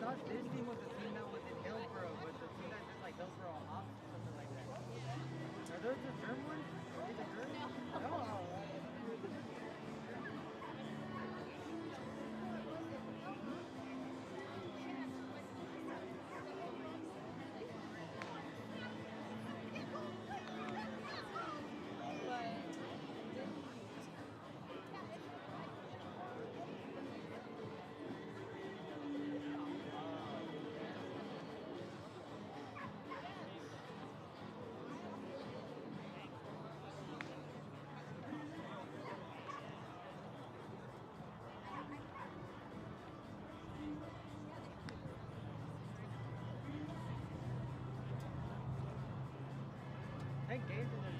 thought this team was the team that was in Hillsborough, but the team that's just like Hillsborough Hops or something like that. Are those the German ones? Are they the German? No. Thank games in the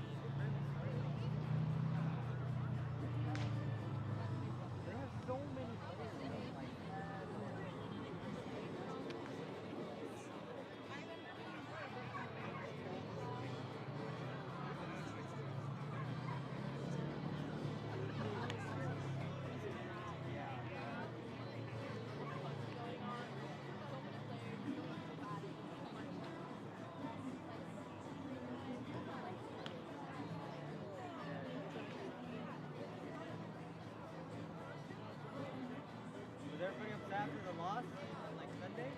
they have so many players like Was everybody upset after the loss on like Sunday?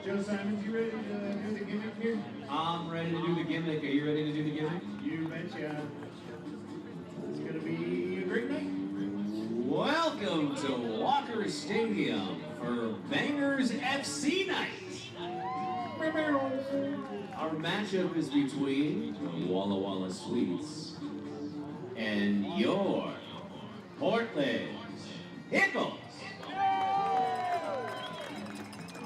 Joe Simons, you ready to do the gimmick here? I'm ready to do the gimmick. Are you ready to do the gimmick? You betcha. It's going to be a great night. Welcome to Walker Stadium for Bangers FC Night. Our matchup is between the Walla Walla Sweets and your Portland Pickles.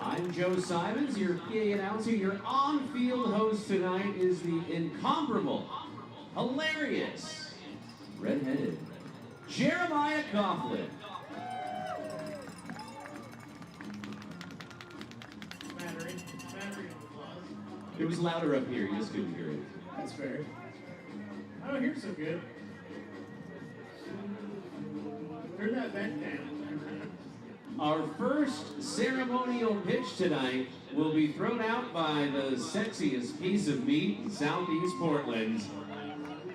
I'm Joe Simons, your PA announcer. Your on-field host tonight is the incomparable, hilarious, red-headed Jeremiah Coughlin. Smattering. It was louder up here, you just couldn't hear it. That's fair. I don't hear so good. Turn that vent down. Our first ceremonial pitch tonight will be thrown out by the sexiest piece of meat in Southeast Portland.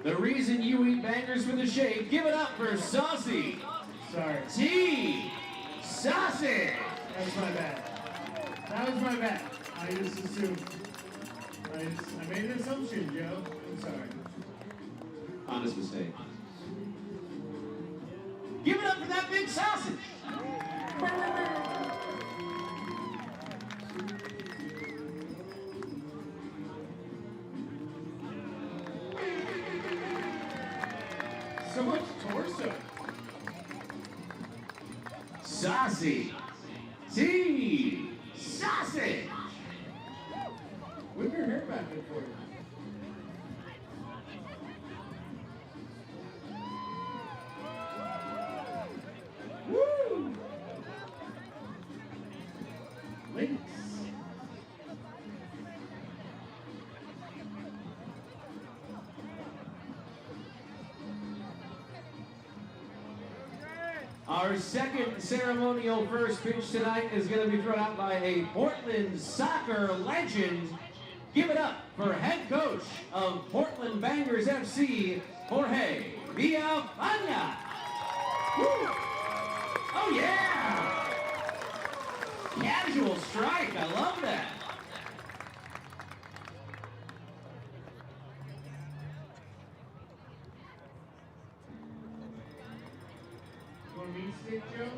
The reason you eat bangers for the shade, give it up for Saucy. Sorry. T. Sausage. That was my bad. That was my bad. I just assumed. I made an assumption, Joe. I'm sorry. Honest mistake. Give it up for that big sausage. So much torso. Saucy. Sausage. Whip your hair back and forth. Woo! Links. Our second ceremonial first pitch tonight is going to be thrown out by a Portland soccer legend. Give it up for head coach of Portland Bangers FC, Jorge Villafana. Oh yeah! Casual strike, I love that. Want me to stick, Joe?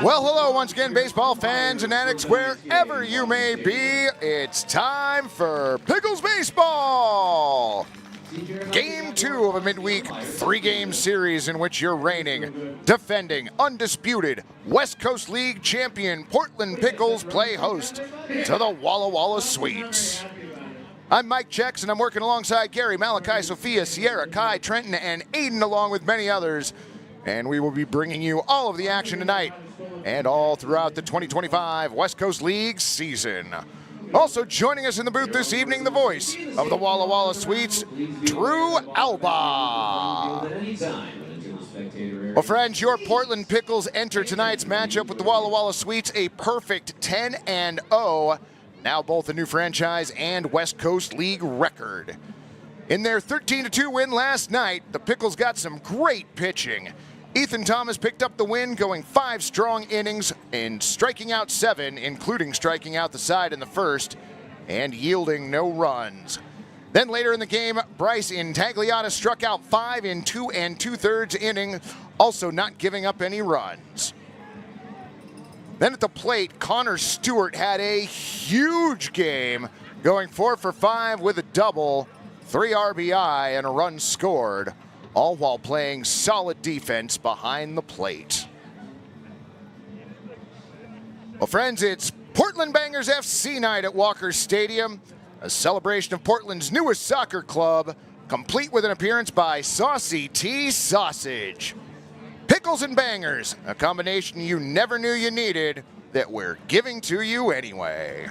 Well, hello once again, baseball fans and addicts, wherever you may be. It's time for Pickles Baseball. Game 2 of a midweek 3-game series in which your reigning, defending, undisputed West Coast League champion Portland Pickles play host to the Walla Walla Sweets. I'm Mike Chex, and I'm working alongside Gary, Malachi, Sophia, Sierra, Kai, Trenton, and Aiden, along with many others. And we will be bringing you all of the action tonight and all throughout the 2025 West Coast League season. Also joining us in the booth this evening, the voice of the Walla Walla Sweets, Drew Alba. Well, friends, your Portland Pickles enter tonight's matchup with the Walla Walla Sweets, a perfect 10-0, now both a new franchise and West Coast League record. In their 13-2 win last night, the Pickles got some great pitching. Ethan Thomas picked up the win, going 5 strong innings and striking out 7, including striking out the side in the first and yielding no runs. Then later in the game, Bryce Intagliata struck out 5 in 2 2/3 innings, also not giving up any runs. Then at the plate, Connor Stewart had a huge game, going 4 for 5 with a double, 3 RBI, and a run scored, all while playing solid defense behind the plate. Well, friends, it's Portland Bangers FC night at Walker Stadium, a celebration of Portland's newest soccer club, complete with an appearance by Saucy T Sausage. Pickles and Bangers, a combination you never knew you needed that we're giving to you anyway.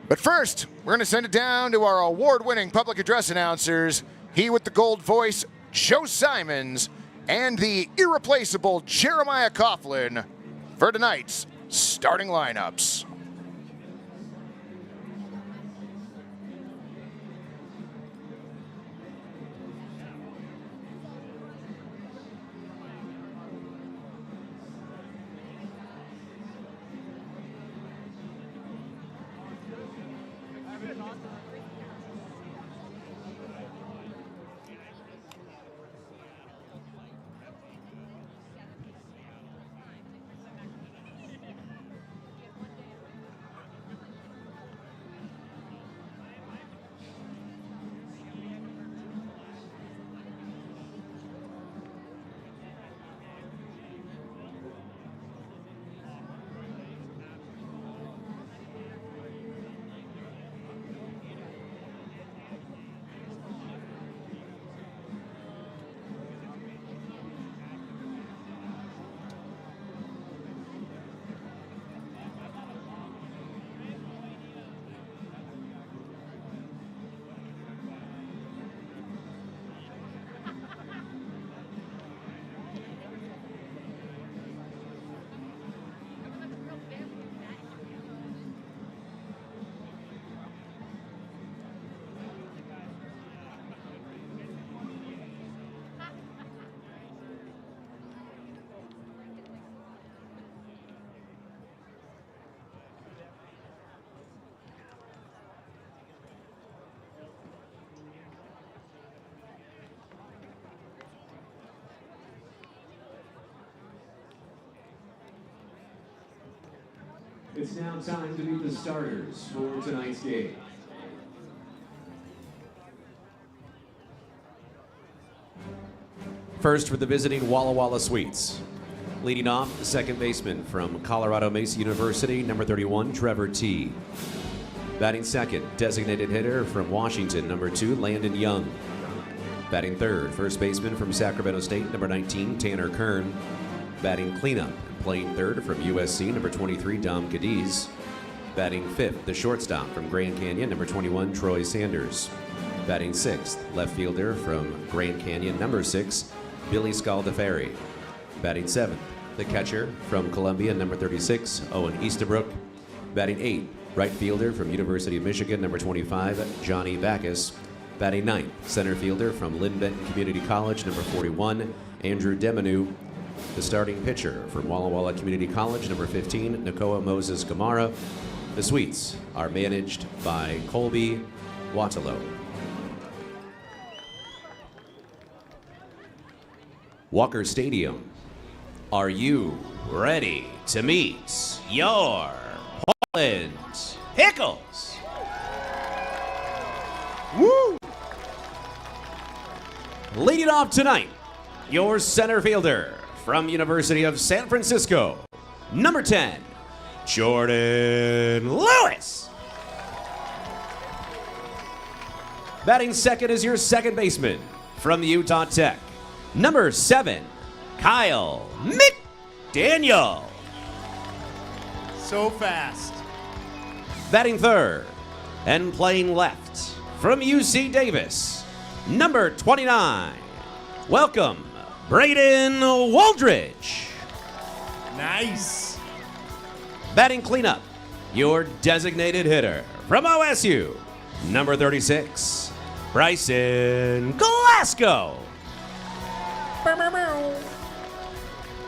But first, we're going to send it down to our award-winning public address announcers, he with the gold voice, Joe Simons, and the irreplaceable Jeremiah Coughlin for tonight's starting lineups. It's now time to meet the starters for tonight's game. First for the visiting Walla Walla Sweets. Leading off, the second baseman from Colorado Mesa University, number 31, Trevor T. Batting second, designated hitter from Washington, number 2, Landon Young. Batting third, first baseman from Sacramento State, number 19, Tanner Kern. Batting cleanup and playing third from USC, number 23, Dom Cadiz. Batting fifth, the shortstop from Grand Canyon, number 21, Troy Sanders. Batting sixth, left fielder from Grand Canyon, number 6, Billy Scaldaferri. Batting seventh, the catcher from Columbia, number 36, Owen Easterbrook. Batting eighth, right fielder from University of Michigan, number 25, Johnny Backus. Batting ninth, center fielder from Lynn Benton Community College, number 41, Andrew Demanu. The starting pitcher from Walla Walla Community College, number 15, Nakoa Moses Gamara. The Sweets are managed by Colby Waterloo. Walker Stadium, are you ready to meet your Portland Pickles? Woo! Leading off tonight, your center fielder from University of San Francisco, number 10, Jordan Lewis. Batting second is your second baseman from Utah Tech, number 7, Kyle McDaniel. So fast. Batting third and playing left from UC Davis, number 29, welcome, Braden Waldridge. Nice. Batting cleanup, your designated hitter from OSU, number 36, Bryce Intagliata.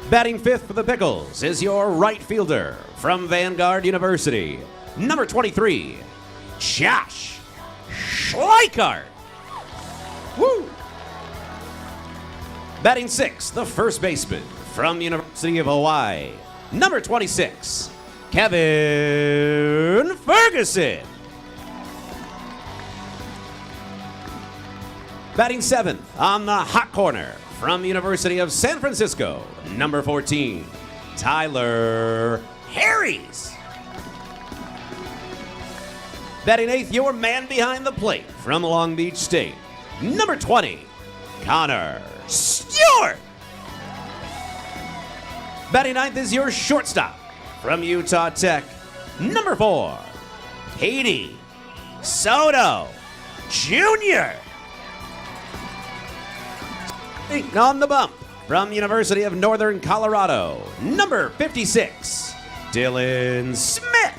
Batting fifth for the Pickles is your right fielder from Vanguard University, number 23, Josh Schleichardt. Woo! Batting sixth, the first baseman from University of Hawaii, number 26, Kevin Ferguson. Batting seventh on the hot corner from University of San Francisco, number 14, Tyler Harris. Batting eighth, your man behind the plate from Long Beach State, number 20, Connor Stewart. Batting ninth is your shortstop from Utah Tech, number 4, Katie Soto Jr. On the bump from University of Northern Colorado, number 56, Dillon Smith.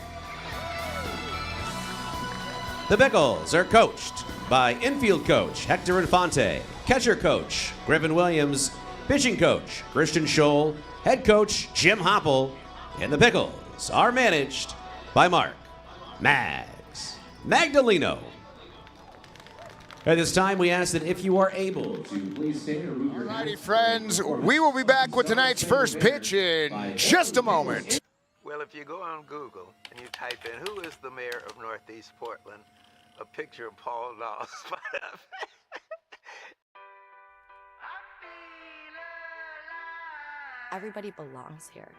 The Pickles are coached by infield coach Hector Infante, catcher coach Griffin Williams, pitching coach Christian Scholl, head coach Jim Hopple, and the Pickles are managed by Mark Magdaleno. At this time, we ask that if you are able to please stand or move your Alrighty, friends, we will be back with tonight's first pitch in just a moment. Well, if you go on Google and you type in, who is the mayor of Northeast Portland, a picture of Paul Law spot up. Everybody belongs here.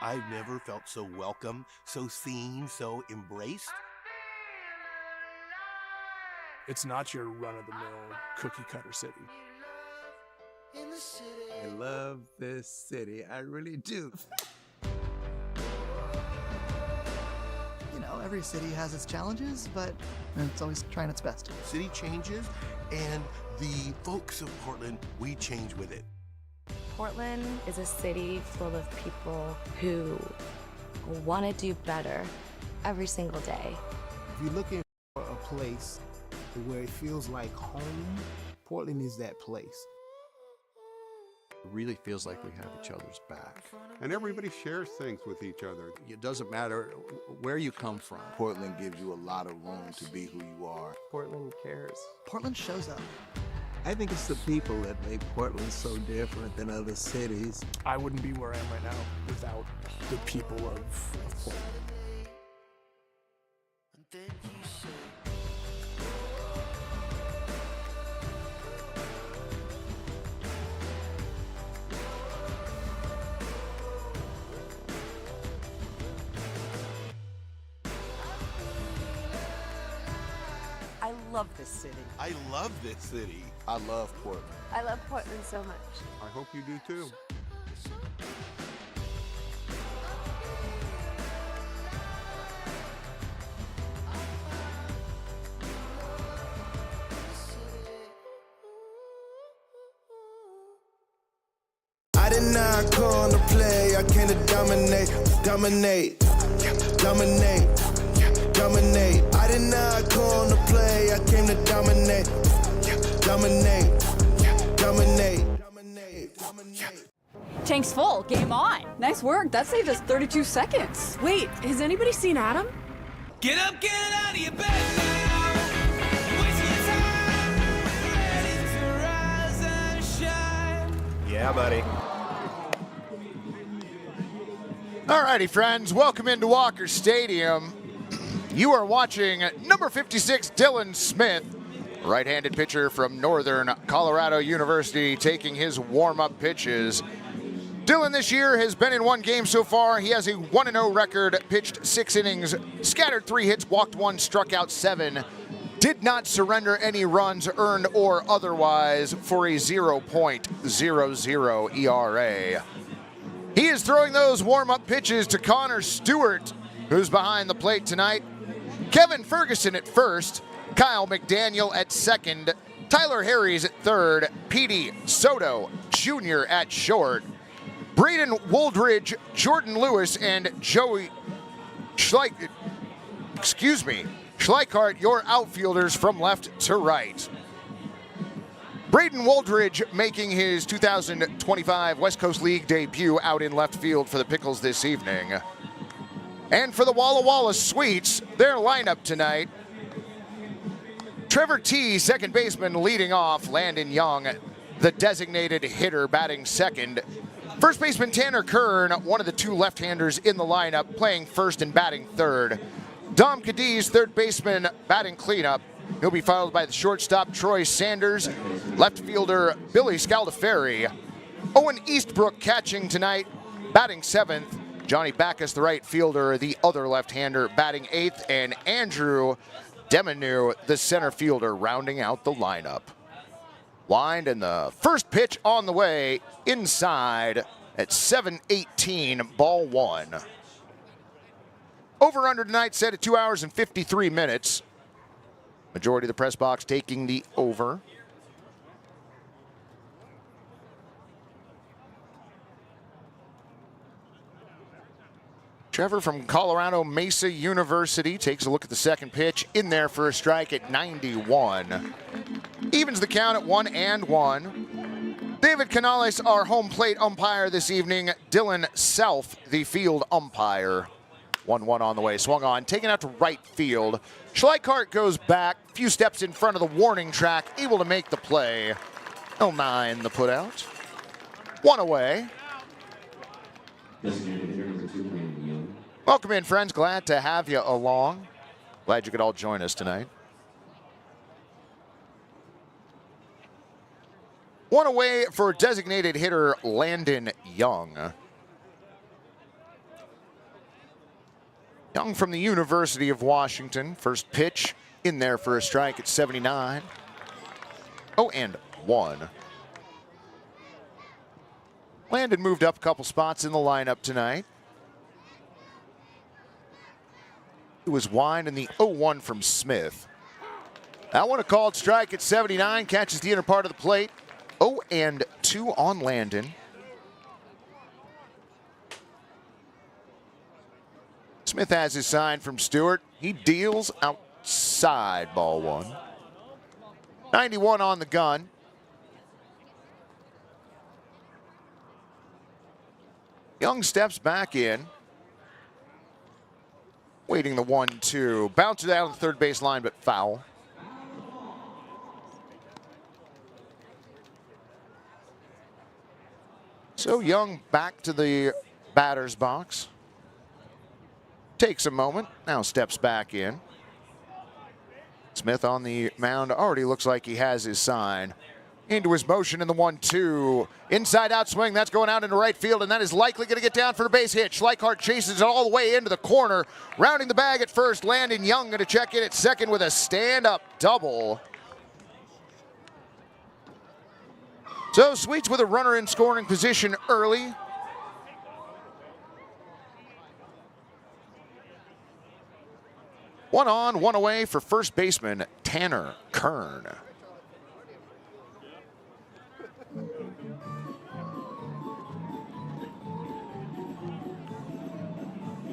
I've never felt so welcome, so seen, so embraced. It's not your run-of-the-mill cookie-cutter city. I love this city. I really do. You know, every city has its challenges, but it's always trying its best. City changes, and the folks of Portland, we change with it. Portland is a city full of people who want to do better every single day. If you're looking for a place where it feels like home, Portland is that place. It really feels like we have each other's back. And everybody shares things with each other. It doesn't matter where you come from. Portland gives you a lot of room to be who you are. Portland cares. Portland shows up. I think it's the people that make Portland so different than other cities. I wouldn't be where I am right now without the people of Portland. I love this city. I love this city. I love Portland. I love Portland so much. I hope you do too. I did not come to play, I came to dominate, dominate, dominate, dominate. I did not come to play, I came to dominate, dominate, dominate, dominate. Tank's full, game on. Nice work, that saved us 32 seconds. Wait, has anybody seen Adam? Get up, get out of your bed now. Waste your time, ready to rise and shine. Yeah, buddy. Alrighty, friends, welcome into Walker Stadium. You are watching number 56, Dillon Smith, right-handed pitcher from Northern Colorado University, taking his warm-up pitches. Dillon this year has been in one game so far. He has a 1-0 record, pitched 6 innings, scattered 3 hits, walked 1, struck out 7. Did not surrender any runs, earned or otherwise, for a 0.00 ERA. He is throwing those warm-up pitches to Connor Stewart, who's behind the plate tonight. Kevin Ferguson at first, Kyle McDaniel at second, Tyler Harries at third, Petey Soto Jr. at short, Braden Woldridge, Jordan Lewis, and Joey Schleichardt, your outfielders from left to right. Braden Woldridge making his 2025 West Coast League debut out in left field for the Pickles this evening. And for the Walla Walla Sweets, their lineup tonight: Trevor T, second baseman, leading off. Landon Young, the designated hitter, batting second. First baseman Tanner Kern, one of the 2 left-handers in the lineup, playing first and batting third. Dom Cadiz, third baseman, batting cleanup. He'll be followed by the shortstop Troy Sanders, left fielder Billy Scaldaferri. Owen Eastbrook catching tonight, batting 7th. Johnny Backus, the right fielder, the other left-hander, batting 8th. And Andrew Demanu, the center fielder, rounding out the lineup. Wind and the first pitch on the way, inside at 7:18, ball 1. Over-under tonight set at 2 hours and 53 minutes. Majority of the press box taking the over. Trevor from Colorado Mesa University takes a look at the second pitch, in there for a strike at 91. Evens the count at 1-1. David Canales, our home plate umpire this evening. Dylan Self, the field umpire. 1-1 on the way, swung on, taken out to right field. Schleichardt goes back, a few steps in front of the warning track, able to make the play. 0-9 the putout. 1 away. Welcome in, friends. Glad to have you along. Glad you could all join us tonight. 1 away for designated hitter Landon Young. Young from the University of Washington. First pitch in there for a strike at 79. 0-1. Landon moved up a couple spots in the lineup tonight. It was Wine and the 0-1 from Smith. That one a called strike at 79, catches the inner part of the plate. 0-2 on Landon. Smith has his sign from Stewart. He deals outside, ball 1. 91 on the gun. Young steps back in. Waiting the 1-2. Bounces out on the third base line, but foul. So Young back to the batter's box. Takes a moment, now steps back in. Smith on the mound already looks like he has his sign. Into his motion in the 1-2. Inside out swing, that's going out into right field, and that is likely going to get down for a base hit. Schleichardt chases it all the way into the corner. Rounding the bag at first, Landon Young going to check in at second with a stand-up double. So Sweets with a runner in scoring position early. One on, one away for first baseman Tanner Kern.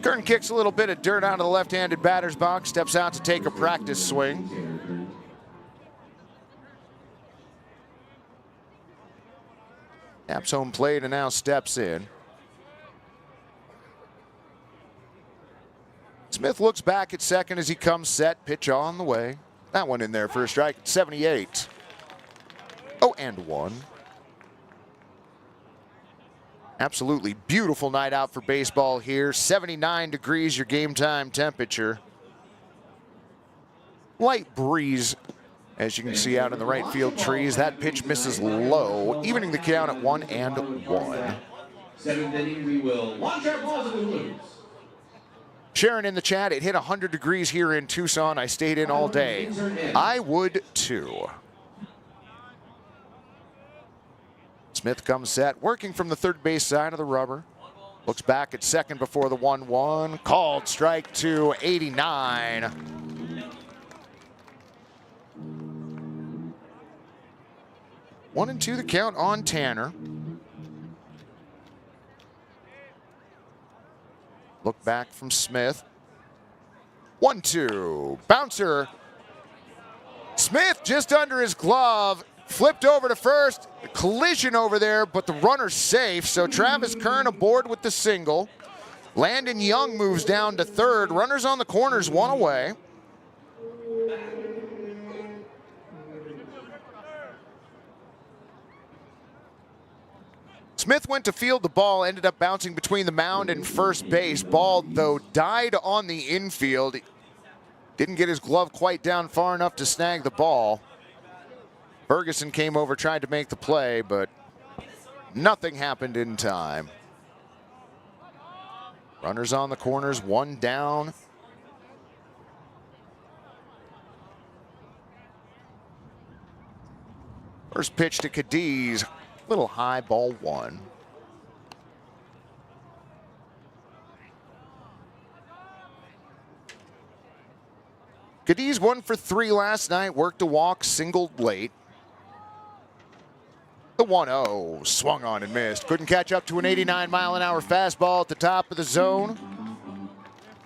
Kern kicks a little bit of dirt out of the left-handed batter's box, steps out to take a practice swing. Taps home plate and now steps in. Smith looks back at second as he comes set, pitch on the way. That one in there for a strike at 78. 0-1. Absolutely beautiful night out for baseball here. 79 degrees your game time temperature. Light breeze, as you can see out in the right field trees. That pitch misses low, evening the count at 1-1. Seventh inning, we will launch our balls to the Blues. Sharon in the chat, it hit 100 degrees here in Tucson. I stayed in all day. I would too. Smith comes set, working from the third base side of the rubber. Looks back at second before the 1-1. Called strike two, 89. 1-2 the count on Tanner. Look back from Smith. 1-2. Bouncer. Smith just under his glove. Flipped over to first. Collision over there, but the runner's safe. So Travis Kern aboard with the single. Landon Young moves down to third. Runners on the corners, one away. Smith went to field the ball, ended up bouncing between the mound and first base. Ball, though, died on the infield. Didn't get his glove quite down far enough to snag the ball. Ferguson came over, tried to make the play, but nothing happened in time. Runners on the corners, one down. First pitch to Cadiz. Little high, ball one. Cadiz 1 for 3 last night, worked a walk, singled late. The 1-0, swung on and missed. Couldn't catch up to an 89-mile-an-hour fastball at the top of the zone.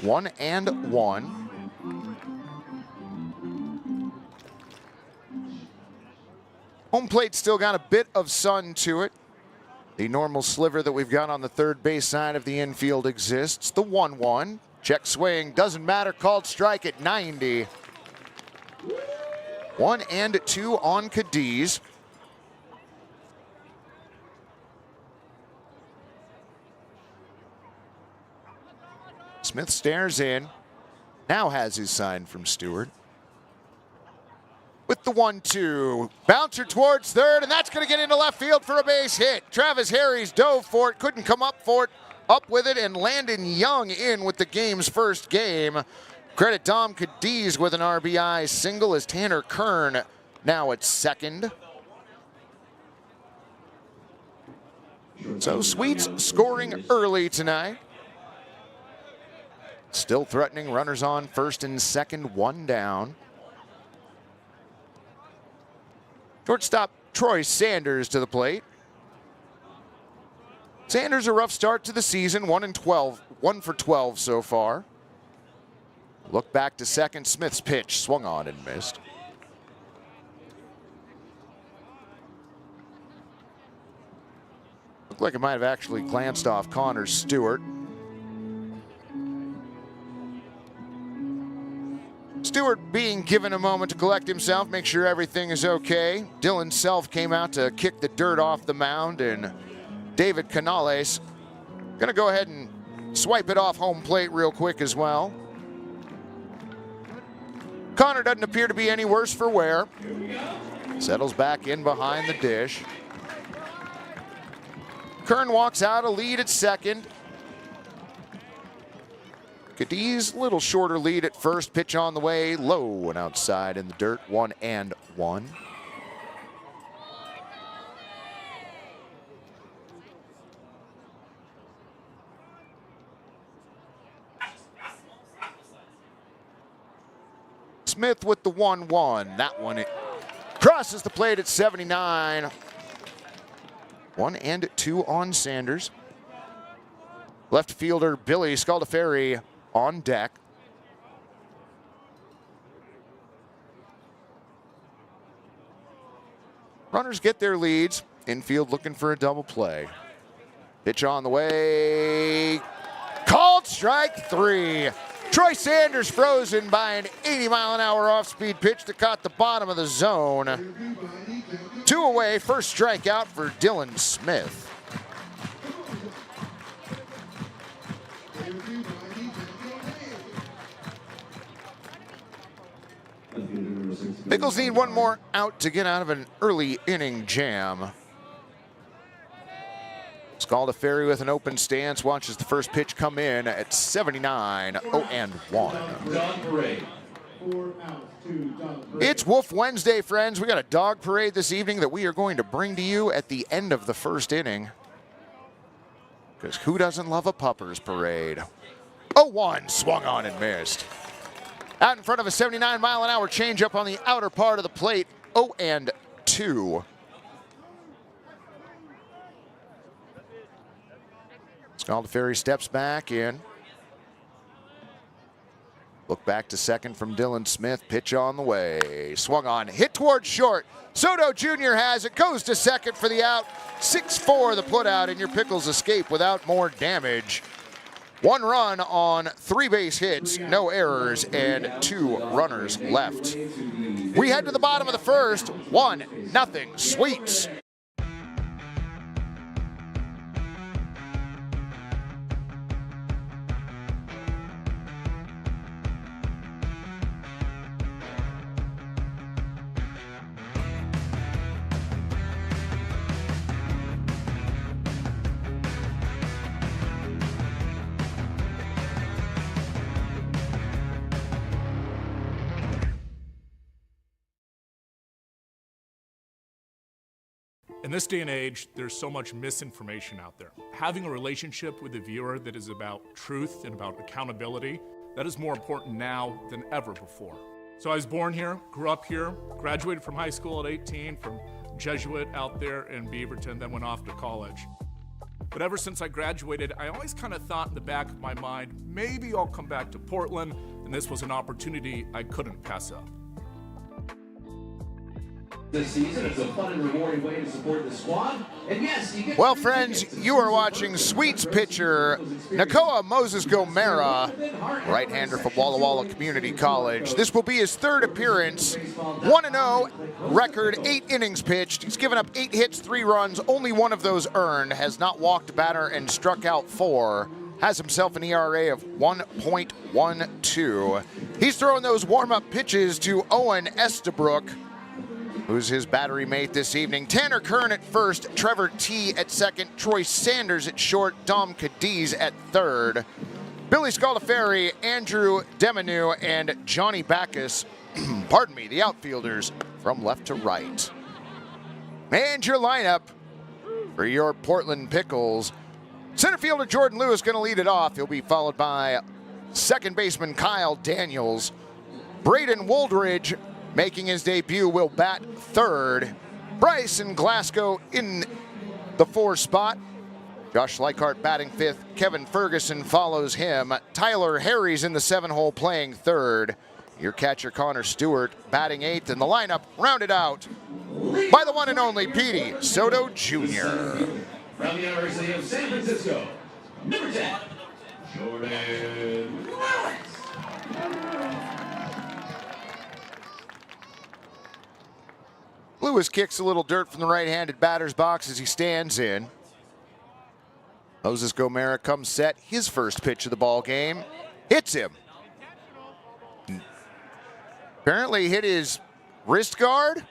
1-1. Home plate still got a bit of sun to it. The normal sliver that we've got on the third base side of the infield exists. The 1-1. Check swing, doesn't matter, called strike at 90. 1-2 on Cadiz. Smith stares in, now has his sign from Stewart. With the 1-2, bouncer towards third, and that's going to get into left field for a base hit. Travis Harris dove for it, couldn't come up for it, up with it, and Landon Young in with the game's first game. Credit Dom Cadiz with an RBI single as Tanner Kern now at second. So Sweets scoring early tonight. Still threatening, runners on first and second, one down. Shortstop Troy Sanders to the plate. Sanders a rough start to the season, 1 for 12 so far. Look back to second, Smith's pitch swung on and missed. Looked like it might have actually glanced off Connor Stewart. Stewart being given a moment to collect himself, make sure everything is okay. Dillon Self came out to kick the dirt off the mound and David Canales. Going to go ahead and swipe it off home plate real quick as well. Connor doesn't appear to be any worse for wear. Settles back in behind the dish. Kern walks out a lead at second. Cadiz, little shorter lead at first. Pitch on the way, low and outside in the dirt, 1-1. Smith with the 1-1. That one crosses the plate at 79. 1-2 on Sanders. Left fielder Billy Scaldaferri on deck. Runners get their leads. Infield looking for a double play. Pitch on the way. Called strike 3. Troy Sanders frozen by an 80-mile-an-hour off-speed pitch that caught the bottom of the zone. 2 away, first strikeout for Dillon Smith. Pickles need one more out to get out of an early inning jam. Scaldaferri with an open stance, watches the first pitch come in at 79, 0-1. It's Wolf Wednesday, friends. We got a dog parade this evening that we are going to bring to you at the end of the first inning. Because who doesn't love a puppers parade? 0-1, swung on and missed. Out in front of a 79-mile-an-hour changeup on the outer part of the plate, 0-2. Scaldaferri steps back in. Look back to second from Dillon Smith. Pitch on the way. Swung on, hit towards short. Soto Jr. has it, goes to second for the out. 6-4 the put out, and your Pickles escape without more damage. 1 run on 3 base hits, no errors, and 2 runners left. We head to the bottom of the first, 1-0 Sweets. In this day and age, there's so much misinformation out there. Having a relationship with the viewer that is about truth and about accountability, that is more important now than ever before. So I was born here, grew up here, graduated from high school at 18 from Jesuit out there in Beaverton, then went off to college. But ever since I graduated, I always kind of thought in the back of my mind, maybe I'll come back to Portland, and this was an opportunity I couldn't pass up. This season, it's a fun and rewarding way to support the squad. And yes, you get. Well, friends, you are watching Sweets pitcher Nakoa Moses Gomera, right-hander from Walla Walla Community College. This will be his 3rd appearance. 1-0, record 8 innings pitched. He's given up 8 hits, 3 runs, only 1 of those earned. Has not walked a batter and struck out 4. Has himself an ERA of 1.12. He's throwing those warm-up pitches to Owen Estabrook, who's his battery mate this evening. Tanner Kern at first, Trevor T at second, Troy Sanders at short, Dom Cadiz at third. Billy Scaldaferri, Andrew Demanu, and Johnny Backus, pardon me, the outfielders from left to right. And your lineup for your Portland Pickles. Center fielder Jordan Lewis going to lead it off. He'll be followed by second baseman Kyle Daniels. Braden Woldridge, making his debut, will bat third. Bryce in Glasgow in the 4 spot. Josh Schleichardt batting 5th. Kevin Ferguson follows him. Tyler Harry's in the 7-hole playing third. Your catcher Connor Stewart batting 8th, and the lineup rounded out by the one and only Petey Soto Jr. From the University of San Francisco, number 10, Jordan Lewis. Lewis kicks a little dirt from the right-handed batter's box as he stands in. Moses Gomera comes set. His first pitch of the ball game. Hits him. Apparently hit his wrist guard.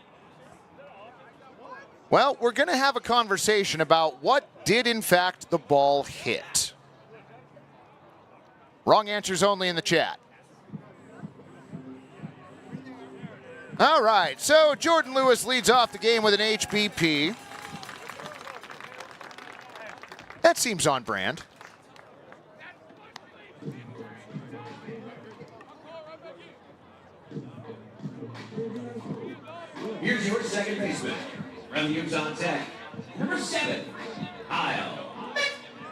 Well, we're going to have a conversation about what did, in fact, the ball hit. Wrong answers only in the chat. All right, so Jordan Lewis leads off the game with an HBP. That seems on brand. Here's your second baseman. From Utah Tech, number 7, Kyle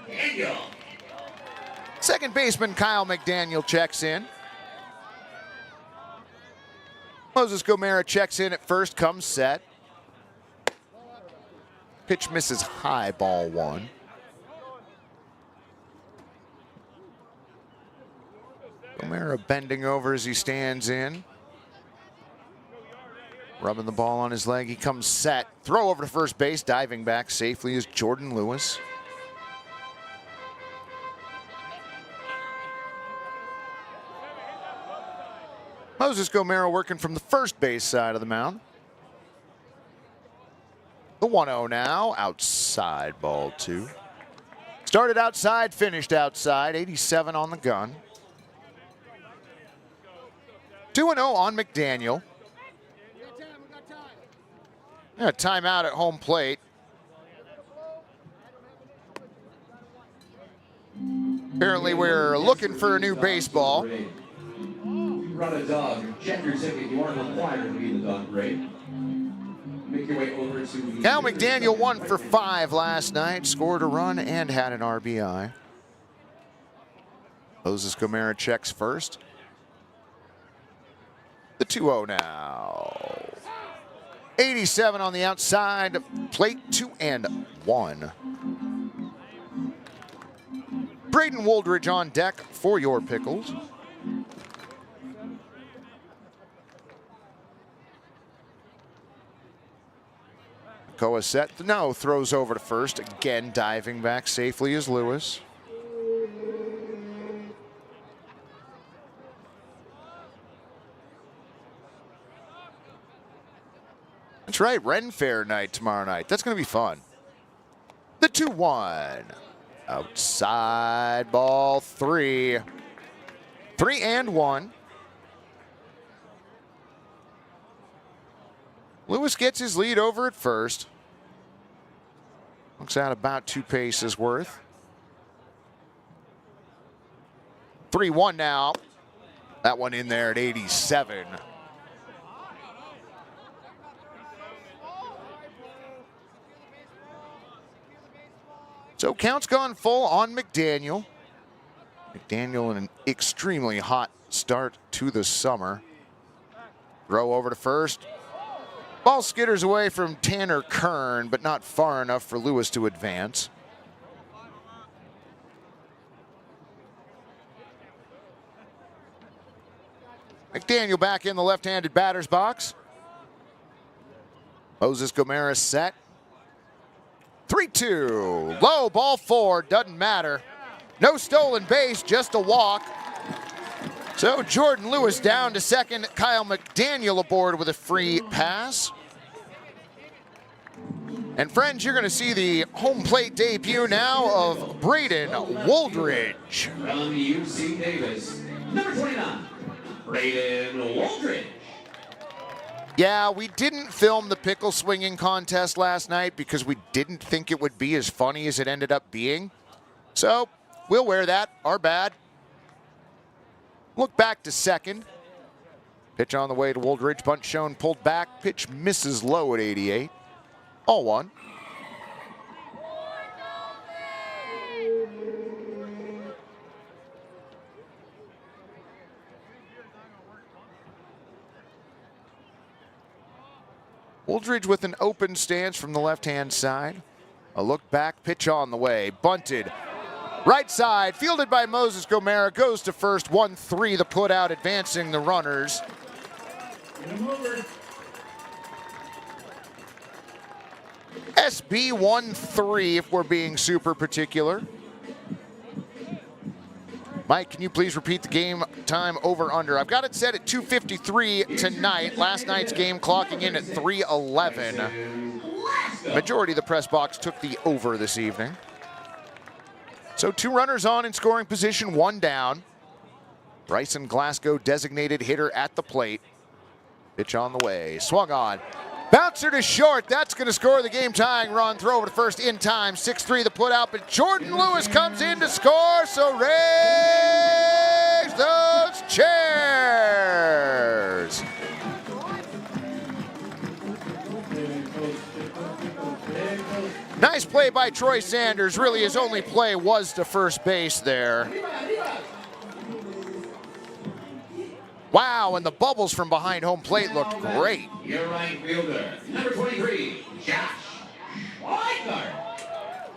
McDaniel. Second baseman Kyle McDaniel checks in. Moses Gomera checks in at first, comes set. Pitch misses high, ball 1. Gomera bending over as he stands in. Rubbing the ball on his leg, he comes set. Throw over to first base, diving back safely is Jordan Lewis. Moses Gomera working from the first base side of the mound. The 1-0 now, outside, ball 2. Started outside, finished outside, 87 on the gun. 2-0 on McDaniel. Yeah, timeout at home plate. Apparently we're looking for a new baseball. Run a dog. Check your ticket. You aren't required to be in the dog parade. Make your way over to... Cal McDaniel 1 for 5 last night. Scored a run and had an RBI. Moses Gomera checks first. The 2-0 now. 87 on the outside. Plate 2-1. Braden Woldridge on deck for your Pickles. Koa set. No, throws over to first. Again, diving back safely is Lewis. That's right, Ren Fair night tomorrow night. That's going to be fun. The 2-1. Outside, ball 3. 3-1. Lewis gets his lead over at first. Looks out about 2 paces worth. 3-1 now. That one in there at 87. So count's gone full on McDaniel. McDaniel in an extremely hot start to the summer. Throw over to first. Ball skitters away from Tanner Kern, but not far enough for Lewis to advance. McDaniel back in the left-handed batter's box. Moses Gomera set. 3-2. Low, ball 4, doesn't matter. No stolen base, just a walk. So Jordan Lewis down to second. Kyle McDaniel aboard with a free pass. And friends, you're going to see the home plate debut now of Braden Woldridge. From UC Davis, number 29, Braden Woldridge. Yeah, we didn't film the pickle swinging contest last night because we didn't think it would be as funny as it ended up being. So we'll wear that, our bad. Look back to second. Pitch on the way to Woldridge. Bunt shown, pulled back. Pitch misses low at 88. All one. Woldridge with an open stance from the left-hand side. A look back, pitch on the way. Bunted. Right side, fielded by Moses Gomera, goes to first, 1-3 the put out, advancing the runners. SB 1-3 if we're being super particular. Mike, can you please repeat the game time over-under? I've got it set at 2:53 tonight. Last night's game clocking in at 3:11. Majority of the press box took the over this evening. So 2 runners on in scoring position, 1 down. Bryce Intagliata, designated hitter at the plate. Pitch on the way, swung on. Bouncer to short, that's going to score the game-tying run. Throw over to first in time, 6-3 the put out, but Jordan Lewis comes in to score, so raise those chairs. Nice play by Troy Sanders. Really, his only play was to first base there. Wow, and the bubbles from behind home plate looked great. Your right fielder, number 23, Josh Schleichardt.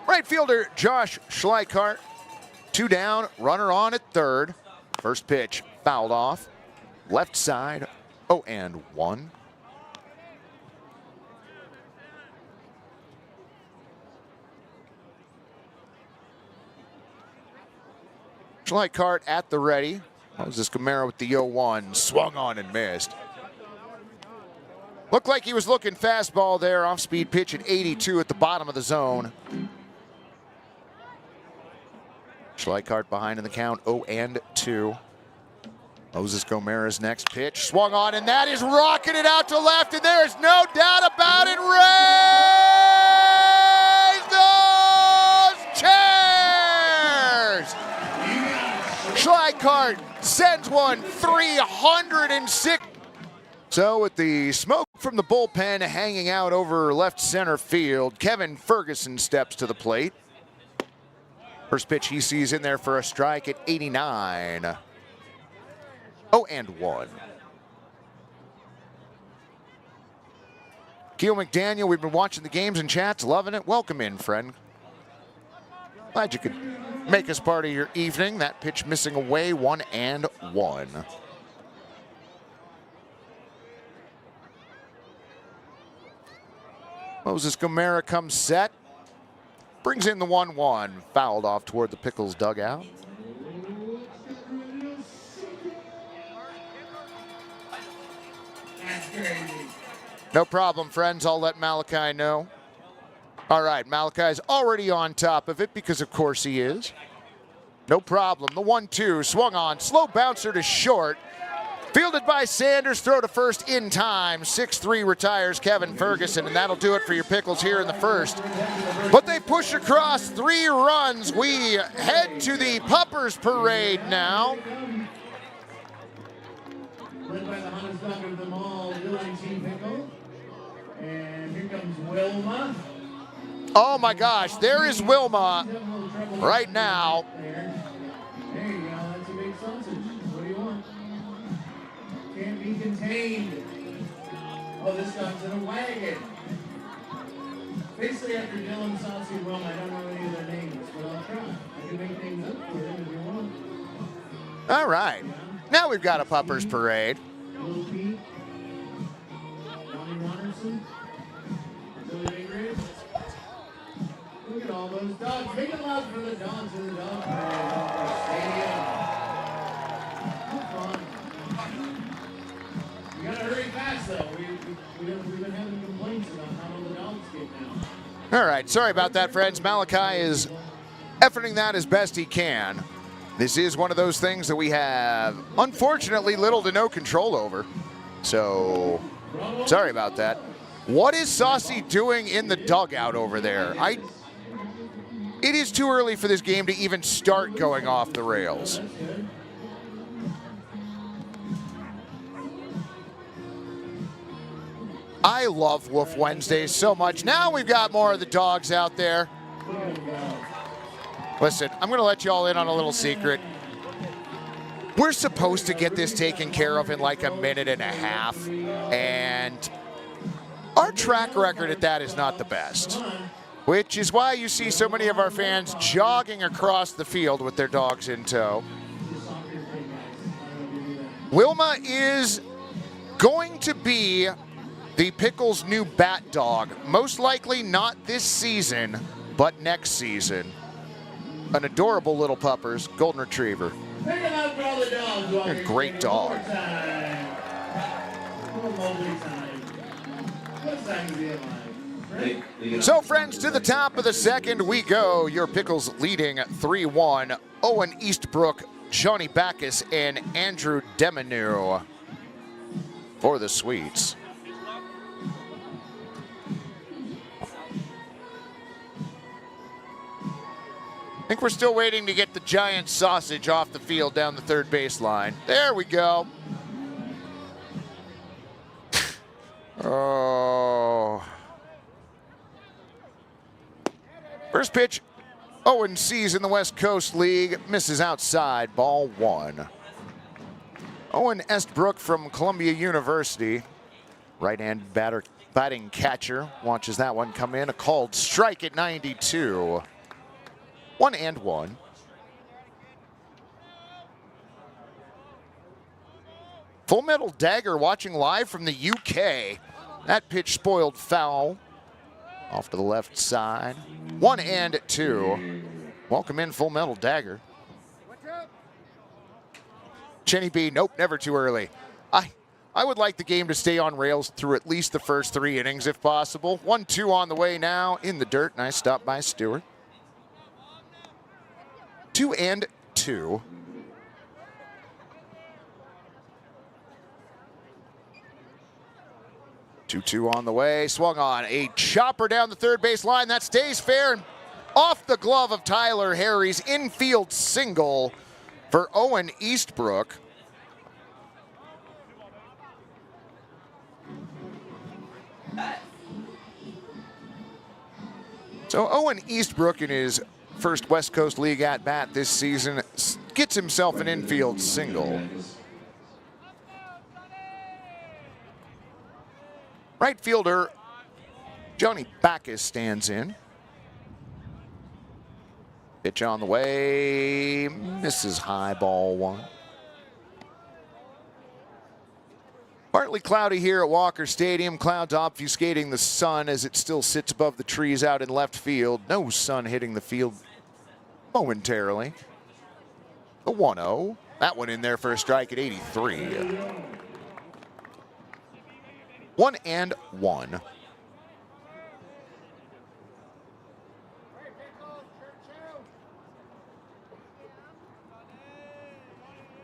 Right fielder Josh Schleichardt. 2 down, runner on at third. First pitch fouled off. Left side, 0-1. Schleichardt at the ready. Moses Camara with the 0-1, swung on and missed. Looked like he was looking fastball there, off-speed pitch at 82 at the bottom of the zone. Schleichardt behind in the count, 0-2. Moses Camara's next pitch, swung on, and that is rocketed out to left, and there is no doubt about it. Raise those chairs! Schleichardt sends one 306. So with the smoke from the bullpen hanging out over left center field, Kevin Ferguson steps to the plate. First pitch he sees in there for a strike at 89. 0-1. Keel McDaniel, we've been watching the games and chats, loving it. Welcome in, friend. Glad you could make us part of your evening. That pitch missing away, 1-1. Moses Camara comes set. Brings in the 1-1. Fouled off toward the Pickles dugout. No problem, friends. I'll let Malachi know. All right, Malachi's already on top of it because, of course, he is. No problem. The 1-2 swung on. Slow bouncer to short. Fielded by Sanders. Throw to first in time. 6-3 retires Kevin Ferguson, and that'll do it for your Pickles here in the first. But they push across 3 runs. We head to the Puppers Parade now. Led by the hottest dog of them all, Dillon Pickle. And here comes Wilma. Oh my gosh, there is Wilma right now. There you go, that's a big sausage. What do you want? Can't be contained. Oh, this dog's in a wagon. Basically, after Dillon, Saucy, and Wilma, I don't know any of their names, but I'll try. I can make names up for them if you want. All right, now we've got a Puppers Parade. Little Pete, Johnny Ronerson, Billy Ingrid. Look at all those dogs. Make it loud for the dogs in the dog parade off our stadium. How fun. You gotta hurry fast though. We've been having complaints about how all the dogs get now. All right, sorry about that, friends. Malachi is efforting that as best he can. This is one of those things that we have, unfortunately, little to no control over. So, sorry about that. What is Saucy doing in the dugout over there? It is too early for this game to even start going off the rails. I love Wolf Wednesdays so much. Now we've got more of the dogs out there. Listen, I'm going to let you all in on a little secret. We're supposed to get this taken care of in like a minute and a half, and our track record at that is not the best, which is why you see so many of our fans jogging across the field with their dogs in tow. Wilma is going to be the Pickles' new bat dog. Most likely not this season, but next season. An adorable little Puppers, golden retriever. Pick them up for all the dogs. While They're great dogs. So, friends, to the top of the second we go. Your Pickles leading 3-1. Owen Eastbrook, Johnny Backus, and Andrew Demanu for the Sweets. I think we're still waiting to get the giant sausage off the field down the third baseline. There we go. Oh. First pitch, Owen sees in the West Coast League, misses outside, ball one. Owen Eastbrook from Columbia University, right-hand batting catcher, watches that one come in, a called strike at 92. 1-1. Full Metal Dagger watching live from the UK. That pitch spoiled foul. Off to the left side. 1-2. Welcome in, Full Metal Dagger. Chenny B, nope, never too early. I would like the game to stay on rails through at least the first 3 innings if possible. 1-2 on the way now in the dirt. Nice stop by Stewart. 2-2. 2-2 on the way. Swung on a chopper down the third base line. That stays fair. And off the glove of Tyler Harry's infield single for Owen Eastbrook. So Owen Eastbrook in his first West Coast League at-bat this season gets himself an infield single. Right fielder Johnny Backus stands in. Pitch on the way, misses high, ball one. Partly cloudy here at Walker Stadium. Clouds obfuscating the sun as it still sits above the trees out in left field. No sun hitting the field momentarily. The 1-0. That one in there for a strike at 83. 1-1.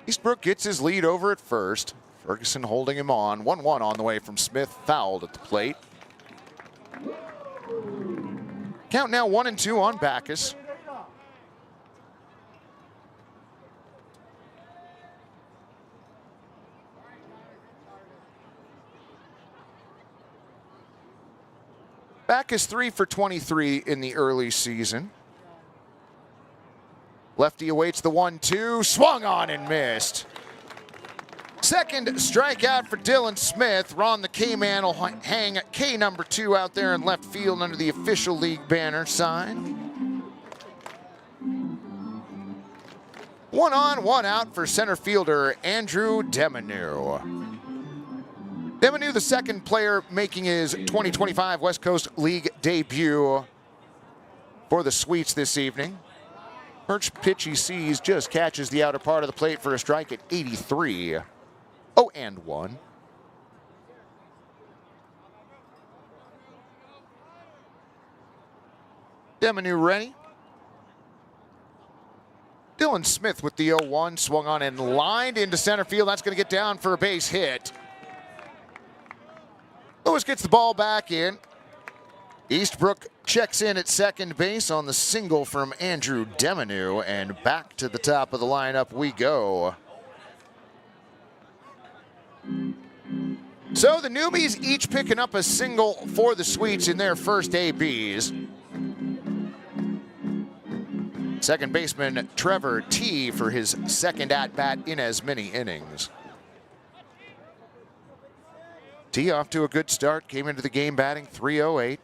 Eastbrook gets his lead over at first. Ferguson holding him on. 1-1 on the way from Smith. Fouled at the plate. Count now 1-2 on Backus. Backus 3 for 23 in the early season. Lefty awaits the 1-2. Swung on and missed. Second strikeout for Dillon Smith. Ron the K-Man will hang K number 2 out there in left field under the official league banner sign. 1 on, 1 out for center fielder Andrew Demanu. Demanu, the second player making his 2025 West Coast League debut for the Sweets this evening. First pitch he sees just catches the outer part of the plate for a strike at 83. 0-1. Demanu ready. Dillon Smith with the 0-1, swung on and lined into center field. That's going to get down for a base hit. Lewis gets the ball back in. Eastbrook checks in at second base on the single from Andrew Demanu, and back to the top of the lineup we go. So the newbies each picking up a single for the Sweets in their first ABs. Second baseman Trevor T for his second at-bat in as many innings. T off to a good start, came into the game batting .308.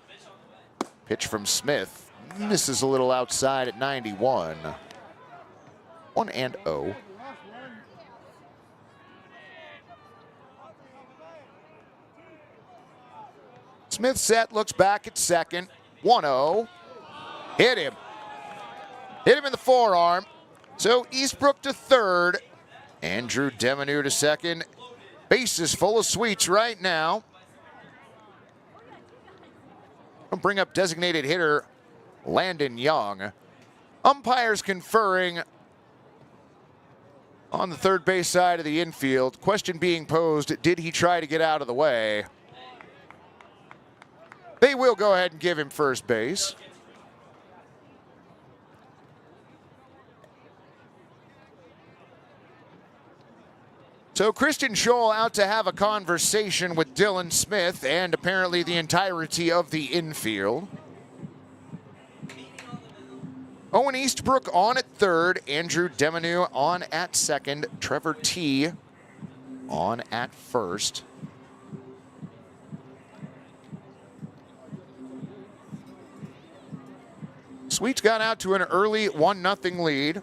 Pitch from Smith, misses a little outside at 91. 1-0. Smith set, looks back at second. 1-0. Hit him. Hit him in the forearm. So Eastbrook to third. Andrew Demenew to second. Base is full of Sweets right now. I'll bring up designated hitter Landon Young. Umpires conferring on the third base side of the infield. Question being posed, did he try to get out of the way? They will go ahead and give him first base. So Christian Scholl out to have a conversation with Dillon Smith and apparently the entirety of the infield. Owen Eastbrook on at third, Andrew Demenew on at second, Trevor T on at first. Sweets got out to an early 1-0 lead.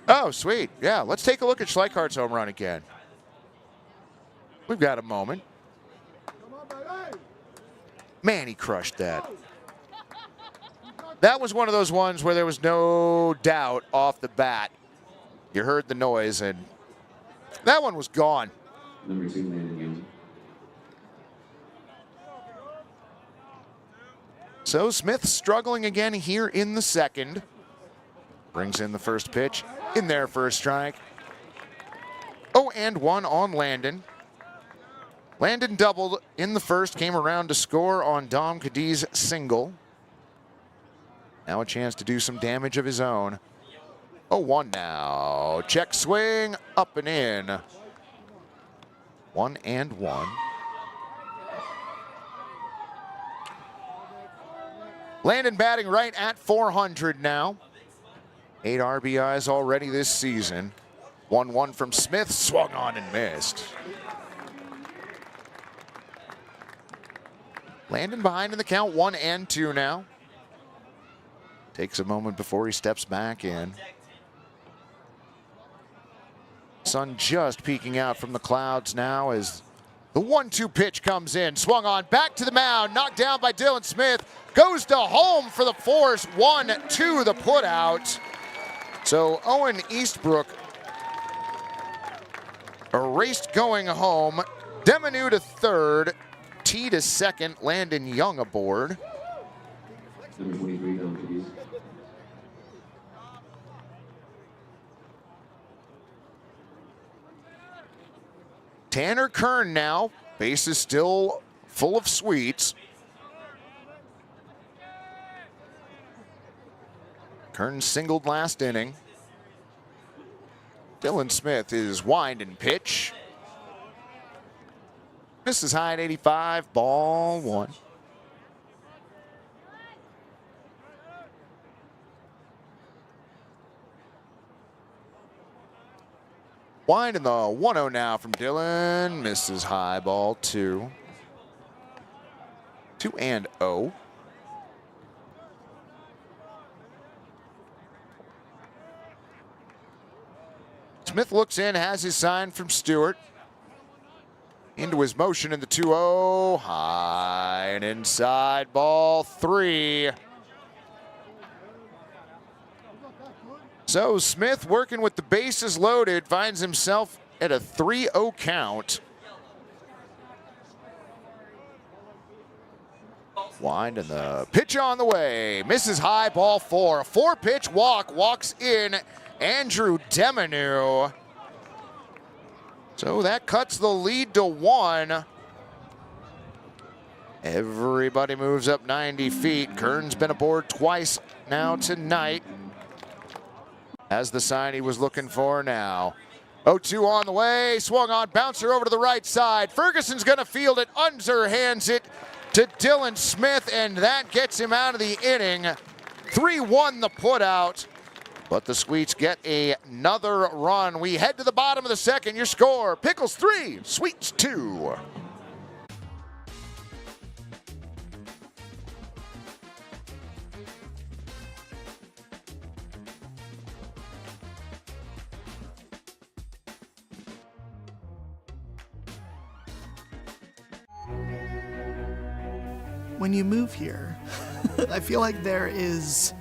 Oh, sweet. Yeah, let's take a look at Schleichardt's home run again. We've got a moment. Man, he crushed that. That was one of those ones where there was no doubt off the bat. You heard the noise, and that one was gone. Number 2, Landon Young. So Smith struggling again here in the second. Brings in the first pitch. In there for a strike. 0-1 on Landon. Landon doubled in the first, came around to score on Dom Cadiz's single. Now a chance to do some damage of his own. 0-1 now. Check swing, up and in. 1-1. Landon batting right at 400 now. 8 RBIs already this season. 1-1 from Smith, swung on and missed. Landon behind in the count, 1-2 now. Takes a moment before he steps back in. Sun just peeking out from the clouds now as the 1-2 pitch comes in. Swung on, back to the mound, knocked down by Dillon Smith. Goes to home for the force, 1-2 the put out. So Owen Eastbrook erased going home. Demenew to third, T to second, Landon Young aboard. Number 23, Dom Cadiz. Tanner Kern now. Base is still full of Sweets. Kern singled last inning. Dillon Smith is wind and pitch. Misses high at 85, ball 1. Wind in the 1-0 now from Dillon. Misses high, ball 2. 2-0. Smith looks in, has his sign from Stewart. Into his motion in the 2-0. High and inside, ball 3. So Smith, working with the bases loaded, finds himself at a 3-0 count. Wind and the pitch on the way. Misses high, ball 4. A 4-pitch walk, walks in Andrew Demenew. So that cuts the lead to 1. Everybody moves up 90 feet. Kern's been aboard twice now tonight. Has the sign he was looking for now. 0-2 on the way, swung on, bouncer over to the right side. Ferguson's gonna field it, Unser hands it to Dillon Smith, and that gets him out of the inning. 3-1 the put out, but the Sweets get another run. We head to the bottom of the second. Your score, Pickles 3, Sweets 2. When you move here, I feel like there is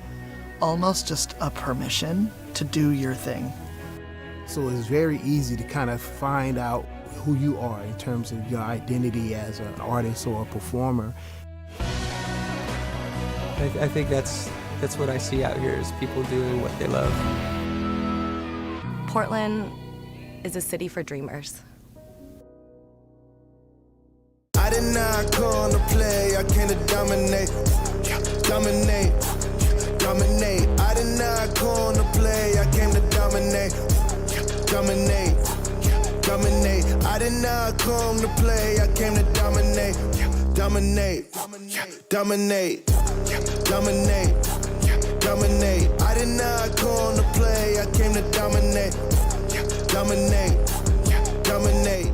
almost just a permission to do your thing. So it's very easy to kind of find out who you are in terms of your identity as an artist or a performer. I think that's what I see out here is people doing what they love. Portland is a city for dreamers. I did not come to play, I came to dominate, dominate, dominate. I did not come to play, I came to dominate, dominate, dominate. I did not come to play, I came to dominate, dominate, dominate, dominate, dominate. I did not come to play, I came to dominate, dominate, dominate.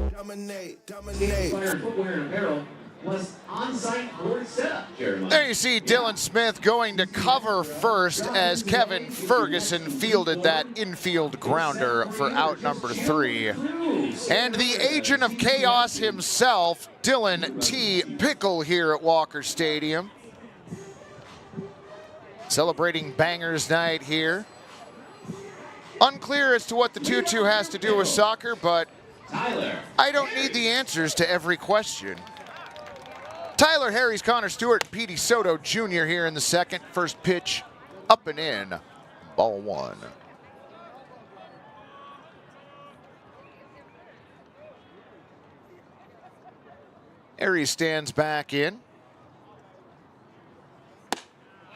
Inspired footwear and apparel plus on-site board setup. There you see Dillon Smith going to cover first as Kevin Ferguson fielded that infield grounder for out number 3. And the agent of chaos himself, Dillon T. Pickle here at Walker Stadium. Celebrating Bangers Night here. Unclear as to what the tutu has to do with soccer, but I don't need the answers to every question. Tyler Harry's Connor Stewart and Petey Soto Jr. here in the second. First pitch up and in. Ball 1. Harry stands back in.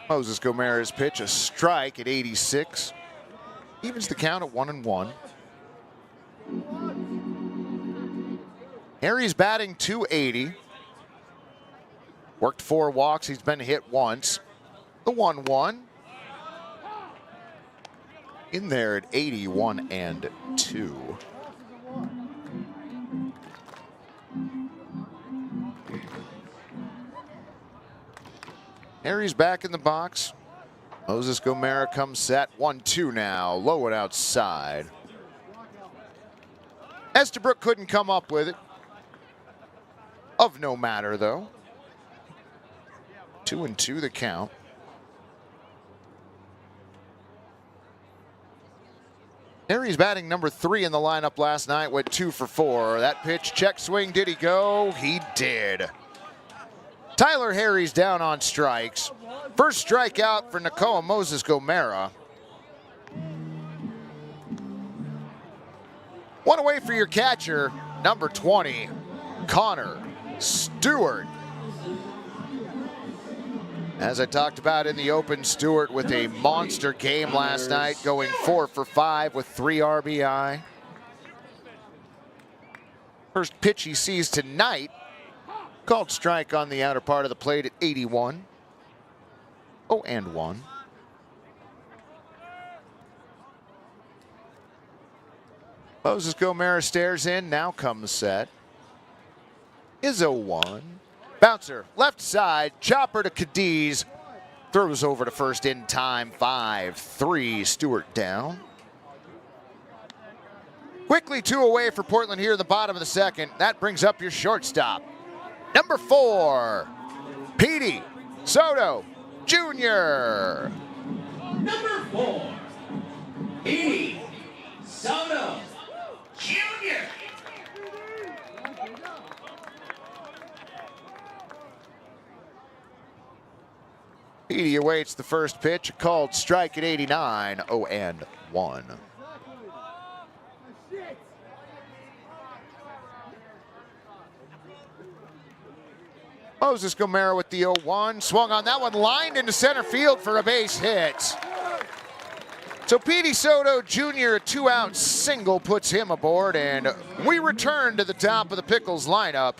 Moses Gomera's pitch, a strike at 86. Evens the count at 1-1. Harry's batting .280. Worked 4 walks. He's been hit once. The 1-1. In there at 81-2. Harry's back in the box. Moses Gomera comes set. 1-2 now. Low and outside. Estabrook couldn't come up with it. Of no matter, though. 2-2 the count. Harry's batting number 3 in the lineup last night. Went 2 for 4. That pitch, check swing, did he go? He did. Tyler Harry's down on strikes. First strikeout for Nakoa Moses Gomera. One away for your catcher, number 20, Connor Stewart. As I talked about in the open, Stewart with a monster game last night, going 4 for 5 with 3 RBI. First pitch he sees tonight, called strike on the outer part of the plate at 81. 0-1. Moses Gomera stares in, now comes set. Is 0-1. Bouncer, left side, chopper to Cadiz. Throws over to first in time, 5-3, Stewart down. Quickly 2 away for Portland here in the bottom of the second. That brings up your shortstop. Number 4, Petey Soto Jr. Number 4, Petey Soto Jr. Petey awaits the first pitch, a called strike at 89, 0-1. Moses Gomera with the 0-1, swung on that one, lined into center field for a base hit. So Petey Soto Jr., a 2-out single puts him aboard, and we return to the top of the Pickles lineup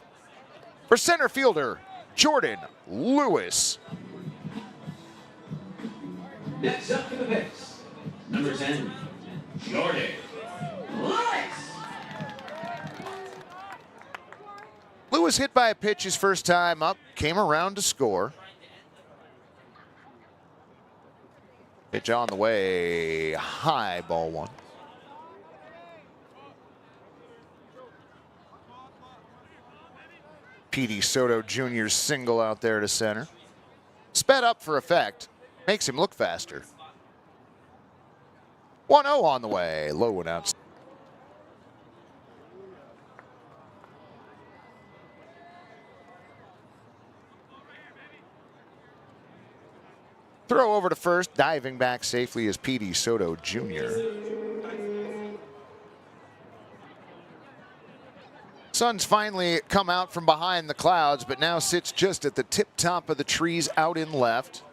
for center fielder Jordan Lewis. Next up for the picks, number 10, Jordan Lewis. Lewis hit by a pitch his first time up, came around to score. Pitch on the way, high, ball 1. Petey Soto Jr.'s single out there to center. Sped up for effect, makes him look faster. 1-0 on the way. Low and out. Throw over to first, diving back safely is Petey Soto Jr. Sun's finally come out from behind the clouds, but now sits just at the tip top of the trees out in left.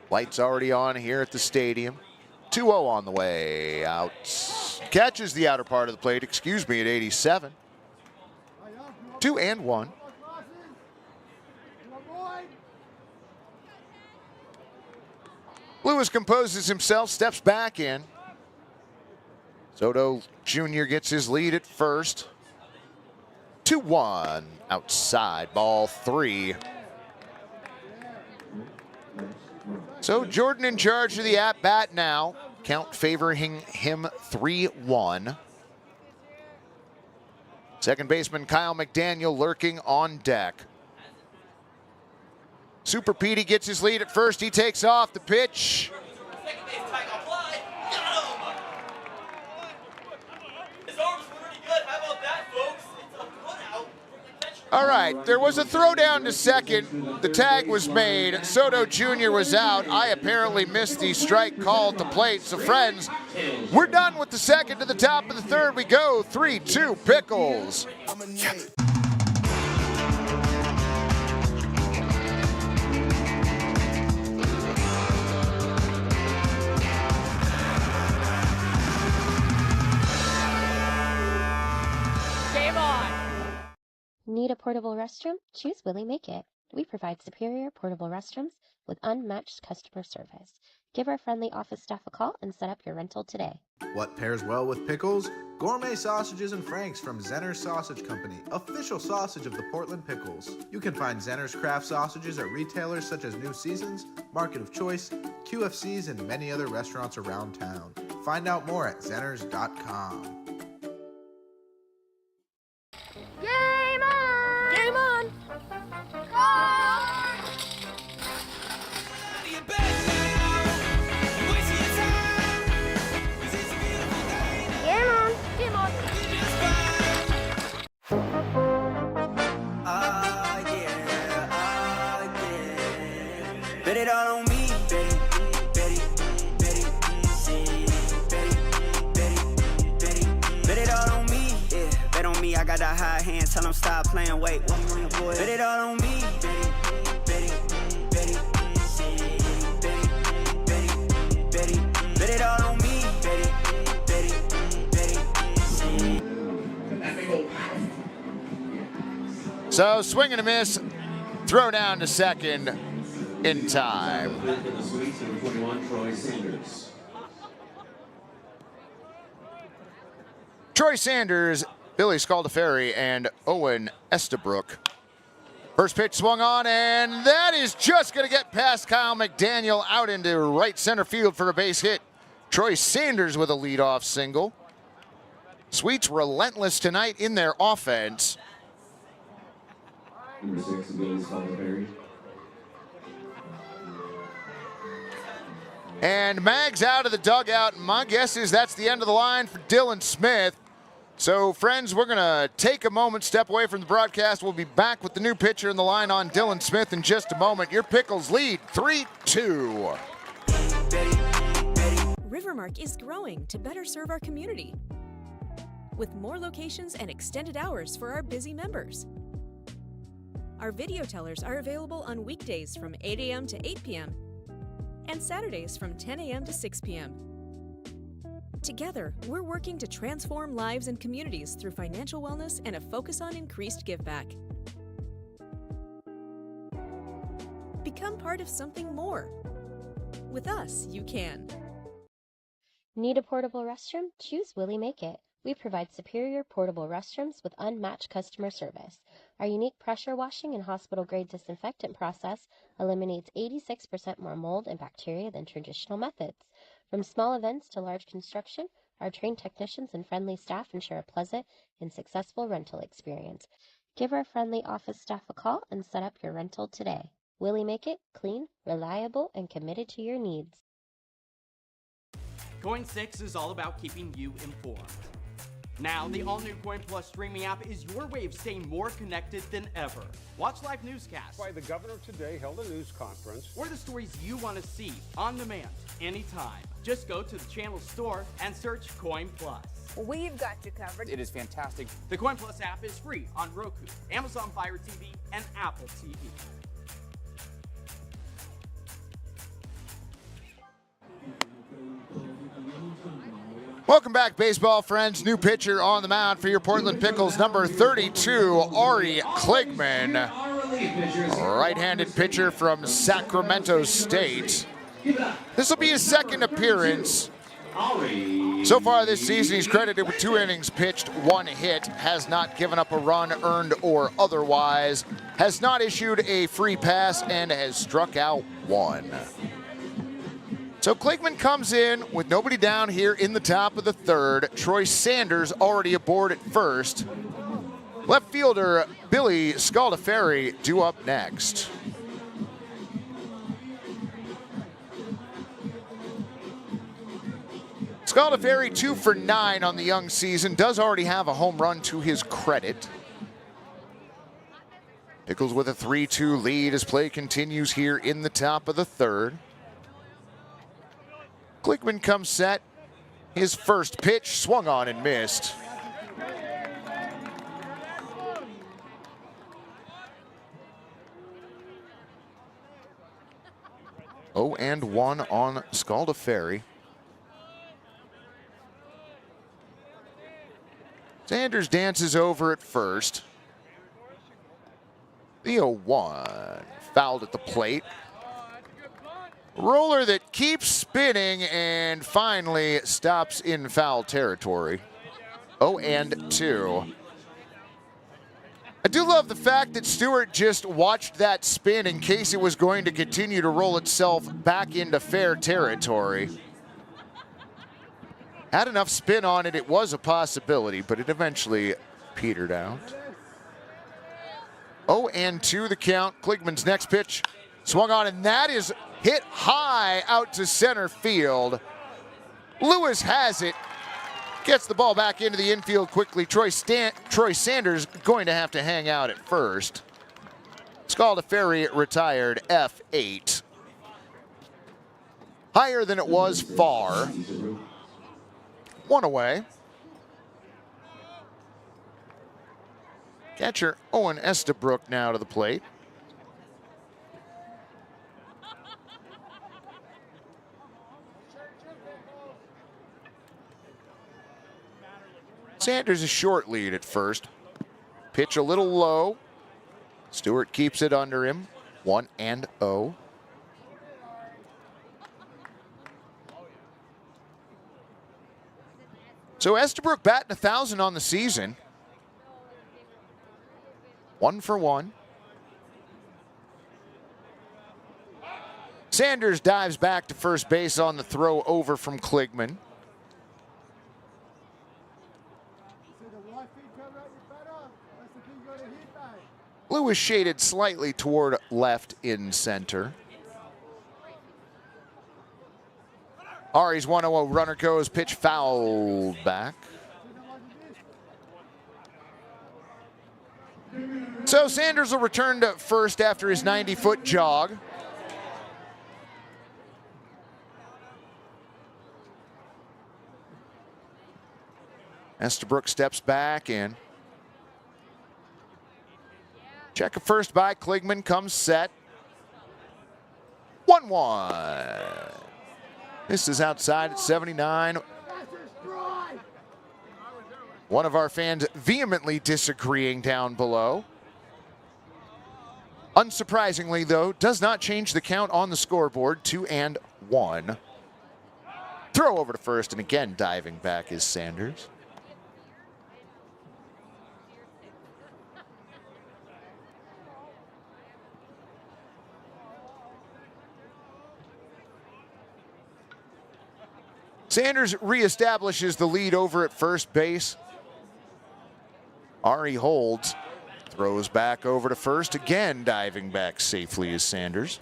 Lights already on here at the stadium. 2-0 on the way. Out. Catches the outer part of the plate, excuse me, at 87. 2-1. Lewis composes himself, steps back in. Soto Jr. gets his lead at first. 2-1 outside, ball 3. So Jordan in charge of the at-bat now. Count favoring him 3-1. Second baseman Kyle McDaniel lurking on deck. Super Petey gets his lead at first. He takes off the pitch. All right, there was a throw down to second. The tag was made. Soto Jr. was out. I apparently missed the strike call at the plate. So, friends, we're done with the second. To the top of the third we go. 3-2 Pickles. Game on! Need a portable restroom? Choose Willie Make It. We provide superior portable restrooms with unmatched customer service. Give our friendly office staff a call and set up your rental today. What pairs well with pickles? Gourmet sausages and franks from Zenner's Sausage Company, official sausage of the Portland Pickles. You can find Zenner's craft sausages at retailers such as New Seasons, Market of Choice, QFCs, and many other restaurants around town. Find out more at zenners.com. Game on! Game on! Game on! Game on! Bet it all on me, bet it, bet it, bet it, bet it all on me, yeah. Bet on me, I got that high hand, tell them stop playing, wait, one more boy. Bet it all on me, bet it, bet it, bet it, bet it, bet it all on me, bet it, bet it, bet it. So swing and a miss, throw down to second in time. Troy Sanders, Billy Scaldaferri, and Owen Estabrook. First pitch swung on, and that is just going to get past Kyle McDaniel out into right center field for a base hit. Troy Sanders with a leadoff single. Sweets relentless tonight in their offense. Number 6, Billy Scaldaferri. And Mag's out of the dugout. My guess is that's the end of the line for Dillon Smith. So, friends, we're going to take a moment, step away from the broadcast. We'll be back with the new pitcher in the line on Dillon Smith in just a moment. Your Pickles lead 3-2. Rivermark is growing to better serve our community with more locations and extended hours for our busy members. Our video tellers are available on weekdays from 8 a.m. to 8 p.m. and Saturdays from 10 a.m. to 6 p.m. Together, we're working to transform lives and communities through financial wellness and a focus on increased giveback. Become part of something more. With us, you can. Need a portable restroom? Choose Willie Make It. We provide superior portable restrooms with unmatched customer service. Our unique pressure washing and hospital-grade disinfectant process eliminates 86% more mold and bacteria than traditional methods. From small events to large construction, our trained technicians and friendly staff ensure a pleasant and successful rental experience. Give our friendly office staff a call and set up your rental today. Willie Make It, clean, reliable, and committed to your needs. Coin 6 is all about keeping you informed. Now, the all-new Coin Plus streaming app is your way of staying more connected than ever. Watch live newscasts. Why the governor today held a news conference. Or the stories you want to see on demand, anytime. Just go to the channel store and search Coin Plus. We've got you covered. It is fantastic. The Coin Plus app is free on Roku, Amazon Fire TV, and Apple TV. Welcome back, baseball friends. New pitcher on the mound for your Portland Pickles, number 32, Ari Kligman. Right-handed pitcher from Sacramento State. This will be his second appearance. So far this season, he's credited with 2 innings pitched, 1 hit, has not given up a run, earned or otherwise, has not issued a free pass, and has struck out 1. So Kligman comes in with nobody down here in the top of the third. Troy Sanders already aboard at first. Left fielder Billy Scaldaferri due up next. Scaldaferri 2 for 9 on the young season, does already have a home run to his credit. Pickles with a 3-2 lead as play continues here in the top of the third. Kligman comes set. His first pitch swung on and missed. Oh, and 1 on Scaldaferri. Sanders dances over at first. The 0-1 fouled at the plate. Roller that keeps spinning and finally stops in foul territory. 0-2. I do love the fact that Stewart just watched that spin in case it was going to continue to roll itself back into fair territory. Had enough spin on it, it was a possibility, but it eventually petered out. 0-2 the count. Kligman's next pitch swung on, and that is hit high out to center field. Lewis has it. Gets the ball back into the infield quickly. Troy Sanders going to have to hang out at first. Scaldaferri retired F8. Higher than it was far. 1 away. Catcher Owen Estabrook now to the plate. Sanders a short lead at first. Pitch a little low. Stewart keeps it under him. 1-0. So Estabrook batting 1,000 on the season. 1 for 1. Sanders dives back to first base on the throw over from Kligman. Lewis shaded slightly toward left in center. Ari's 1-0 runner goes, pitch fouled back. So Sanders will return to first after his 90-foot jog. Estabrook steps back in. Check a first by Kligman, comes set. 1-1. This is outside at 79. One of our fans vehemently disagreeing down below. Unsurprisingly, though, does not change the count on the scoreboard. 2-1. Throw over to first, and again diving back is Sanders. Sanders reestablishes the lead over at first base. Ari holds, throws back over to first, again diving back safely is Sanders.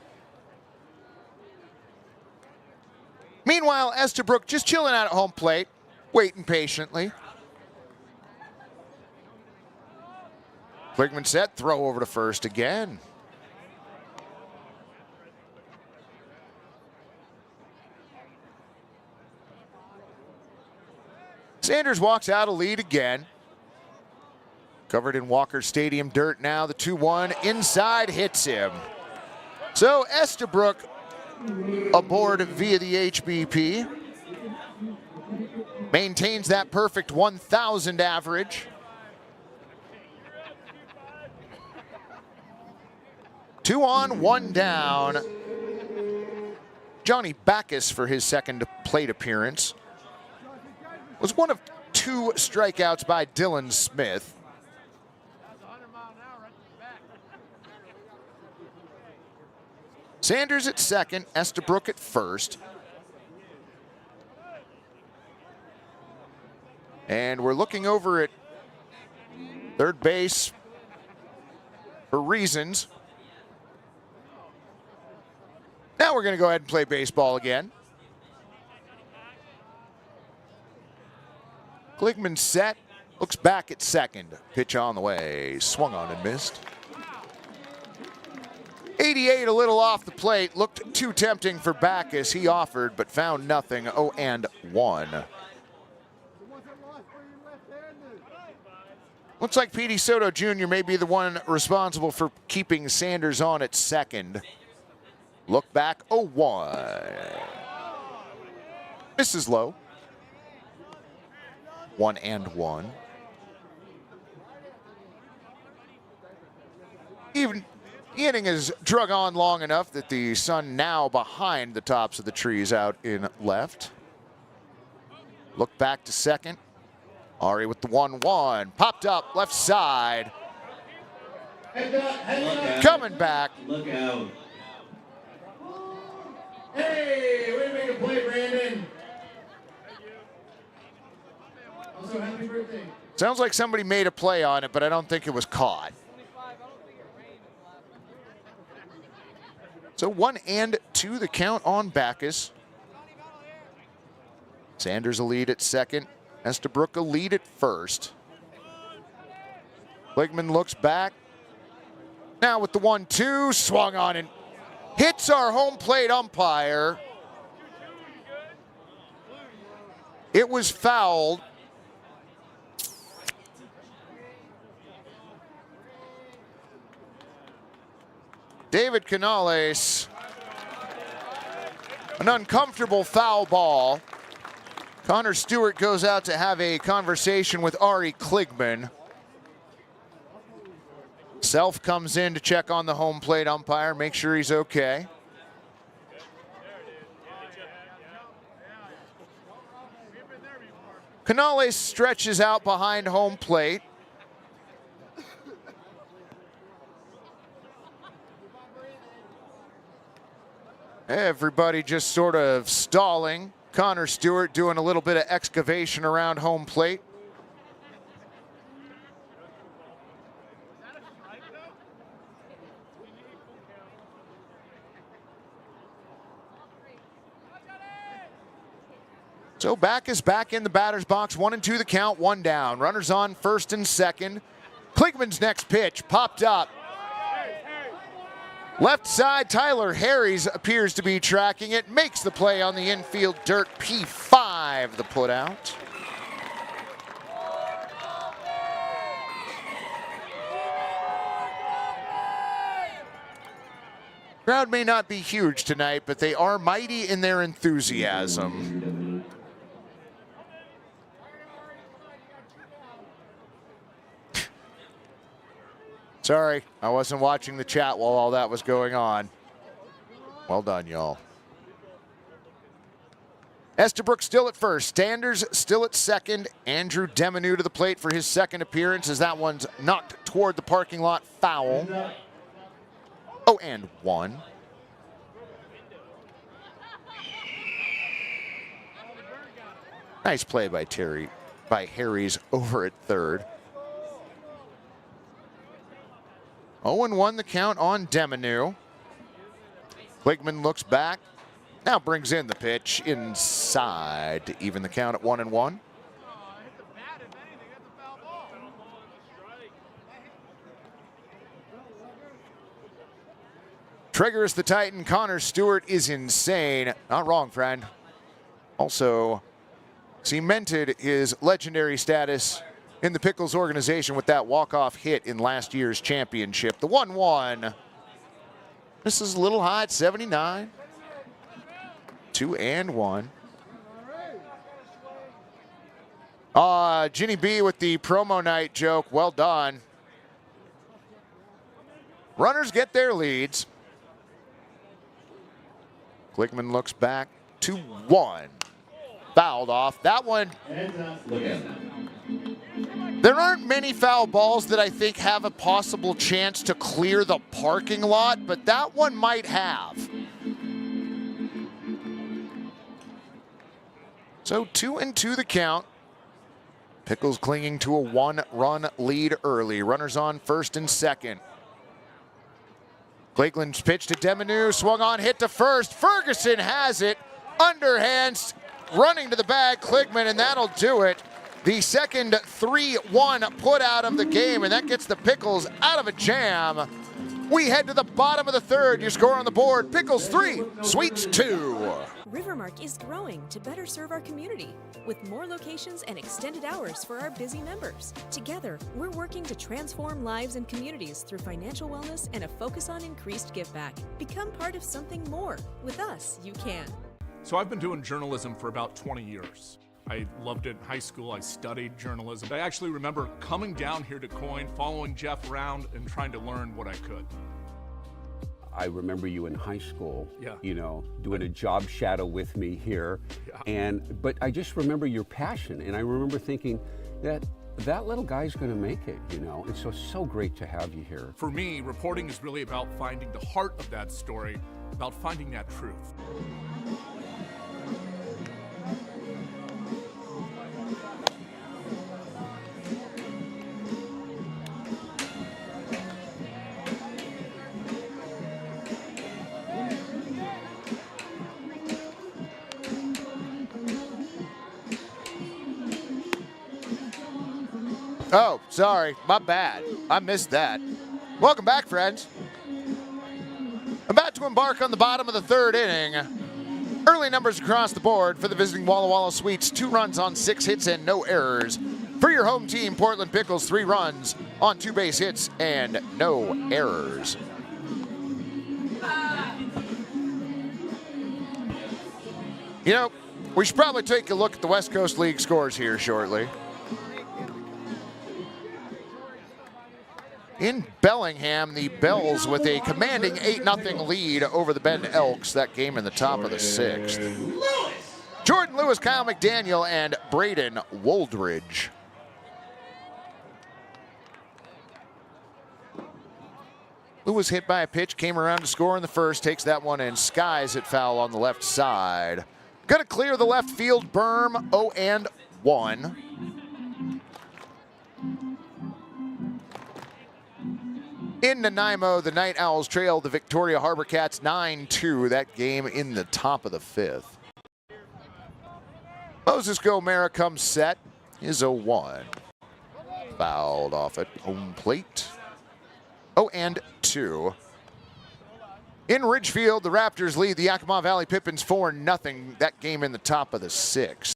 Meanwhile, Meanwhile, Estabrook just chilling out at home plate, waiting patiently. Kligman set, throw over to first again. Sanders walks out a lead again. Covered in Walker Stadium dirt now. The 2-1 inside hits him. So Estabrook aboard via the HBP. Maintains that perfect 1,000 average. Two on, one down. Johnny Backus for his second plate appearance was one of 2 strikeouts by Dillon Smith. Sanders at second, Estabrook at first. And we're looking over at third base for reasons. Now we're going to go ahead and play baseball again. Kligman set, looks back at second. Pitch on the way, swung on and missed. 88 a little off the plate, looked too tempting for Backus. He offered but found nothing. 0-1. Looks like Petey Soto Jr. may be the one responsible for keeping Sanders on at second. Look back, 0-1. Misses low. 1-1. Even the inning is drug on long enough that the sun now behind the tops of the trees out in left. Look back to second. Ari with the 1-1. Popped up left side. Coming back. Look out. Hey, way to make a play, Brandon. Also, happy birthday. Sounds like somebody made a play on it, but I don't think it was caught. So 1-2 the count on Backus. Sanders a lead at second. Estabrook a lead at first. Kligman looks back. Now with the 1-2, swung on and hits our home plate umpire. It was fouled. David Canales, an uncomfortable foul ball. Connor Stewart goes out to have a conversation with Ari Kligman. Self comes in to check on the home plate umpire, make sure he's okay. Canales stretches out behind home plate. Everybody just sort of stalling. Connor Stewart doing a little bit of excavation around home plate. So Backus back in the batter's box. 1-2 the count, 1 down. Runners on first and second. Kligman's next pitch popped up. Left side, Tyler Harries appears to be tracking it. Makes the play on the infield dirt. P5 the put out. Crowd may not be huge tonight, but they are mighty in their enthusiasm. Sorry, I wasn't watching the chat while all that was going on. Well done, y'all. Estabrook still at first. Sanders still at second. Andrew Demanu to the plate for his second appearance as that one's knocked toward the parking lot foul. 0-1. Nice play by Harries over at third. 0-1 the count on Demanu. Kligman looks back. Now brings in the pitch inside to even the count at 1-1. Triggers the Titan. Connor Stewart is insane. Not wrong, friend. Also cemented his legendary status in the Pickles organization with that walk-off hit in last year's championship. The 1-1. This is a little high at 79. 2-1. Ginny B with the promo night joke. Well done. Runners get their leads. Glickman looks back. 2-1. Fouled off. That one. There aren't many foul balls that I think have a possible chance to clear the parking lot, but that one might have. So 2-2 the count. Pickles clinging to a 1-run lead early. Runners on first and second. Glickman's pitch to Demanu, swung on, hit to first. Ferguson has it. Underhands, running to the bag, Glickman, and that'll do it. The second 3-1 put out of the game, and that gets the Pickles out of a jam. We head to the bottom of the third. Your score on the board, Pickles 3, Sweets 2. Rivermark is growing to better serve our community with more locations and extended hours for our busy members. Together, we're working to transform lives and communities through financial wellness and a focus on increased give back. Become part of something more. With us, you can. So I've been doing journalism for about 20 years. I loved it in high school. I studied journalism. I actually remember coming down here to Coin, following Jeff around and trying to learn what I could. I remember you in high school, yeah, you know, doing a job shadow with me here. Yeah. But I just remember your passion, and I remember thinking that little guy's gonna make it, you know. It's so great to have you here. For me, reporting is really about finding the heart of that story, about finding that truth. Oh, sorry, my bad. I missed that. Welcome back, friends. About to embark on the bottom of the third inning. Early numbers across the board for the visiting Walla Walla Sweets. 2 runs on 6 hits and no errors. For your home team, Portland Pickles, 3 runs on 2 base hits and no errors. You know, we should probably take a look at the West Coast League scores here shortly. In Bellingham, the Bells with a commanding 8-0 lead over the Bend Elks. That game in the top of the 6th. Jordan Lewis, Kyle McDaniel, and Braden Woldridge. Lewis hit by a pitch, came around to score in the first, takes that one and skies it foul on the left side. Gonna clear the left field berm, 0-1. In Nanaimo, the Night Owls trail the Victoria Harbor Cats 9-2. That game in the top of the 5th. Moses Gomera comes set. Is 0-1. Fouled off at home plate. 0-2. In Ridgefield, the Raptors lead the Yakima Valley Pippins 4-0. That game in the top of the 6th.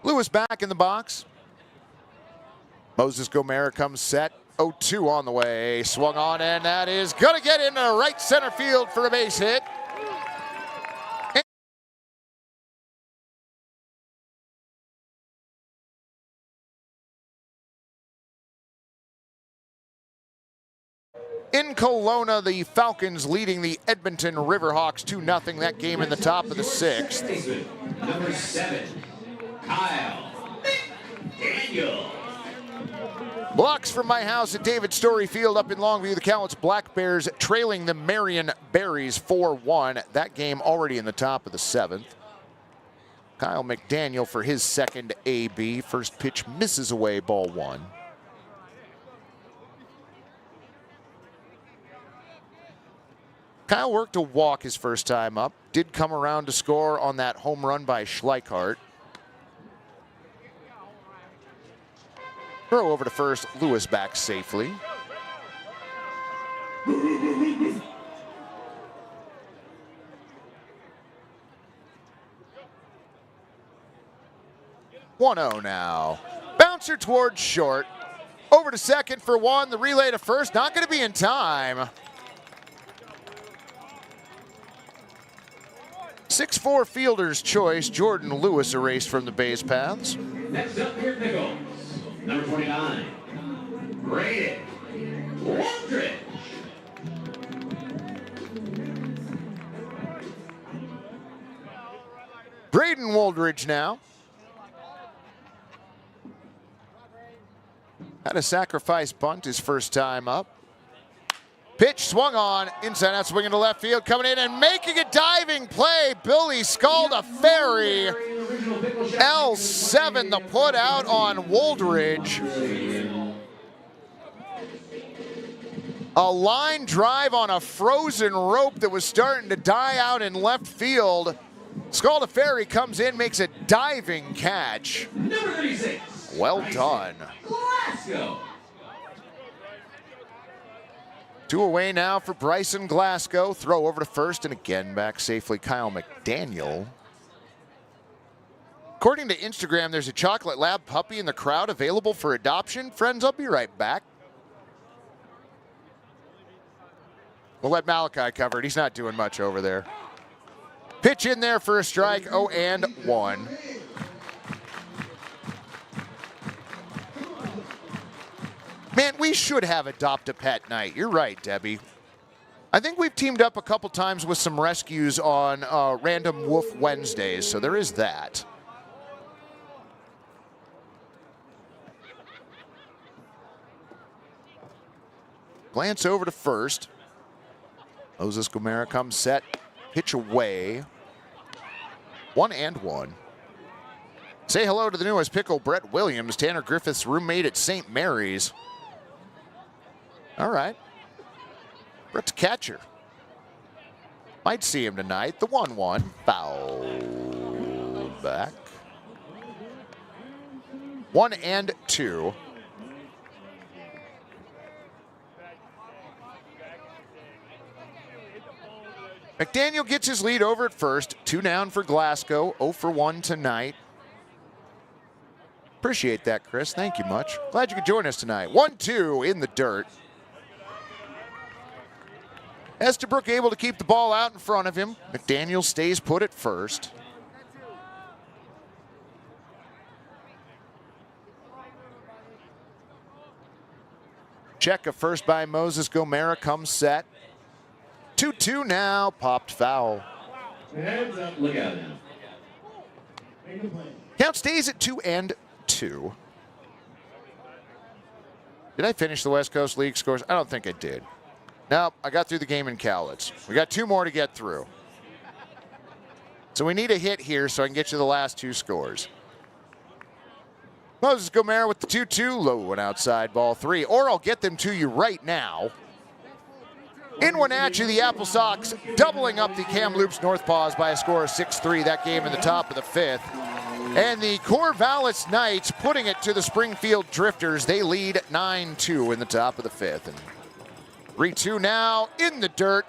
Lewis back in the box. Moses Gomera comes set. 0-2 on the way. Swung on, and that is going to get into right center field for a base hit. In Kelowna, the Falcons leading the Edmonton Riverhawks 2-0. That game in the top of the 6th. Number 7, Kyle Daniel. Blocks from my house at David Story Field up in Longview. The Cowlitz Black Bears trailing the Marion Berries 4-1. That game already in the top of the 7th. Kyle McDaniel for his second AB. First pitch misses away, ball 1. Kyle worked a walk his first time up. Did come around to score on that home run by Schleichardt. Throw over to first. Lewis back safely. (1-0) now. Bouncer towards short. Over to second for one. The relay to first. Not going to be in time. 6'4" fielder's choice. Jordan Lewis erased from the base paths. Next up here, Pickles. Number 29. Braden Waldridge. Braden Waldridge now. Had a sacrifice bunt his first time up. Pitch swung on, inside out, swinging to left field, coming in and making a diving play. Billy Scaldaferri. L7 the put out on Waldridge. A line drive on a frozen rope that was starting to die out in left field. Scaldaferri comes in, makes a diving catch. Number 36. Well done. Glasgow. 2 away now for Bryson Glasgow. Throw over to first and again back safely Kyle McDaniel. According to Instagram, there's a chocolate lab puppy in the crowd available for adoption. Friends, I'll be right back. We'll let Malachi cover it. He's not doing much over there. Pitch in there for a strike, 0-1. Man, we should have Adopt-A-Pet night. You're right, Debbie. I think we've teamed up a couple times with some rescues on Random Woof Wednesdays, so there is that. Glance over to first. Moses Gomera comes set. Pitch away. 1-1. Say hello to the newest pickle, Brett Williams, Tanner Griffith's roommate at St. Mary's. All right. Brett's catcher. Might see him tonight. The 1-1. Foul back. 1-2. McDaniel gets his lead over at first. 2 down for Glasgow. 0 for 1 tonight. Appreciate that, Chris. Thank you much. Glad you could join us tonight. 1-2 in the dirt. Estabrook able to keep the ball out in front of him. McDaniel stays put at first. Check a first by Moses Gomera comes set. 2-2 now, popped foul. Heads up, look out now. Count stays at 2-2. Did I finish the West Coast League scores? I don't think I did. Nope, I got through the game in Cowlitz. We got 2 more to get through. So we need a hit here so I can get you the last 2 scores. Moses Gomera with the 2-2, low and outside ball 3, or I'll get them to you right now. In Wenatchee, the Apple Sox doubling up the Kamloops Northpaws by a score of 6-3, that game in the top of the 5th. And the Corvallis Knights putting it to the Springfield Drifters. They lead 9-2 in the top of the 5th. And 3-2 now in the dirt.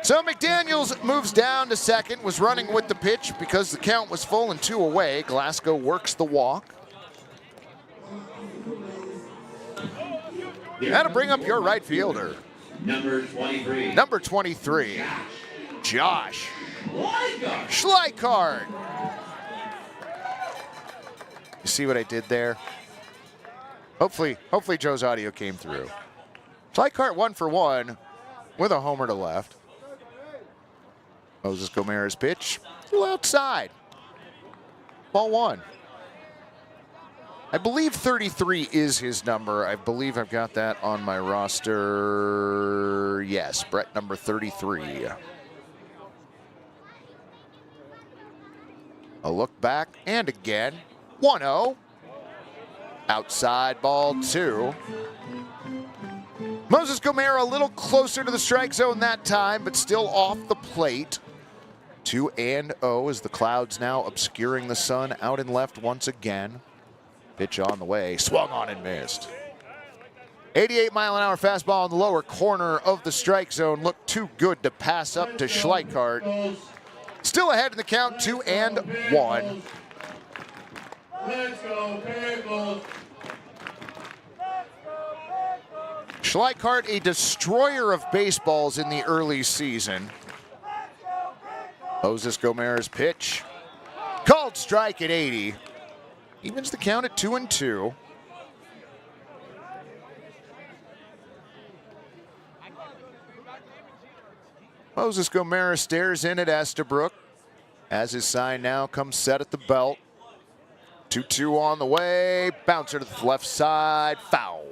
So McDaniels moves down to second, was running with the pitch because the count was full and 2 away. Glasgow works the walk. That'll bring up your right fielder. Number 23. Number 23, Josh Schleichardt. You see what I did there? Hopefully Joe's audio came through. Schleichardt 1 for 1 with a homer to left. Moses Gomera's pitch, a little outside. Ball 1. I believe 33 is his number. I believe I've got that on my roster. Yes, Brett number 33. A look back and again. 1-0. Outside ball 2. Moses Gomera a little closer to the strike zone that time, but still off the plate. 2-0 as the clouds now obscuring the sun out and left once again. Pitch on the way, swung on and missed. 88-mile-an-hour fastball in the lower corner of the strike zone. Looked too good to pass up to Schleichardt. Still ahead in the count, 2-1. Let's go, Pickles. Schleichardt, a destroyer of baseballs in the early season. Moses Gomera's pitch. Called strike at 80. Evens the count at 2-2. Moses Gomera stares in at Estabrook as his sign now comes set at the belt. 2-2 on the way. Bouncer to the left side. Foul.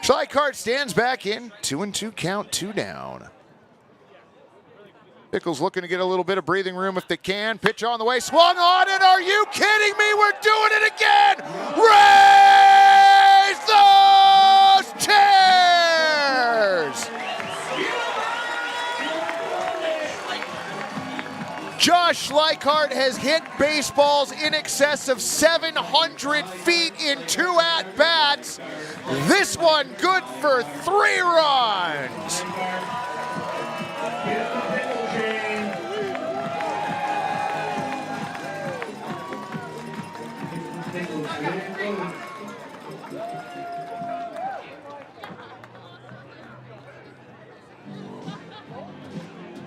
Schleichardt stands back in. 2-2 count, 2 down. Pickles looking to get a little bit of breathing room if they can. Pitch on the way, swung on it. Are you kidding me? We're doing it again. Raise those chairs. Josh Schleichardt has hit baseballs in excess of 700 feet in 2 at-bats. This one good for 3 runs.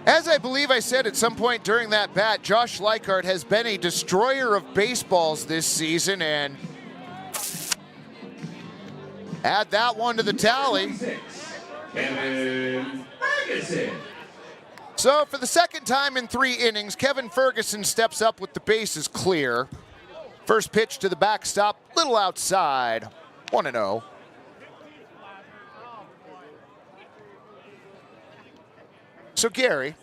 As I believe I said at some point during that bat, Josh Schleichardt has been a destroyer of baseballs this season, and add that one to the tally. Kevin Ferguson. So for the second time in 3 innings, Kevin Ferguson steps up with the bases clear. First pitch to the backstop, little outside, 1-0. So Gary,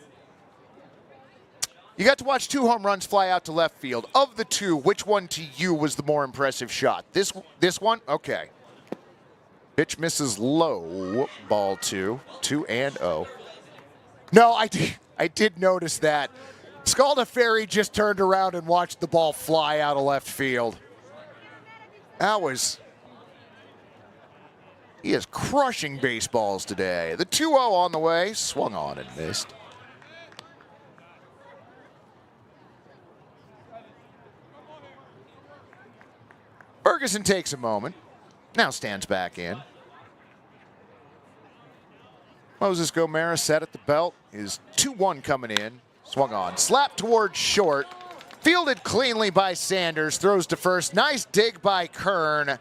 you got to watch 2 home runs fly out to left field. Of the 2, which one to you was the more impressive shot? This one? Okay. Pitch misses low, ball 2, 2-0. No, I did notice that. Scaldaferri just turned around and watched the ball fly out of left field. He is crushing baseballs today. The 2-0 on the way, swung on and missed. Ferguson takes a moment, now stands back in. Moses Gomera set at the belt, is 2-1 coming in, swung on, slapped towards short, fielded cleanly by Sanders, throws to first, nice dig by Kern.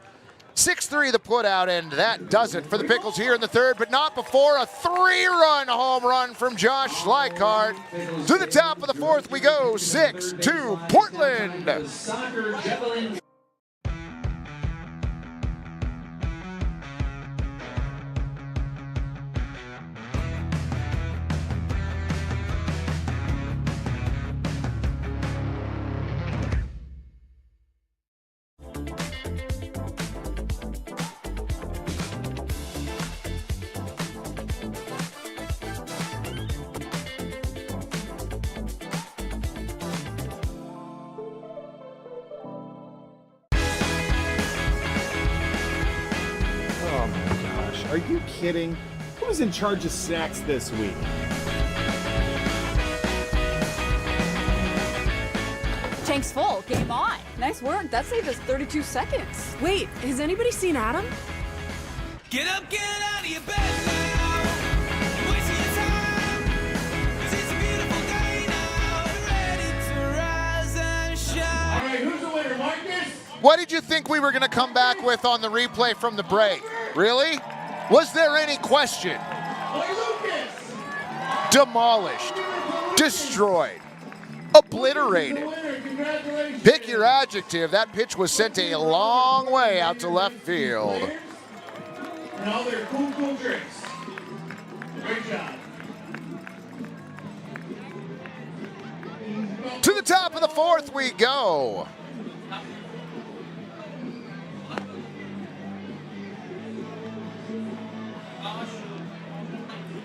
6-3 the putout, and that does it for the Pickles here in the third, but not before a 3-run home run from Josh Schleichardt. To the top of the fourth we go, 6-2 Portland. Are you kidding? Who was in charge of snacks this week? Tank's full. Game on. Nice work. That saved us 32 seconds. Wait, has anybody seen Adam? Get up, get out of your bed now. Wasting your time. 'Cause it's a beautiful day now. Ready to rise and shine. All right, who's the winner, Marcus? What did you think we were going to come back with on the replay from the break? Really? Was there any question? Demolished, destroyed, obliterated. Pick your adjective. That pitch was sent a long way out to left field. And all their cool drinks. Great job. To the top of the fourth we go.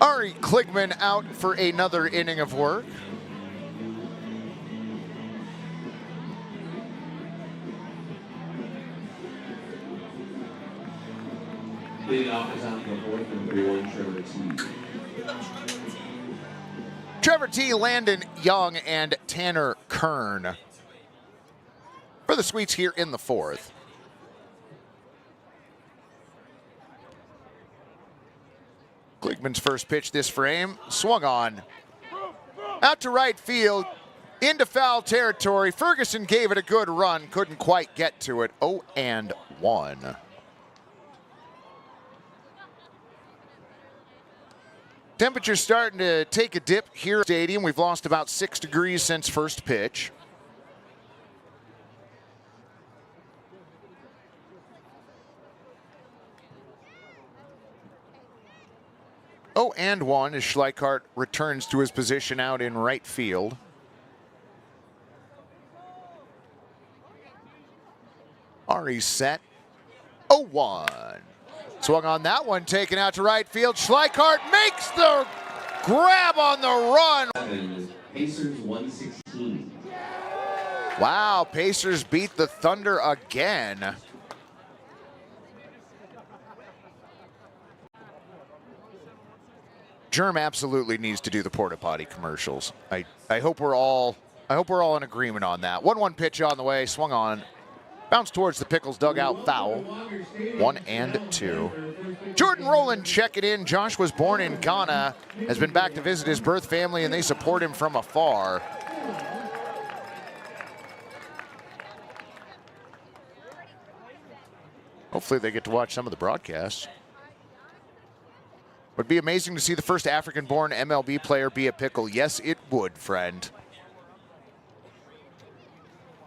Ari Kligman out for another inning of work. Leading off is out for the fourth, number 1, Trevor T. Trevor T, Landon Young, and Tanner Kern for the Sweets here in the fourth. Kligman's first pitch this frame, swung on. Out to right field, into foul territory. Ferguson gave it a good run, couldn't quite get to it. 0-1. Temperature's starting to take a dip here at the stadium. We've lost about 6 degrees since first pitch. Oh, and 1 as Schleichardt returns to his position out in right field. Ari's set. 0-1. Swung on that one, taken out to right field. Schleichardt makes the grab on the run. Pacers 116. Wow, Pacers beat the Thunder again. Germ absolutely needs to do the porta potty commercials. I hope we're all in agreement on that. 1-1 pitch on the way, swung on. Bounce towards the Pickles dugout, foul. 1-2. Jordan Rowland check it in. Josh was born in Ghana, has been back to visit his birth family, and they support him from afar. Hopefully they get to watch some of the broadcasts. Would be amazing to see the first African-born MLB player be a Pickle. Yes, it would, friend.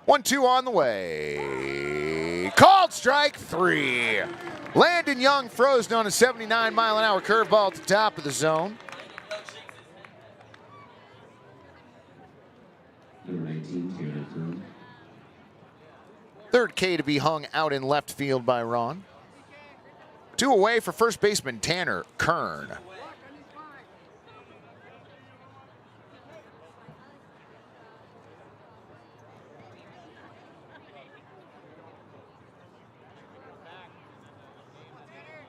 1-2 on the way. Called strike 3. Landon Young froze on a 79-mile-an-hour curveball at the top of the zone. Number 19, Tanner Kern. Third K to be hung out in left field by Ron. 2 away for first baseman Tanner Kern.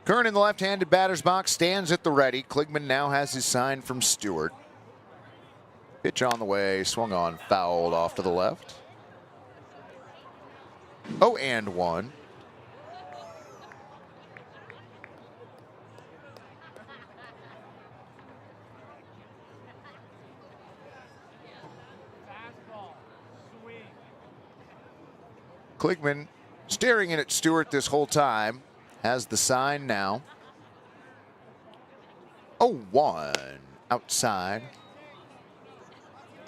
Kern in the left-handed batter's box stands at the ready. Kligman now has his sign from Stewart. Pitch on the way, swung on, fouled off to the left. 0-1. Kligman staring in at Stewart this whole time. Has the sign now. 0-1 outside.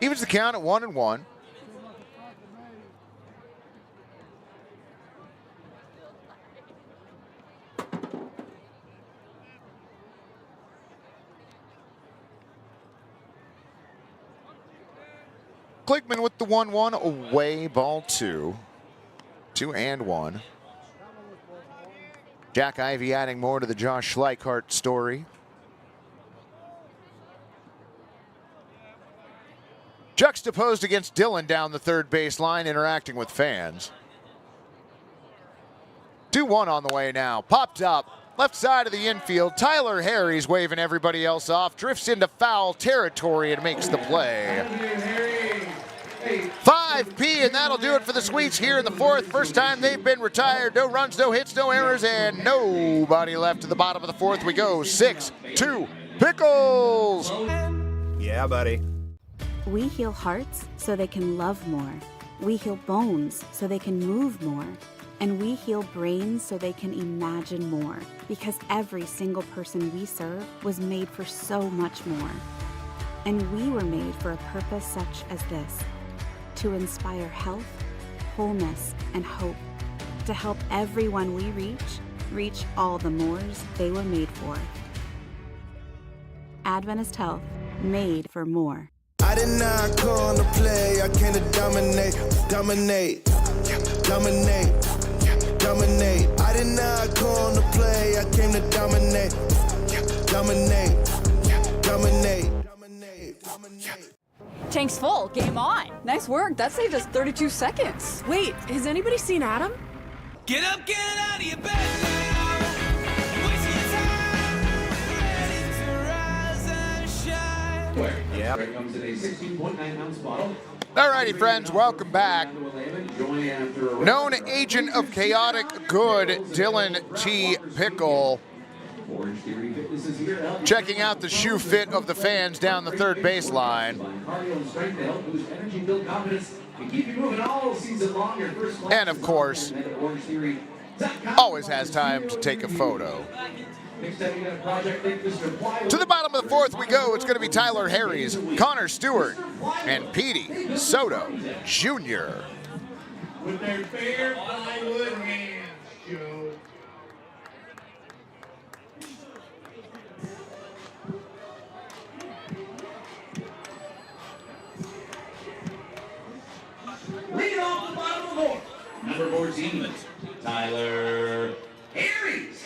Evens the count at 1-1. Kligman with the 1-1 away, ball 2. 2-1. Jack Ivey adding more to the Josh Schleichardt story. Juxtaposed against Dillon down the third base line, interacting with fans. 2-1 on the way now. Popped up, left side of the infield. Tyler Harry's waving everybody else off. Drifts into foul territory and makes the play. 5P, and that'll do it for the Sweets here in the fourth. First time they've been retired. No runs, no hits, no errors, and nobody left to the bottom of the fourth. We go 6-2 Pickles. Yeah, buddy. We heal hearts so they can love more. We heal bones so they can move more. And we heal brains so they can imagine more. Because every single person we serve was made for so much more. And we were made for a purpose such as this. To inspire health, wholeness, and hope. To help everyone we reach all the mores they were made for. Adventist Health, made for more. I did not come to play, I came to dominate, dominate, dominate, dominate. I did not come to play, I came to dominate, dominate, dominate. Tank's full, game on. Nice work, that saved us 32 seconds. Wait, has anybody seen Adam? Get up, get out of your bed now. Waste your time. Ready to rise and shine. Yeah. Here comes in a 16.9-ounce bottle. Alrighty, friends, welcome back. Known agent of chaotic good, Dillon T. Pickle. Checking out the shoe fit of the fans down the third baseline. And of course, always has time to take a photo. To the bottom of the fourth we go. It's going to be Tyler Harries, Connor Stewart, and Petey Soto Jr. With their bare plywood hands, Joe. Lead off the bottom of the fourth. Number 14, Tyler Harries.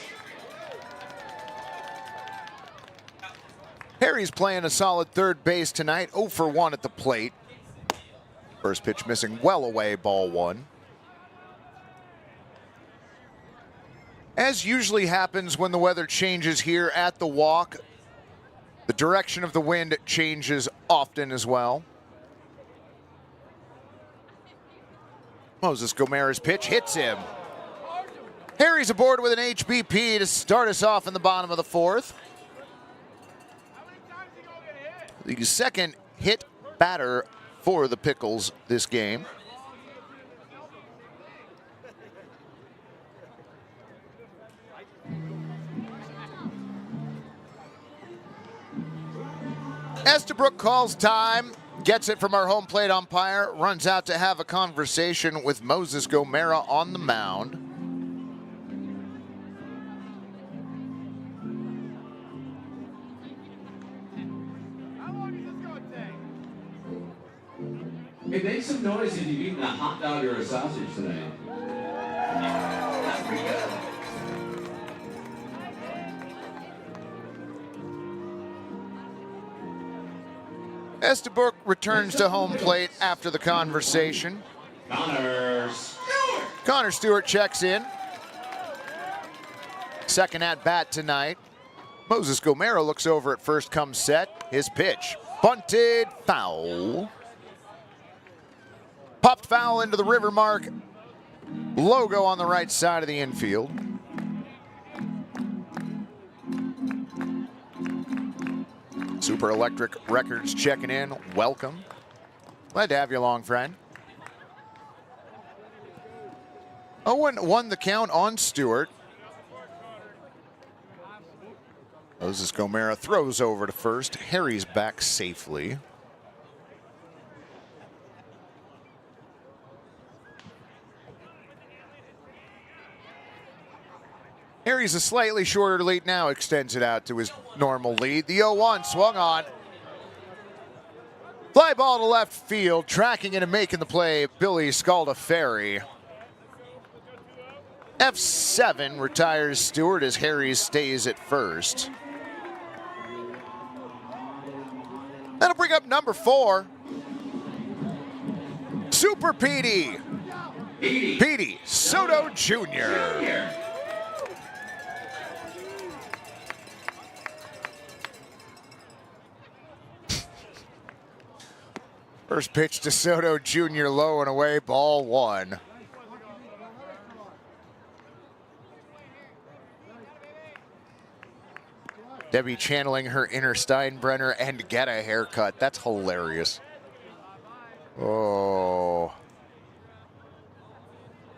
Harry's playing a solid third base tonight, 0 for 1 at the plate. First pitch missing, well away, ball one. As usually happens when the weather changes here at the walk, the direction of the wind changes often as well. Moses Gomera's pitch hits him. Harry's aboard with an HBP to start us off in the bottom of the fourth. The second hit batter for the Pickles this game. Estabrook calls time, gets it from our home plate umpire, runs out to have a conversation with Moses Gomera on the mound. Hey, make some noise if you've eaten a hot dog or a sausage tonight. That's pretty good. Estabrook returns to home plate after the conversation. Connor Stewart. Connor Stewart checks in. Second at bat tonight. Moses Gomera looks over at first, comes set. His pitch, bunted, foul. Popped foul into the River Mark logo on the right side of the infield. Super Electric Records checking in. Welcome. Glad to have you along, friend. Owen won the count on Stewart. Moses Gomera throws over to first. Harry's back safely. Harry's a slightly shorter lead now, extends it out to his normal lead. The 0-1 swung on. Fly ball to left field, tracking it and making the play, Billy Scaldaferri. F7 retires Stewart as Harry stays at first. That'll bring up number 4. Super Petey. Petey Soto Jr. First pitch to Soto Jr. low and away, ball one. Debbie channeling her inner Steinbrenner and get a haircut. That's hilarious. Oh.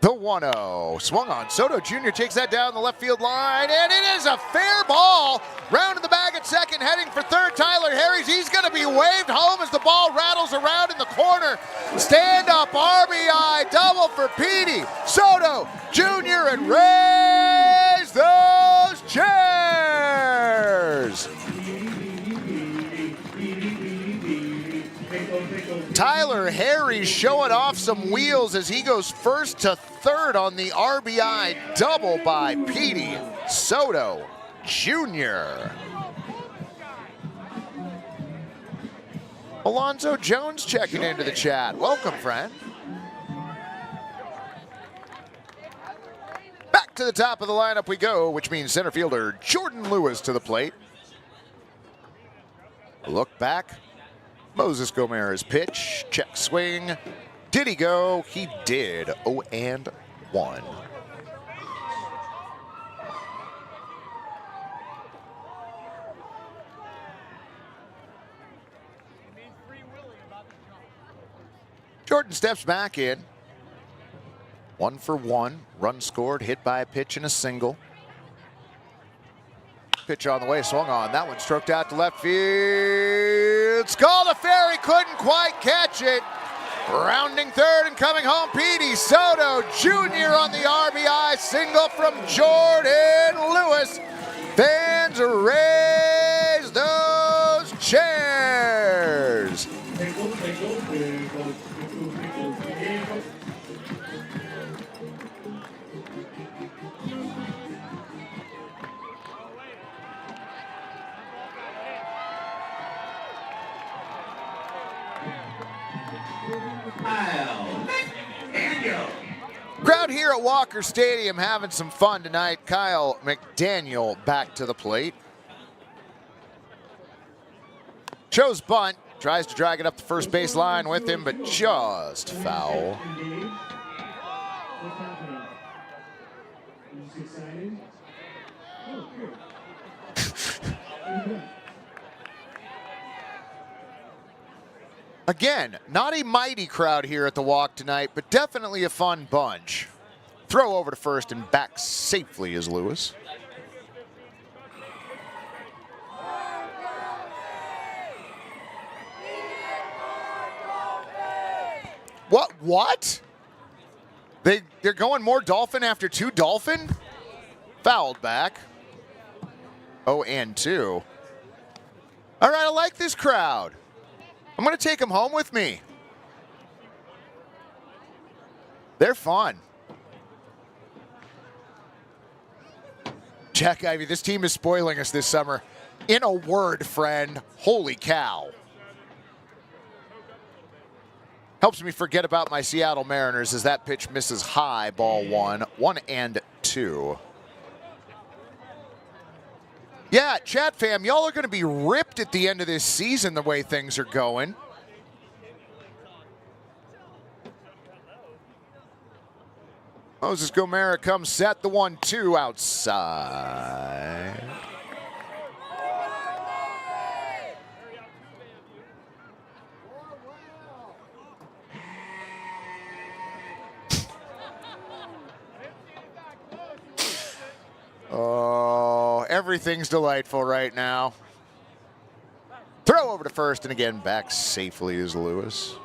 The 1-0. Swung on. Soto Jr. takes that down the left field line, and it is a fair ball. Round in the bag at second, heading for third, Tyler Harries. He's going to be waved home as the ball rattles around in the corner. Stand-up RBI double for Petey Soto Jr. and raise those chairs. Tyler Harry showing off some wheels as he goes first to third on the RBI double by Petey Soto Jr. Alonzo Jones checking into the chat. Welcome, friend. Back to the top of the lineup we go, which means center fielder Jordan Lewis to the plate. Look back. Moses Gomera's pitch. Check swing. Did he go? He did. 0-1. Jordan steps back in. 1 for 1. Run scored, hit by a pitch and a single. Pitch on the way, swung on. That one stroked out to left field. It's called a fair. He couldn't quite catch it. Rounding third and coming home, Petey Soto Jr. on the RBI single from Jordan Lewis. Fans raise those chairs. Crowd here at Walker Stadium having some fun tonight. Kyle McDaniel back to the plate. Chose bunt, tries to drag it up the first base line with him, but just foul. Again, not a mighty crowd here at the Walk tonight, but definitely a fun bunch. Throw over to first and back safely is Lewis. What? They're going more Dolphin after 2 Dolphin? Fouled back. 0-2. All right, I like this crowd. I'm going to take them home with me. They're fun. Jack Ivey, this team is spoiling us this summer. In a word, friend, holy cow. Helps me forget about my Seattle Mariners as that pitch misses high, ball 1, 1-2. Yeah, chat fam, y'all are going to be ripped at the end of this season the way things are going. Moses Gomera comes set, the 1-2 outside. Oh, everything's delightful right now. Throw over to first, and again, back safely is Lewis.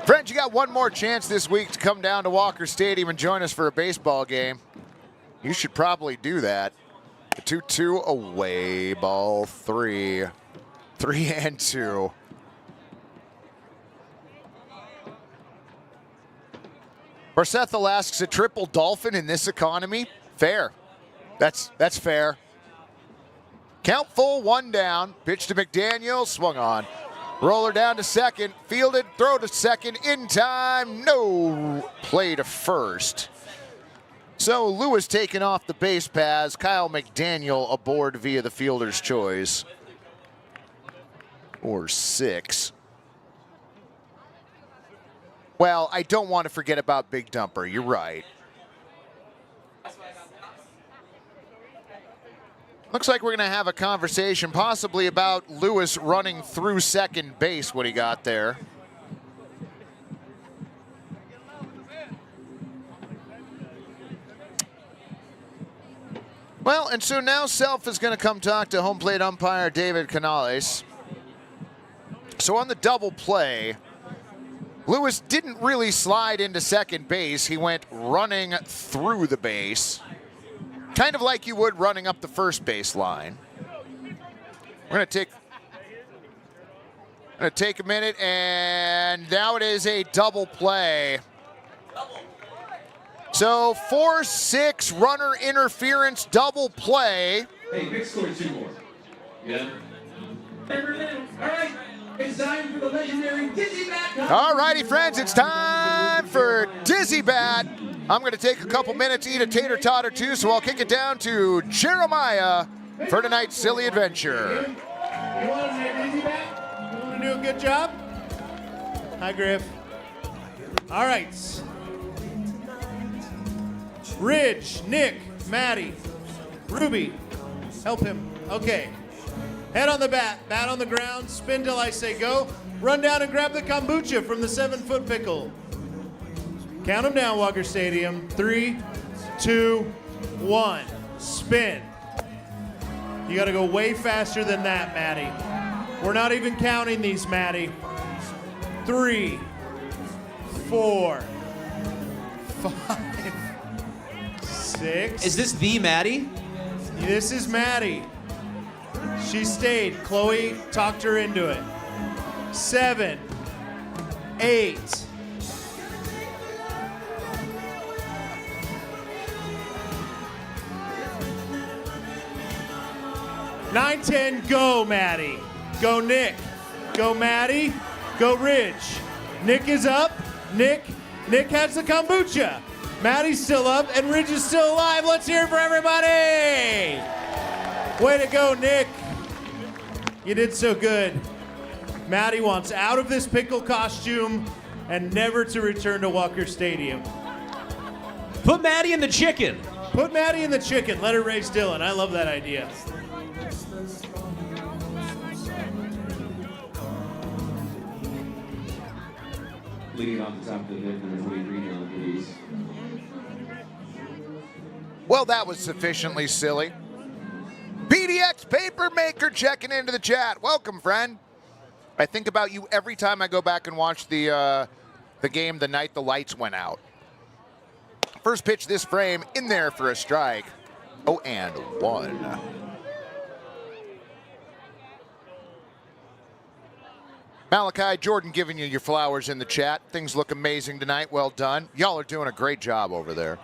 Friends, you got one more chance this week to come down to Walker Stadium and join us for a baseball game. You should probably do that. The 2-2 away, ball 3. 3-2. Barcethel asks, a triple Dolphin in this economy? Fair. That's fair. Count full, 1 down. Pitch to McDaniel, swung on. Roller down to second, fielded, throw to second, in time, no play to first. So Lewis taken off the base paths, Kyle McDaniel aboard via the fielder's choice. Or 6. Well, I don't want to forget about Big Dumper, you're right. Looks like we're going to have a conversation possibly about Lewis running through second base when he got there. Well, and so now Self is going to come talk to home plate umpire David Canales. So on the double play, Lewis didn't really slide into second base. He went running through the base. kind of like you would running up the first base line. We're going to take a minute, and now it is a double play. So 4-6 runner interference double play. Hey, Vic scored 2 more. Yeah. All right, it's time for the legendary Dizzy Bat. All righty, friends, it's time for Dizzy Bat. I'm going to take a couple minutes, eat a tater tot or two, so I'll kick it down to Jeremiah for tonight's silly adventure. You want to say Dizzy Bat? You want to do a good job? Hi, Griff. All right. Ridge, Nick, Maddie, Ruby, help him. Okay. Head on the bat, bat on the ground, spin till I say go. Run down and grab the kombucha from the 7-foot pickle. Count them down, Walker Stadium. 3, 2, 1. Spin. You got to go way faster than that, Maddie. We're not even counting these, Maddie. 3, 4, 5, 6. Is this the Maddie? This is Maddie. She stayed. Chloe talked her into it. 7, 8. 9, 10, go, Maddie. Go, Nick. Go, Maddie. Go, Ridge. Nick is up. Nick has the kombucha. Maddie's still up, and Ridge is still alive. Let's hear it for everybody. Way to go, Nick. You did so good. Maddie wants out of this pickle costume and never to return to Walker Stadium. Put Maddie in the chicken. Put Maddie in the chicken. Let her race Dillon. I love that idea. Leading off the top of the hit, number 23, Dillon, please. Well, that was sufficiently silly. PDX Papermaker checking into the chat. Welcome, friend. I think about you every time I go back and watch the game the night the lights went out. First pitch this frame, in there for a strike. 0-1. Malachi, Jordan giving you your flowers in the chat. Things look amazing tonight. Well done. Y'all are doing a great job over there.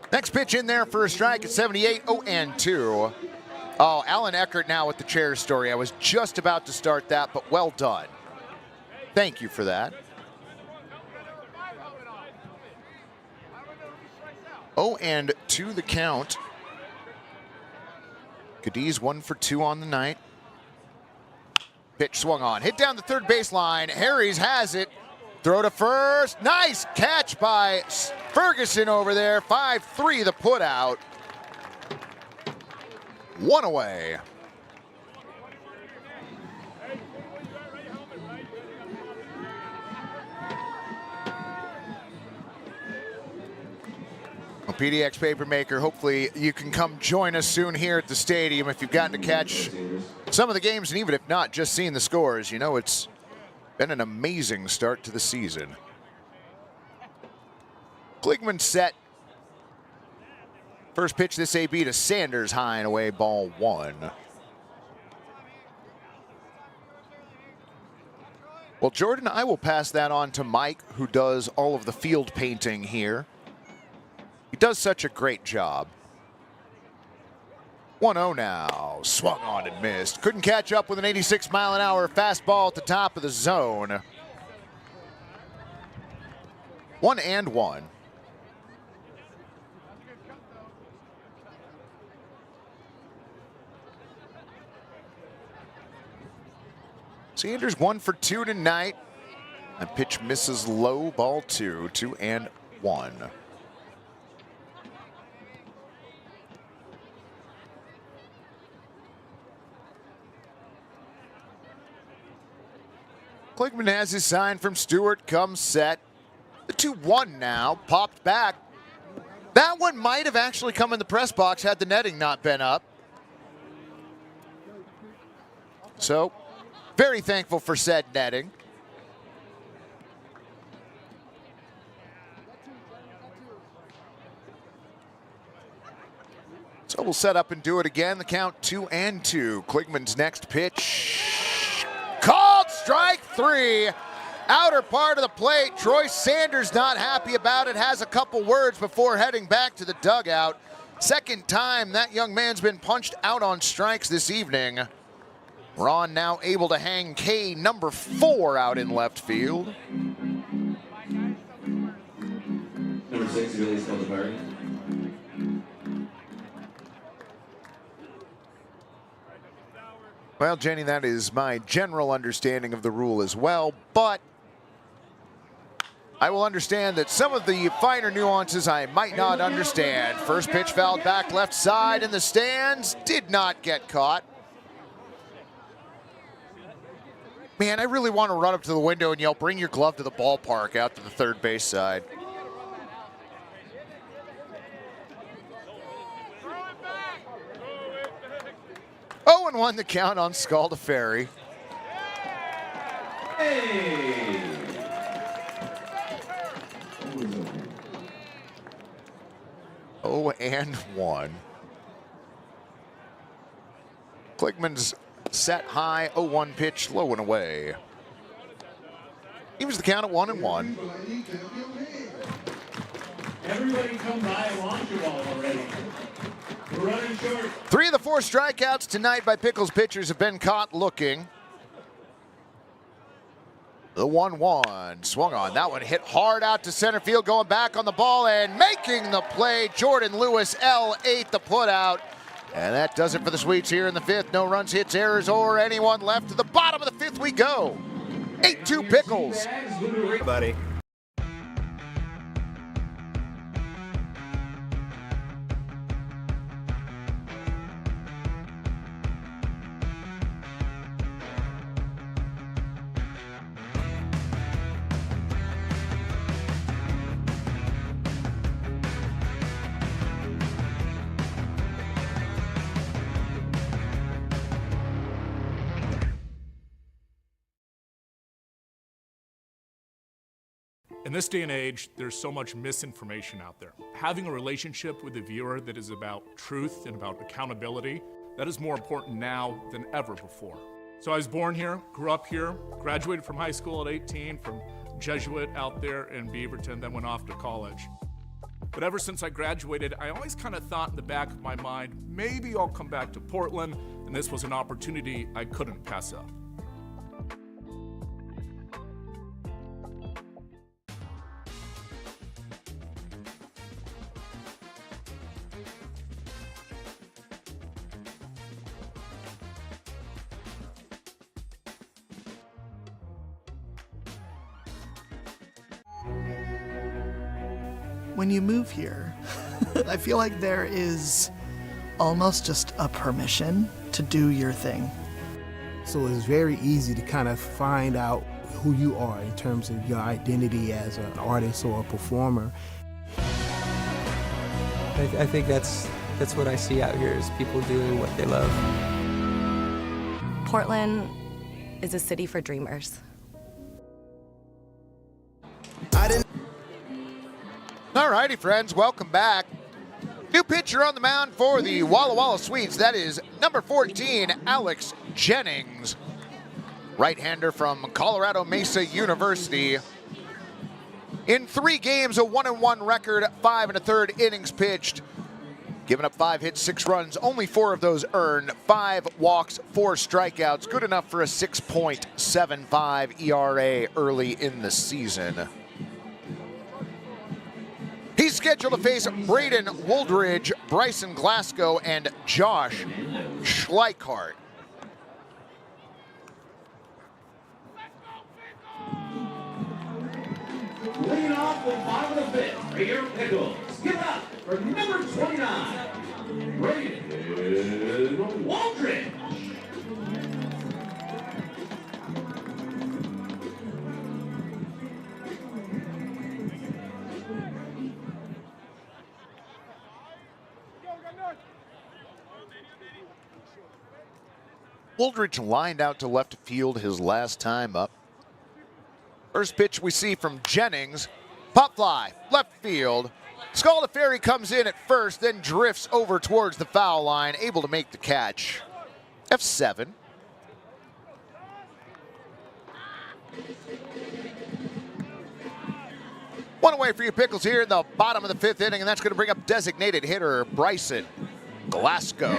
Next pitch in there for a strike at 78, 0-2. Oh, Alan Eckert now with the chair story. I was just about to start that, but well done. Thank you for that. 0-2 the count. Cadiz 1 for 2 on the night. Pitch swung on. Hit down the third baseline. Harries has it. Throw to first. Nice catch by Ferguson over there. 5-3 the put out. 1 away. Well, PDX Papermaker, hopefully you can come join us soon here at the stadium if you've gotten to catch some of the games, and even if not, just seeing the scores. You know, it's been an amazing start to the season. Kligman set. First pitch this AB to Sanders, high and away, ball 1. Well, Jordan, I will pass that on to Mike, who does all of the field painting here. He does such a great job. 1-0 now. Swung on and missed. Couldn't catch up with an 86-mile-an-hour fastball at the top of the zone. 1-1. Sanders 1 for 2 tonight. That pitch misses low, ball 2, 2-1. Kligman has his sign from Stewart, comes set. The 2-1 now, popped back. That one might have actually come in the press box had the netting not been up. So, very thankful for said netting. we'll set up and do it again. The count 2-2. Kligman's next pitch. Called strike 3. Outer part of the plate. Troy Sanders not happy about it. Has a couple words before heading back to the dugout. Second time that young man's been punched out on strikes this evening. Ron now able to hang K number 4 out in left field. Number 6 release called the party. Well, Jenny, that is my general understanding of the rule as well, but I will understand that some of the finer nuances I might not understand. First pitch fouled back left side in the stands, did not get caught. Man, I really want to run up to the window and yell, "Bring your glove to the ballpark," out to the third base side. Oh, and 1 the count on Scaldaferri. Hey! 0-1. Kligman's set high, 0-1 pitch, low and away. Evens the count at 1-1. Everybody come by and launch your ball already. We're running short. 3 of the 4 strikeouts tonight by Pickles pitchers have been caught looking. The 1-1 swung on. That one hit hard out to center field, going back on the ball and making the play. Jordan Lewis, L8, the putout. And that does it for the Sweets here in the 5th. No runs, hits, errors, or anyone left. To the bottom of the 5th we go. 8-2 Pickles. Buddy. In this day and age, there's so much misinformation out there. Having a relationship with the viewer that is about truth and about accountability, that is more important now than ever before. So I was born here, grew up here, graduated from high school at 18 from Jesuit out there in Beaverton, then went off to college. But ever since I graduated, I always kind of thought in the back of my mind, maybe I'll come back to Portland, and this was an opportunity I couldn't pass up. When you move here, I feel like there is almost just a permission to do your thing. So it's very easy to kind of find out who you are in terms of your identity as an artist or a performer. I think that's what I see out here is people doing what they love. Portland is a city for dreamers. All righty, friends, welcome back. New pitcher on the mound for the Walla Walla Sweets. That is number 14, Alex Jennings. Right-hander from Colorado Mesa University. In 3 games, a 1-1 record, 5 1/3 innings pitched. Giving up 5 hits, 6 runs, only 4 of those earned. 5 walks, 4 strikeouts. Good enough for a 6.75 ERA early in the season. He's scheduled to face Braden Woldridge, Bryson Glasgow, and Josh Schleichardt. Leading off the bottom of the 5th for your Pickles. Give it up for number 29, Braden Woldridge. Woldridge lined out to left field his last time up. First pitch we see from Jennings. Pop fly, left field. Scaldaferri comes in at first, then drifts over towards the foul line, able to make the catch. F7. One away for you Pickles here in the bottom of the 5th inning, and that's going to bring up designated hitter Bryson Glasgow.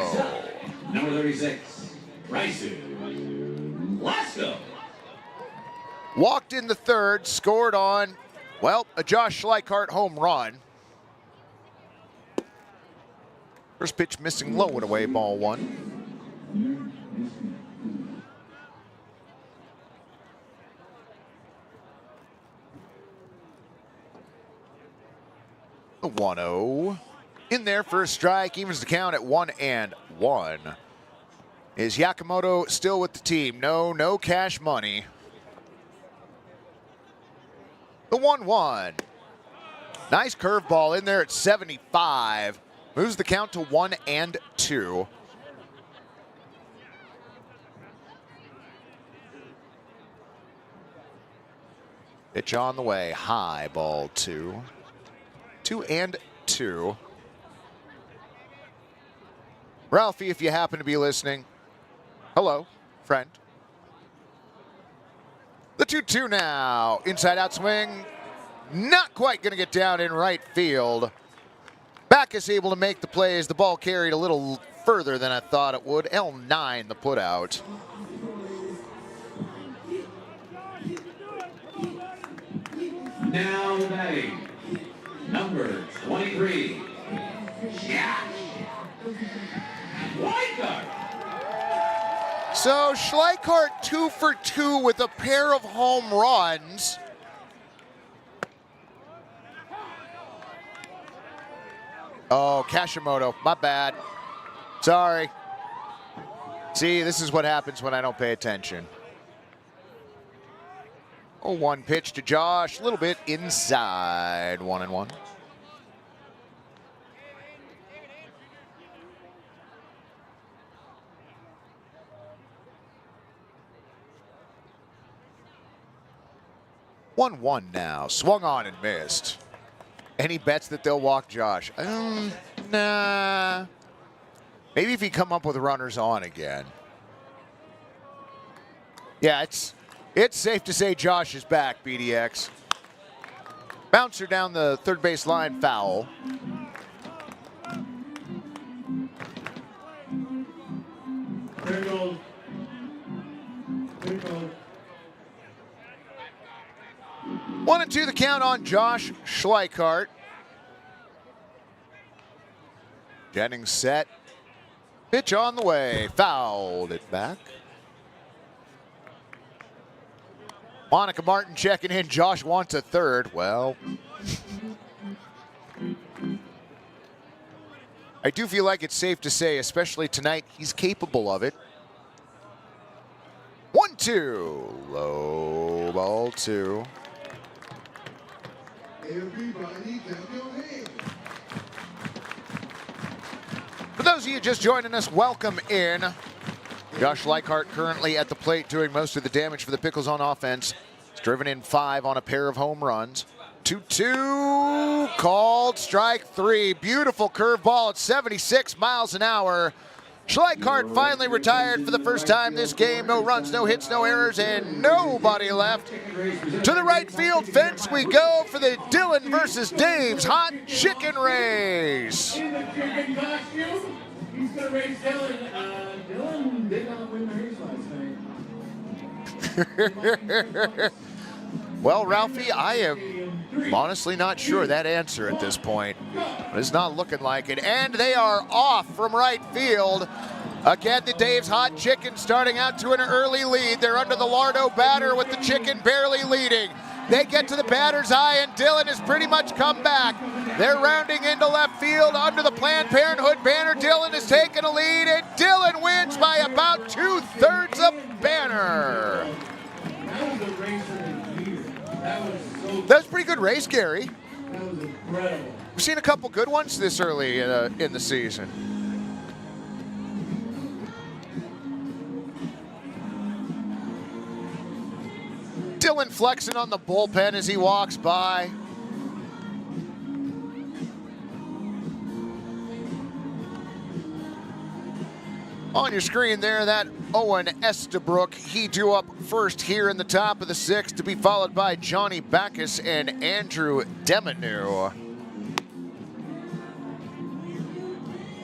Number 36, Bryson Glasgow. Walked in the 3rd, scored on, well, a Josh Schleichardt home run. First pitch missing low and away, ball 1. The 1-0. In there for a strike, evens the count at 1-1. Is Yakamoto still with the team? No cash money. The 1-1. Nice curveball in there at 75. Moves the count to 1-2. Pitch on the way. High, ball 2. 2-2. Ralphie, if you happen to be listening, hello, friend. The 2-2 now. Inside out swing. Not quite going to get down in right field. Backus able to make the play as the ball carried a little further than I thought it would. L9 the put out. Now batting, number 23, Jack Schleichardt. So Schleichardt 2 for 2 with a pair of home runs. Oh, Kashimoto, my bad. Sorry. See, this is what happens when I don't pay attention. 0-1 pitch to Josh, a little bit inside, 1-1. One now, swung on and missed. Any bets that they'll walk Josh? Nah. Maybe if he come up with runners on again. Yeah, it's safe to say Josh is back, BDX. Bouncer down the third base line, foul. Pickles. 1-2 the count on Josh Schleichardt. Jennings set. Pitch on the way. Fouled it back. Monica Martin checking in. Josh wants a third. Well, I do feel like it's safe to say, especially tonight, he's capable of it. 1-2. Low ball 2. Everybody clap your hands. For those of you just joining us, welcome in. Josh Schleichardt currently at the plate doing most of the damage for the Pickles on offense. He's driven in 5 on a pair of home runs. 2-2, called strike 3. Beautiful curveball at 76 miles an hour. Schleichardt finally retired for the first time this game. No runs, no hits, no errors, and nobody left. To the right field fence we go for the Dillon versus Dave's hot chicken race. In the chicken costume, he's going to race Dillon. Dillon did not win the race last night. Well, Ralphie, I am honestly not sure that answer at this point. It's not looking like it. And they are off from right field. Again, the Dave's Hot Chicken starting out to an early lead. They're under the Lardo batter with the chicken barely leading. They get to the batter's eye, and Dillon has pretty much come back. They're rounding into left field under the Planned Parenthood banner. Dillon has taken a lead, and Dillon wins by about 2/3 of banner. That was a race of the year. That was a pretty good race, Gary. That was incredible. We've seen a couple good ones this early in the season. Dillon flexing on the bullpen as he walks by. On your screen there, that Owen Estabrook. He drew up first here in the top of the sixth, to be followed by Johnny Backus and Andrew Demanu.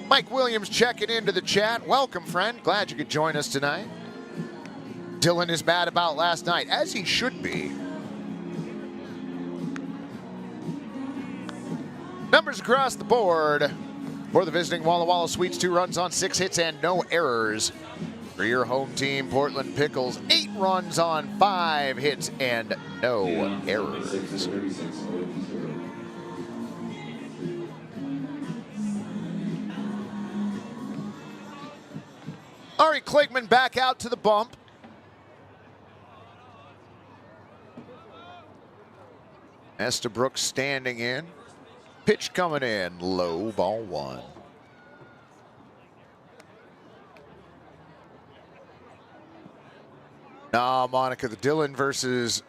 Mike Williams checking into the chat. Welcome, friend. Glad you could join us tonight. Dillon is mad about last night, as he should be. Numbers across the board for the visiting Walla Walla Sweets. 2 runs on 6 hits and no errors. For your home team, Portland Pickles, 8 runs on 5 hits and no errors. Ari Kligman back out to the bump. Estabrook standing in. Pitch coming in, low, ball 1. Nah, Monica, the Dillon versus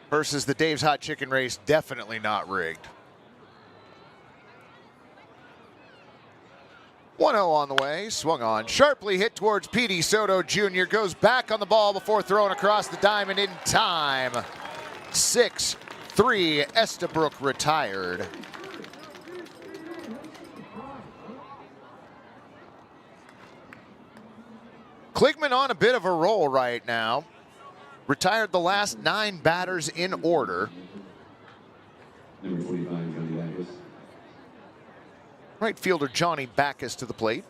the Dave's Hot Chicken race, definitely not rigged. 1-0 on the way, swung on, sharply hit towards Petey Soto Jr. Goes back on the ball before throwing across the diamond in time. 6-3, Estabrook retired. Kligman on a bit of a roll right now. Retired the last 9 batters in order. Number 25, Johnny Backus. Right fielder Johnny Backus to the plate.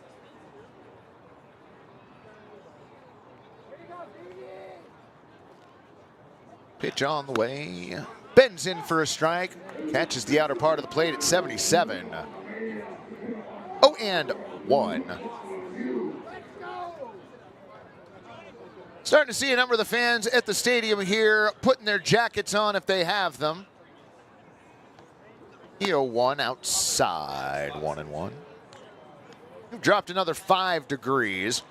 Pitch on the way. Bends in for a strike. Catches the outer part of the plate at 77. 0-1. Starting to see a number of the fans at the stadium here putting their jackets on if they have them. 0-1 outside, 1-1. We've dropped another 5 degrees.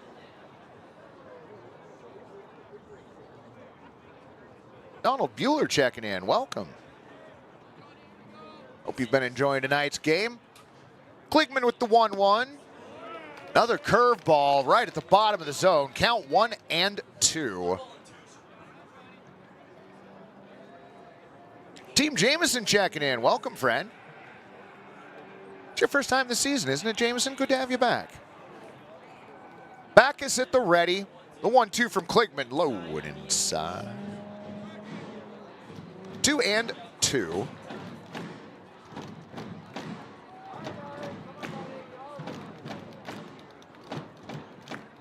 Donald Bueller checking in, welcome. Hope you've been enjoying tonight's game. Kligman with the 1-1. Another curveball right at the bottom of the zone. Count 1-2. Team Jameson checking in. Welcome, friend. It's your first time this season, isn't it, Jameson? Good to have you back. Backus at the ready. The 1-2 from Kligman. Low and inside. 2-2.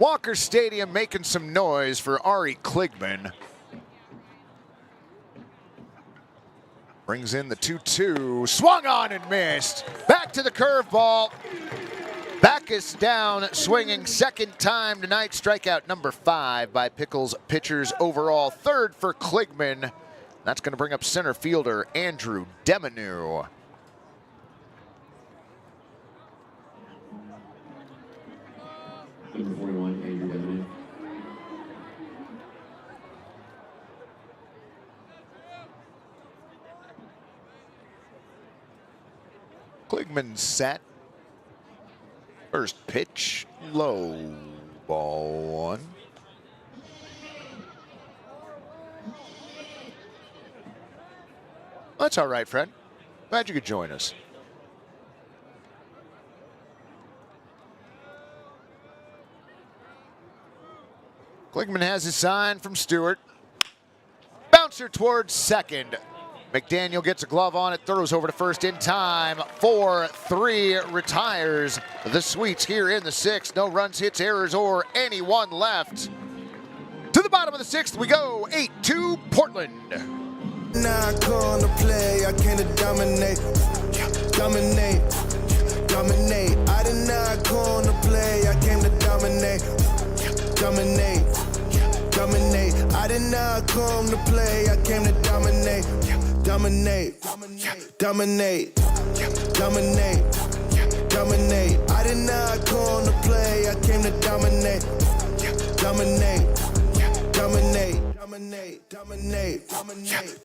Walker Stadium making some noise for Ari Kligman. Brings in the 2-2. Swung on and missed. Back to the curveball. Backus down, swinging second time tonight. Strikeout number 5 by Pickles pitchers overall. 3rd for Kligman. That's going to bring up center fielder Andrew Demanu. Number 41, Andrew Demanu. Kligman set. First pitch, low, ball 1. That's all right, Fred. Glad you could join us. Kligman has his sign from Stewart. Bouncer towards second. McDaniel gets a glove on it, throws over to first in time. 4-3 retires the Sweets here in the 6th. No runs, hits, errors, or anyone left. To the bottom of the 6th we go. 8-2 Portland. Now I come to play, I came to dominate, dominate, dominate. I did not come to play, I came to dominate, dominate, dominate. I did not come to play, I came to dominate, dominate, dominate, dominate, dominate. I did not come to play, I came to dominate, dominate, dominate, dominate, dominate, dominate.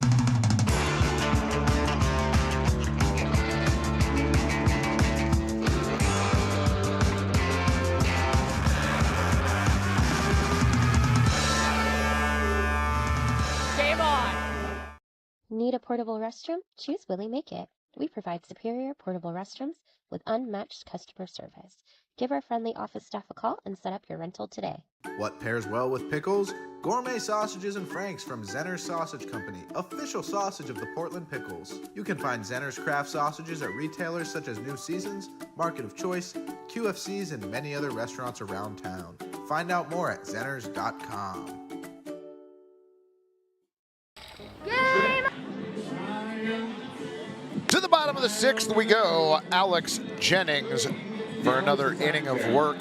Need a portable restroom? Choose Willie Make It. We provide superior portable restrooms with unmatched customer service. Give our friendly office staff a call and set up your rental today. What pairs well with pickles? Gourmet sausages and franks from Zenner's Sausage Company, official sausage of the Portland Pickles. You can find Zenner's craft sausages at retailers such as New Seasons, Market of Choice, QFCs, and many other restaurants around town. Find out more at zenners.com. To the bottom of the sixth we go. Alex Jennings for another inning of work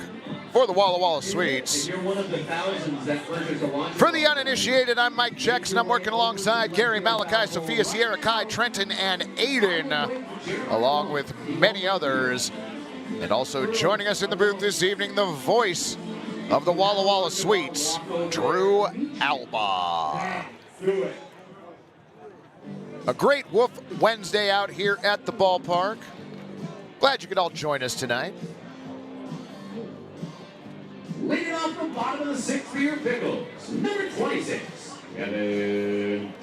for the Walla Walla Sweets. For the uninitiated, I'm Mike Jackson. I'm working alongside Gary, Malachi, Sophia, Sierra, Kai, Trenton, and Aiden, along with many others. And also joining us in the booth this evening, the voice of the Walla Walla Sweets, Drew Alba. A great Wolf Wednesday out here at the ballpark. Glad you could all join us tonight. Leading off the bottom of the sixth for your Pickles, number 26, Kevin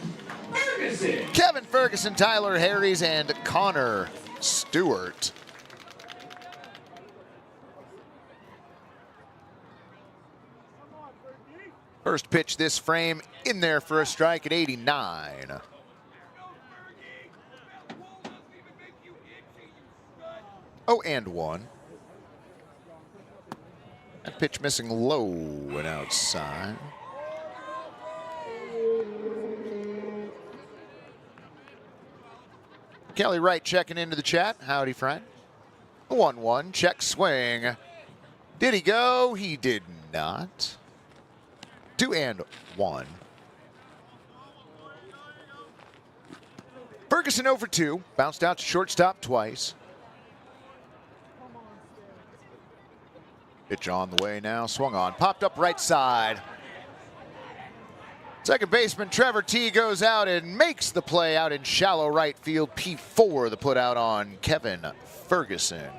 Ferguson. Kevin Ferguson, Tyler Harries, and Connor Stewart. First pitch this frame in there for a strike at 89. Oh, and one. That pitch missing low and outside. Kelly Wright checking into the chat. Howdy, friend. 1-1, check swing. Did he go? He did not. 2-1. Ferguson 0 for 2. Bounced out to shortstop twice. Pitch on the way now, swung on, popped up right side. Second baseman Trevor T goes out and makes the play out in shallow right field. P4, the put out on Kevin Ferguson.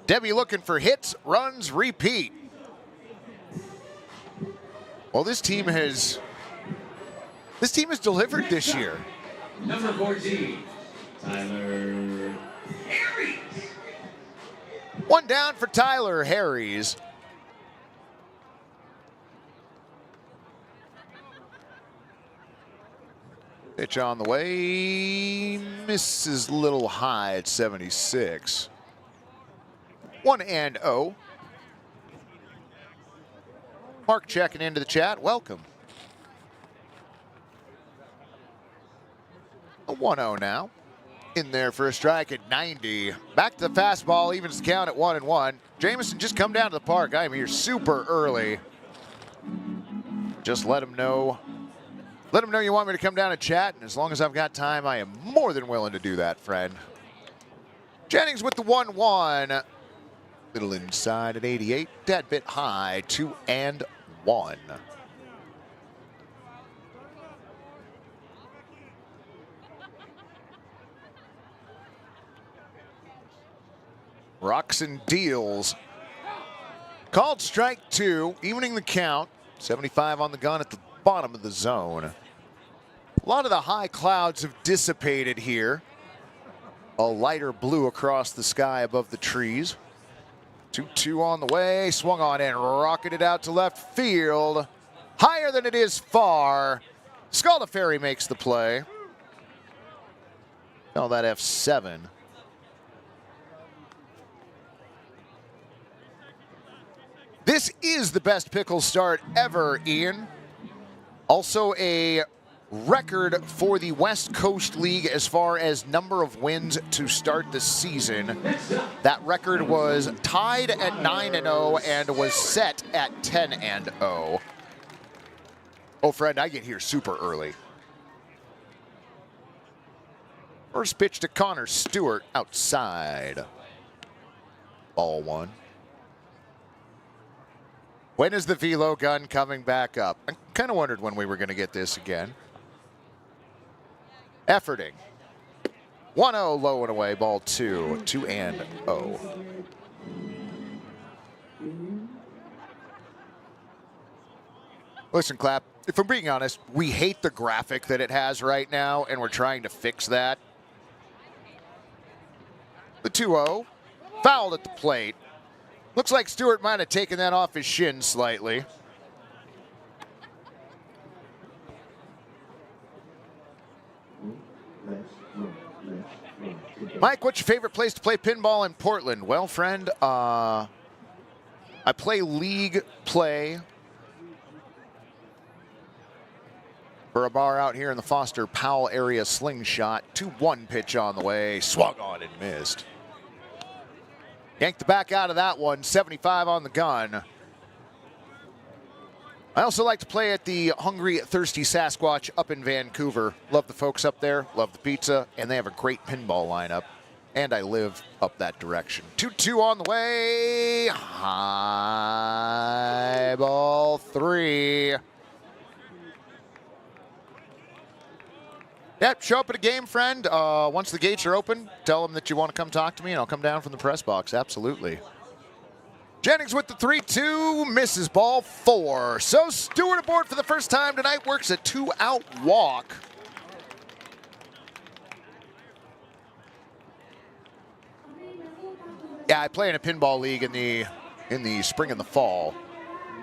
Debbie looking for hits, runs, repeat. Well, this team has delivered this year. Number 14, Tyler Harries. One down for Tyler Harries. Pitch on the way, misses a little high at 76. 1-0. Mark checking into the chat, welcome. A 1-0 now. In there for a strike at 90. Back to the fastball, evens the count at 1-1. Jameson, just come down to the park. I am here super early. Just let him know. Let him know you want me to come down and chat, and as long as I've got time, I am more than willing to do that, friend. Jennings with the 1-1. Little inside at 88. That bit high, 2-1. Rocks and deals. Called strike 2, evening the count. 75 on the gun at the bottom of the zone. A lot of the high clouds have dissipated here. A lighter blue across the sky above the trees. 2-2 on the way, swung on and rocketed out to left field. Higher than it is far. Scaldaferri makes the play. Call that F7. This is the best Pickles start ever, Ian. Also a record for the West Coast League as far as number of wins to start the season. That record was tied at 9-0 and was set at 10-0. Oh, friend, I get here super early. First pitch to Connor Stewart outside. Ball one. When is the velo gun coming back up? I kind of wondered when we were going to get this again. Efforting. 1-0 low and away, ball 2, 2-0. Listen, Clap, if I'm being honest, we hate the graphic that it has right now, and we're trying to fix that. The 2-0. Fouled at the plate. Looks like Stewart might have taken that off his shin slightly. Mike, what's your favorite place to play pinball in Portland? Well, friend, I play league play for a bar out here in the Foster Powell area. Slingshot, 2-1 pitch on the way, swung on and missed. Yanked the back out of that one, 75 on the gun. I also like to play at the Hungry Thirsty Sasquatch up in Vancouver. Love the folks up there, love the pizza, and they have a great pinball lineup. And I live up that direction. 2-2 on the way. High ball 3. Yep, show up at a game, friend. Once the gates are open, tell them that you want to come talk to me, and I'll come down from the press box. Absolutely. Jennings with the 3-2, misses ball 4. So Stewart aboard for the first time tonight, works a 2-out walk. Yeah, I play in a pinball league in the spring and the fall.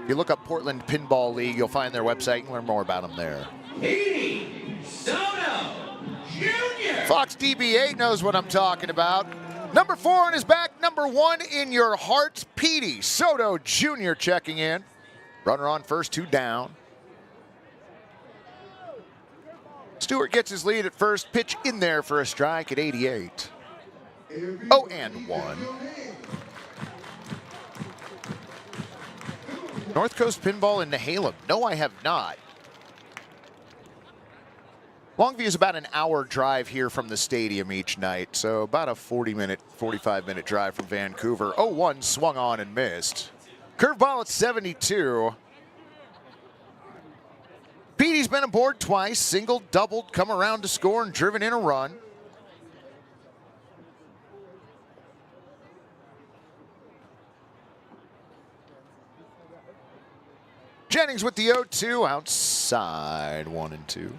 If you look up Portland Pinball League, you'll find their website. You can learn more about them there. Fox DB8 knows what I'm talking about. Number 4 on his back, number 1 in your hearts, Petey Soto Jr. checking in. Runner on first, 2 down. Stewart gets his lead at first, pitch in there for a strike at 88. 0-1. North Coast Pinball in Nehalem. No, I have not. Longview is about an hour drive here from the stadium each night, so about a 45-minute drive from Vancouver. 0-1 swung on and missed. Curveball at 72. Petey's been aboard twice, single, doubled, come around to score and driven in a run. Jennings with the 0-2, outside 1-2.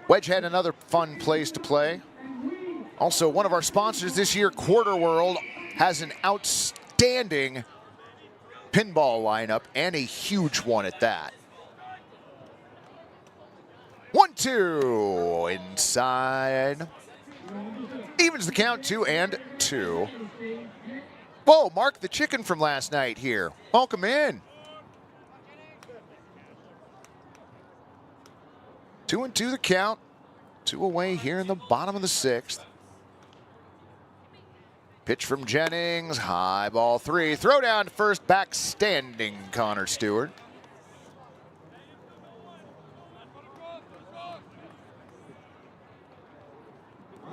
Wedge had another fun place to play. Also, one of our sponsors this year, Quarter World, has an outstanding pinball lineup and a huge one at that. 1-2 inside. Evens the count, 2-2. Whoa, Mark the chicken from last night here. Welcome in. 2-2 the count. 2 away here in the bottom of the 6th. Pitch from Jennings. High ball 3. Throw down to first. Back standing Connor Stewart.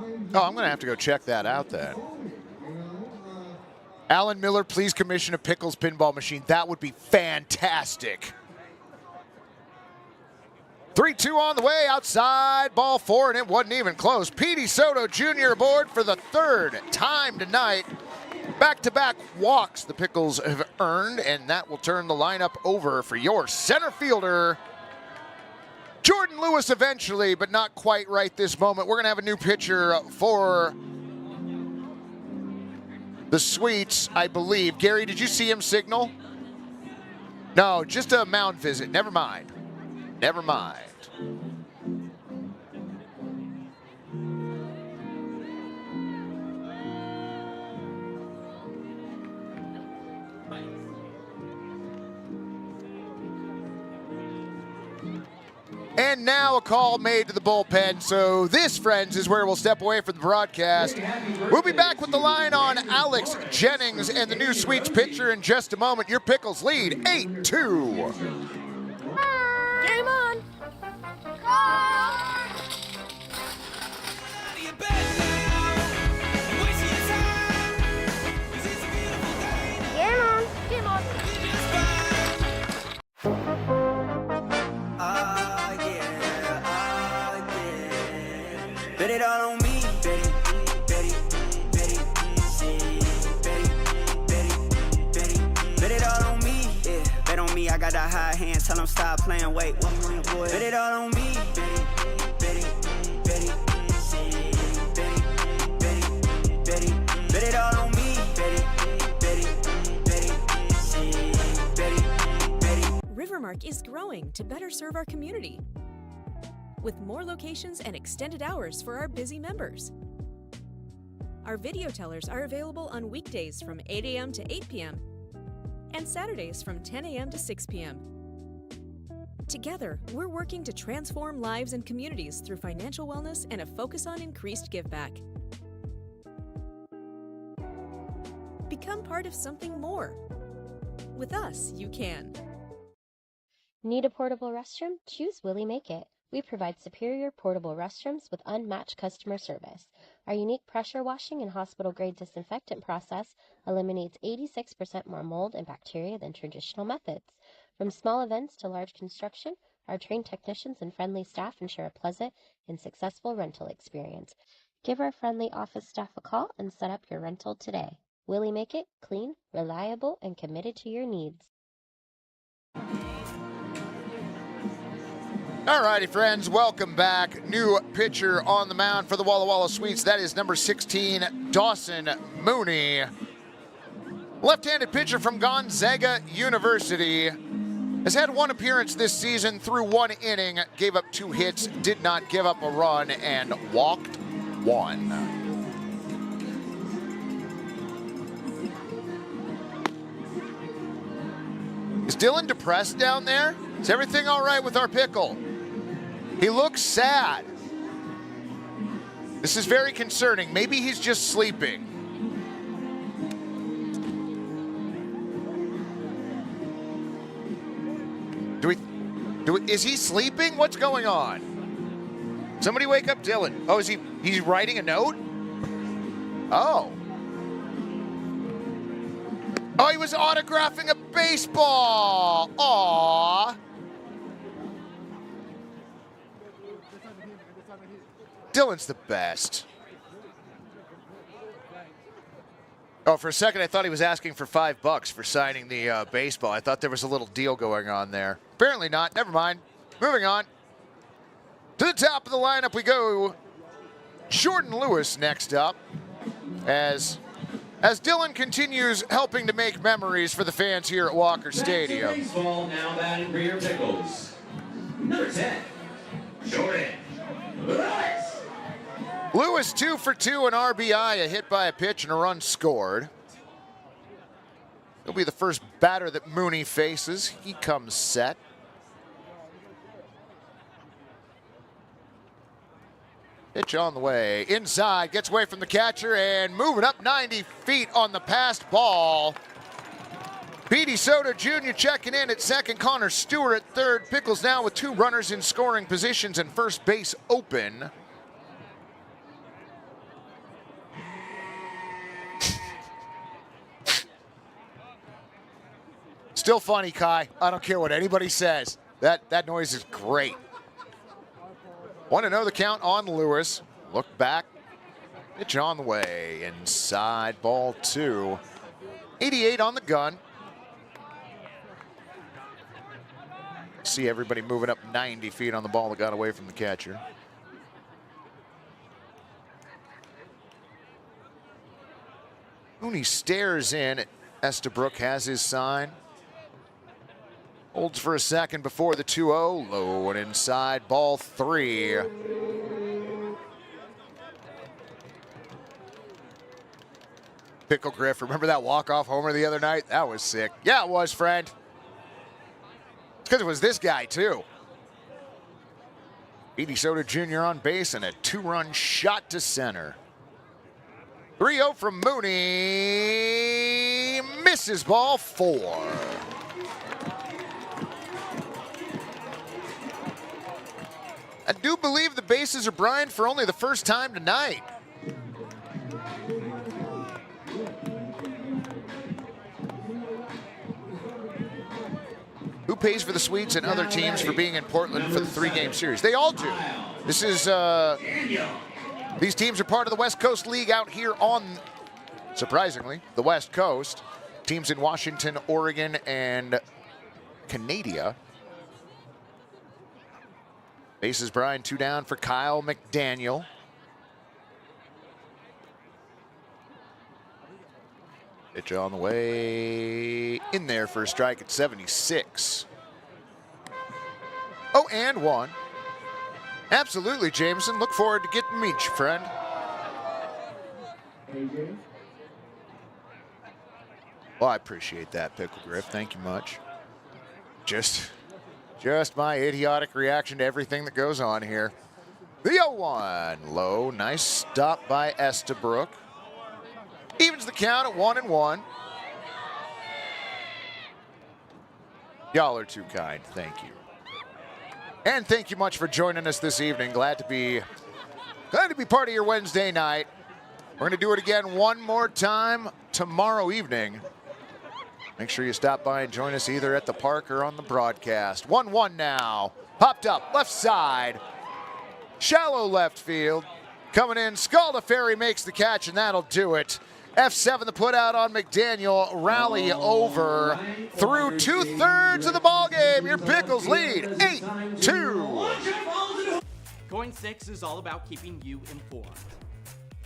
Oh, I'm going to have to go check that out then. Alan Miller, please commission a Pickles pinball machine. That would be fantastic. 3-2 on the way, outside, ball 4, and it wasn't even close. Petey Soto Jr. aboard for the 3rd time tonight. Back-to-back walks the Pickles have earned, and that will turn the lineup over for your center fielder, Jordan Lewis eventually, but not quite right this moment. We're going to have a new pitcher for the Sweets, I believe. Gary, did you see him signal? No, just a mound visit. Never mind. Never mind. And now a call made to the bullpen. So this, friends, is where we'll step away from the broadcast. We'll be back with the line on Alex Jennings and the new Sweets pitcher in just a moment. Your Pickles lead 8-2. Game on! Game on! Game on! Bet it all on me, bet it, bet it, bet it, bet it, bet it, bet it, bet it all on me, yeah, bet on me. me, I got that high hand, tell them stop playing, wait. Bet it all on me. Bet it all on me. Rivermark is growing to better serve our community with more locations and extended hours for our busy members. Our video tellers are available on weekdays from 8 a.m. to 8 p.m. and Saturdays from 10 a.m. to 6 p.m. Together, we're working to transform lives and communities through financial wellness and a focus on increased giveback. Become part of something more. With us, you can. Need a portable restroom? Choose Willie Make It. We provide superior portable restrooms with unmatched customer service. Our unique pressure washing and hospital-grade disinfectant process eliminates 86% more mold and bacteria than traditional methods. From small events to large construction, our trained technicians and friendly staff ensure a pleasant and successful rental experience. Give our friendly office staff a call and set up your rental today. Willie Make It, clean, reliable, and committed to your needs. All righty, friends, welcome back. New pitcher on the mound for the Walla Walla Sweets. That is number 16, Dawson Mooney. Left-handed pitcher from Gonzaga University. Has had one appearance this season through one inning, gave up 2 hits, did not give up a run, and walked 1. Is Dillon depressed down there? Is everything all right with our pickle? He looks sad. This is very concerning. Maybe he's just sleeping. Is he sleeping? What's going on? Somebody wake up Dillon. Oh, he's writing a note? Oh. Oh, he was autographing a baseball. Aww. Dillon's the best. Oh, for a second I thought he was asking for $5 for signing the baseball. I thought there was a little deal going on there. Apparently not. Never mind. Moving on. To the top of the lineup we go. Jordan Lewis next up. As Dillon continues helping to make memories for the fans here at Walker Stadium. Baseball now batting for your Pickles. Number 10, Jordan Lewis. Lewis 2 for 2, an RBI, a hit by a pitch, and a run scored. He'll be the first batter that Mooney faces. He comes set. Pitch on the way. Inside, gets away from the catcher, and moving up 90 feet on the passed ball. Petey Soto Jr. checking in at second. Connor Stewart at third. Pickles now with 2 runners in scoring positions and first base open. Still funny, Kai. I don't care what anybody says. That noise is great. 1-0 the count on Lewis. Look back. Pitch on the way. Inside, ball 2. 88 on the gun. See everybody moving up 90 feet on the ball that got away from the catcher. Mooney stares in. Estabrook has his sign. Holds for a second before the 2-0. Low and inside, ball 3. Pickle Griff, remember that walk-off homer the other night? That was sick. Yeah, it was, friend. It's because it was this guy, too. Petey Soto Jr. on base and a 2-run shot to center. 3-0 from Mooney. Misses ball 4. I do believe the bases are Brian for only the first time tonight. Who pays for the Sweets and other teams for being in Portland for the 3-game series? They all do. This is, these teams are part of the West Coast League out here on, surprisingly, the West Coast. Teams in Washington, Oregon, and Canada. Bases Brian, 2 down for Kyle McDaniel. Pitch on the way in there for a strike at 76. Oh, and 1. Absolutely, Jameson. Look forward to getting to meet you, friend. Well, I appreciate that, Pickle Griff. Thank you much. Just my idiotic reaction to everything that goes on here. The 0-1 low. Nice stop by Estabrook. Evens the count at 1-1. Y'all are too kind. Thank you. And thank you much for joining us this evening. Glad to be part of your Wednesday night. We're going to do it again one more time tomorrow evening. Make sure you stop by and join us either at the park or on the broadcast. 1-1 now. Popped up left side. Shallow left field. Coming in, Scaldaferri makes the catch, and that'll do it. F7 the put out on McDaniel. Rally over through 2/3 of the ball game. Your Pickles lead 8-2. Coin 6 is all about keeping you informed.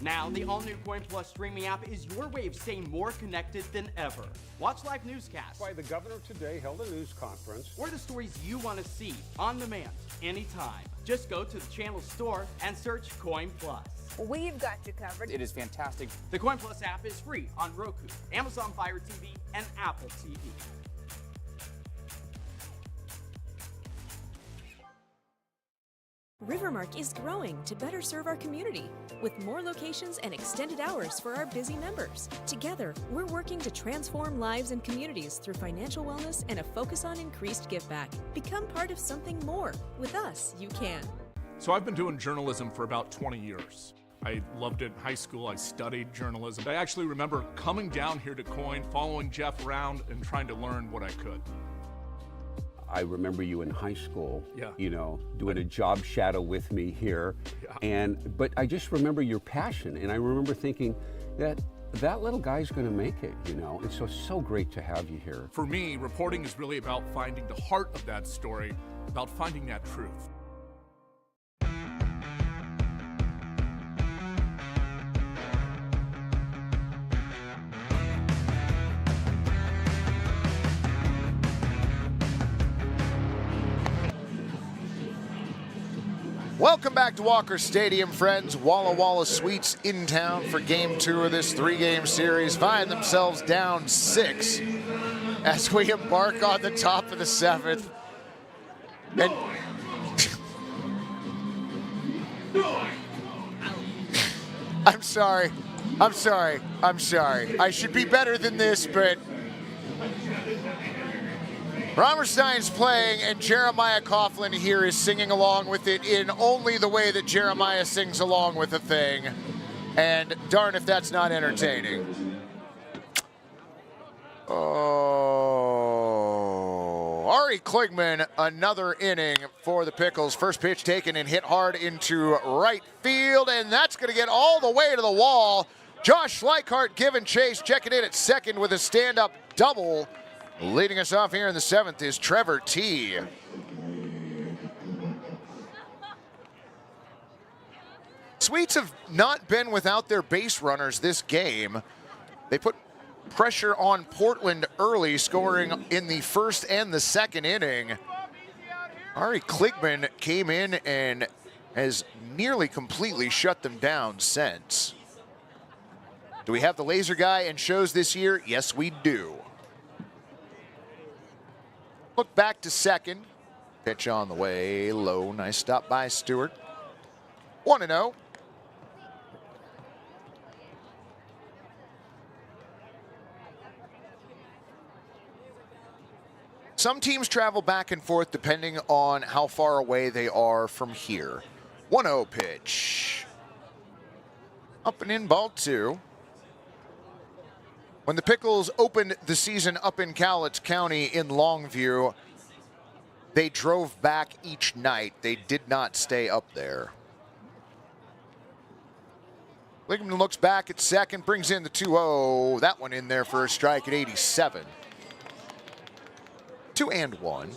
Now, the all-new Coin Plus streaming app is your way of staying more connected than ever. Watch live newscasts. Why the governor today held a news conference. Or the stories you want to see on demand, anytime. Just go to the channel store and search Coin Plus. We've got you covered. It is fantastic. The Coin Plus app is free on Roku, Amazon Fire TV, and Apple TV. Rivermark is growing to better serve our community with more locations and extended hours for our busy members. Together, we're working to transform lives and communities through financial wellness and a focus on increased give back. Become part of something more. With us, you can. So I've been doing journalism for about 20 years. I loved it in high school. I studied journalism. I actually remember coming down here to Coin, following Jeff around and trying to learn what I could. I remember you in high school, Yeah. you know, doing a job shadow with me here. Yeah. But I just remember your passion, and I remember thinking that little guy's going to make it, you know. It's so great to have you here. For me, reporting is really about finding the heart of that story, about finding that truth. Welcome back to Walker Stadium, friends. Walla Walla Sweets in town for game 2 of this 3-game series. Find themselves down 6 as we embark on the top of the 7th. And I'm sorry. I should be better than this, but Romerstein's playing, and Jeremiah Coughlin here is singing along with it in only the way that Jeremiah sings along with a thing. And darn if that's not entertaining. Oh, Ari Kligman, another inning for the Pickles. First pitch taken and hit hard into right field, and that's going to get all the way to the wall. Josh Schleichardt giving chase, checking in at second with a stand-up double. Leading us off here in the 7th is Trevor T. Sweets have not been without their base runners this game. They put pressure on Portland early, scoring in the first and the second inning. Ari Kligman came in and has nearly completely shut them down since. Do we have the laser guy and shows this year? Yes, we do. Look back to second. Pitch on the way low. Nice stop by Stewart. 1-0. Some teams travel back and forth depending on how far away they are from here. 1-0 pitch. Up and in, ball 2. When the Pickles opened the season up in Cowlitz County in Longview, they drove back each night. They did not stay up there. Ligman looks back at second, brings in the 2-0. That one in there for a strike at 87. 2-1.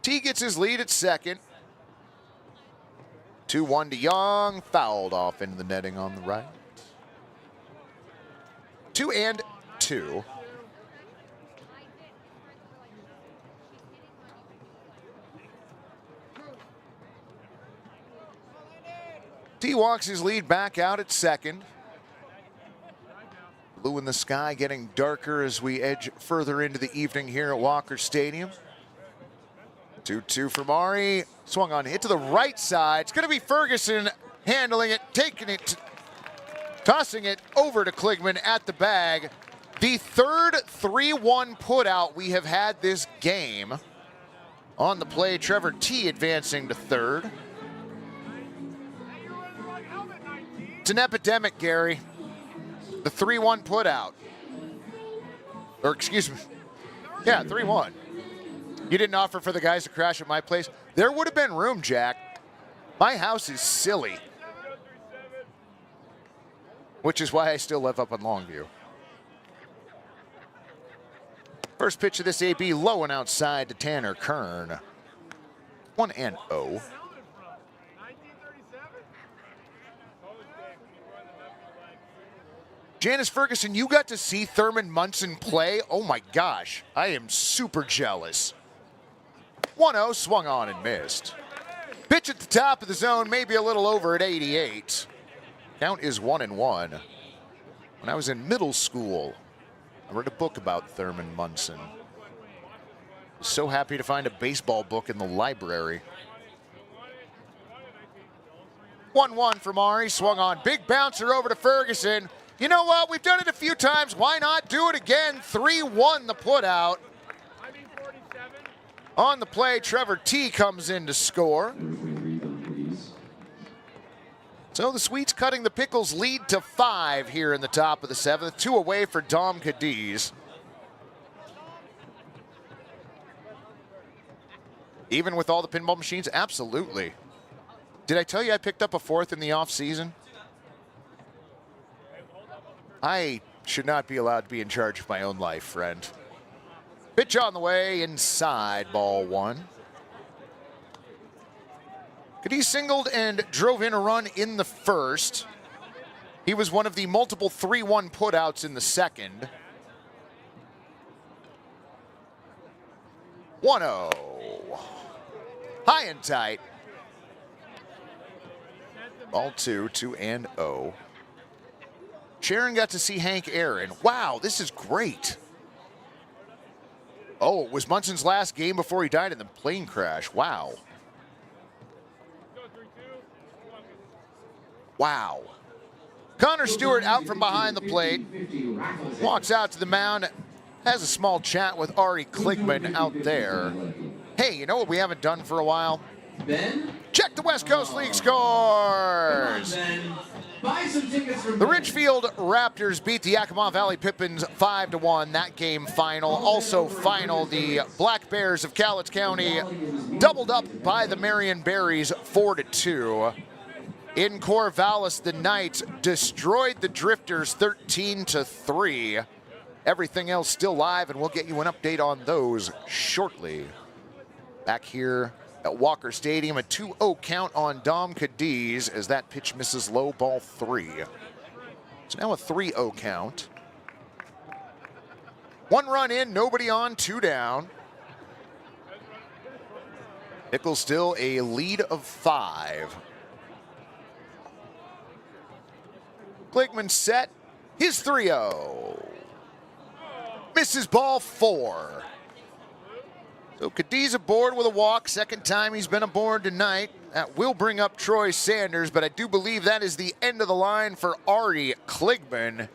T gets his lead at second. 2-1 to Young. Fouled off into the netting on the right. 2-2. T walks his lead back out at second. Blue in the sky getting darker as we edge further into the evening here at Walker Stadium. 2-2 from Ari. Swung on, hit to the right side. It's going to be Ferguson handling it, taking it, tossing it over to Kligman at the bag. The third 3-1 putout we have had this game. On the play, Trevor T advancing to third. It's an epidemic, Gary. The 3-1 putout. Or excuse me. Yeah, 3-1. You didn't offer for the guys to crash at my place? There would have been room, Jack. My house is silly. Which is why I still live up on Longview. First pitch of this AB, low and outside to Tanner Kern. 1-0. Janice Ferguson, you got to see Thurman Munson play? Oh my gosh, I am super jealous. 1-0, swung on and missed. Pitch at the top of the zone, maybe a little over at 88. Count is 1-1. When I was in middle school, I read a book about Thurman Munson. Was so happy to find a baseball book in the library. 1-1 from Ari, swung on. Big bouncer over to Ferguson. You know what? We've done it a few times. Why not do it again? 3-1 the putout. On the play, Trevor T comes in to score. So the Sweets cutting the Pickles lead to 5 here in the top of the 7th. 2 away for Dom Cadiz. Even with all the pinball machines? Absolutely. Did I tell you I picked up a 4th in the off season? I should not be allowed to be in charge of my own life, friend. Pitch on the way, inside, ball 1. Cadiz singled and drove in a run in the first. He was one of the multiple 3-1 putouts in the second. 1-0. High and tight. Ball 2, 2-0. Sharon got to see Hank Aaron. Wow, this is great. Oh, it was Munson's last game before he died in the plane crash. Wow. Wow. Connor Stewart out from behind the plate. Walks out to the mound. Has a small chat with Ari Kligman out there. Hey, you know what we haven't done for a while? Check the West Coast League scores. The Ridgefield Raptors beat the Yakima Valley Pippins 5-1. That game final. Also final, the Black Bears of Cowlitz County doubled up by the Marion Berries 4-2. In Corvallis, the Knights destroyed the Drifters 13-3. Everything else still live, and we'll get you an update on those shortly. Back here at Walker Stadium, a 2-0 count on Dom Cadiz as that pitch misses low, ball 3. It's now a 3-0 count. 1 run in, nobody on, 2 down. Pickles still a lead of 5. Kligman set, his 3-0. Misses ball 4. So Cadiz aboard with a walk, second time he's been aboard tonight. That will bring up Troy Sanders, but I do believe that is the end of the line for Ari Kligman.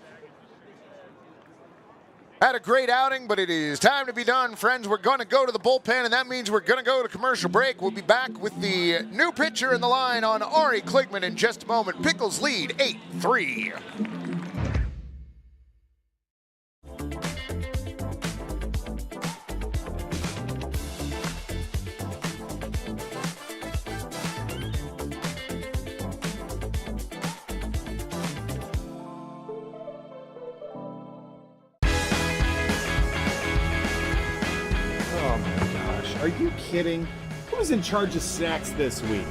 Had a great outing, but it is time to be done, friends. We're going to go to the bullpen, and that means we're going to go to commercial break. We'll be back with the new pitcher in the line on Ari Kligman in just a moment. Pickles lead 8-3. Are you kidding? Who's in charge of sacks this week?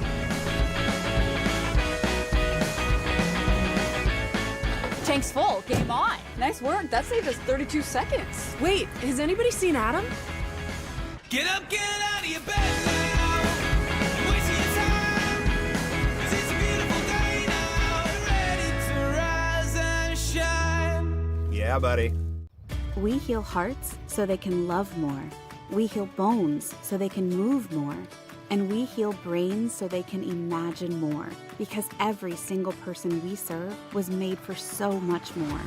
Tank's full. Game on. Nice work. That saved us 32 seconds. Wait, has anybody seen Adam? Get up, get out of your bed now. Wasting your time. 'Cause it's a beautiful day now. Ready to rise and shine. Yeah, buddy. We heal hearts so they can love more. We heal bones so they can move more. And we heal brains so they can imagine more. Because every single person we serve was made for so much more.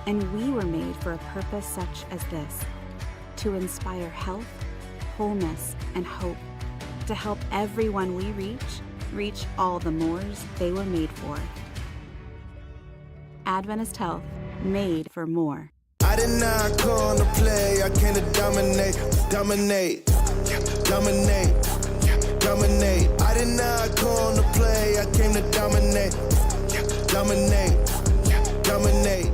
And we were made for a purpose such as this: to inspire health, wholeness, and hope. To help everyone we reach all the mores they were made for. Adventist Health, made for more. I did not come to play, I came to dominate, dominate, dominate, dominate. I did not come to play, I came to dominate, dominate, dominate.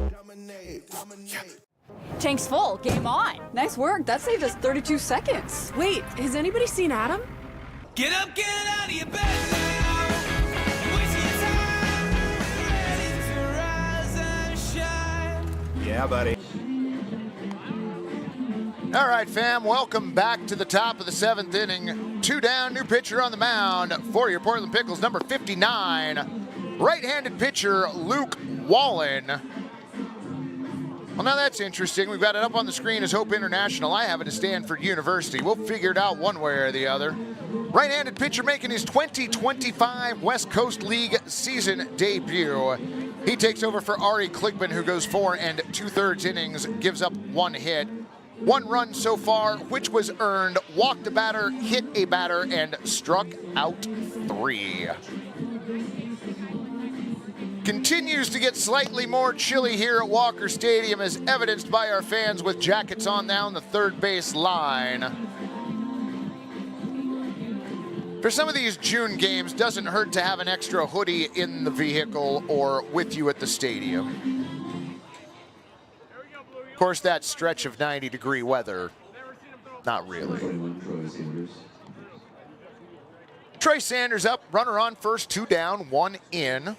Tank's full. Game on. Nice work. That saved us 32 seconds. Wait, has anybody seen Adam? Get up, get out of your bed now. Wasting your time. Ready to rise and shine. Yeah, buddy. All right, fam, welcome back to the top of the 7th inning. 2 down, new pitcher on the mound for your Portland Pickles, number 59, right-handed pitcher Luke Wallen. Well, now that's interesting. We've got it up on the screen as Hope International. I have it as Stanford University. We'll figure it out one way or the other. Right-handed pitcher making his 2025 West Coast League season debut. He takes over for Ari Kligman, who goes 4 2/3 innings, gives up 1 hit. 1 run so far, which was earned, walked a batter, hit a batter, and struck out 3. Continues to get slightly more chilly here at Walker Stadium, as evidenced by our fans with jackets on down the third base line. For some of these June games, doesn't hurt to have an extra hoodie in the vehicle or with you at the stadium. Of course, that stretch of 90-degree weather, not really. Troy Sanders up, runner on first, 2 down, 1 in.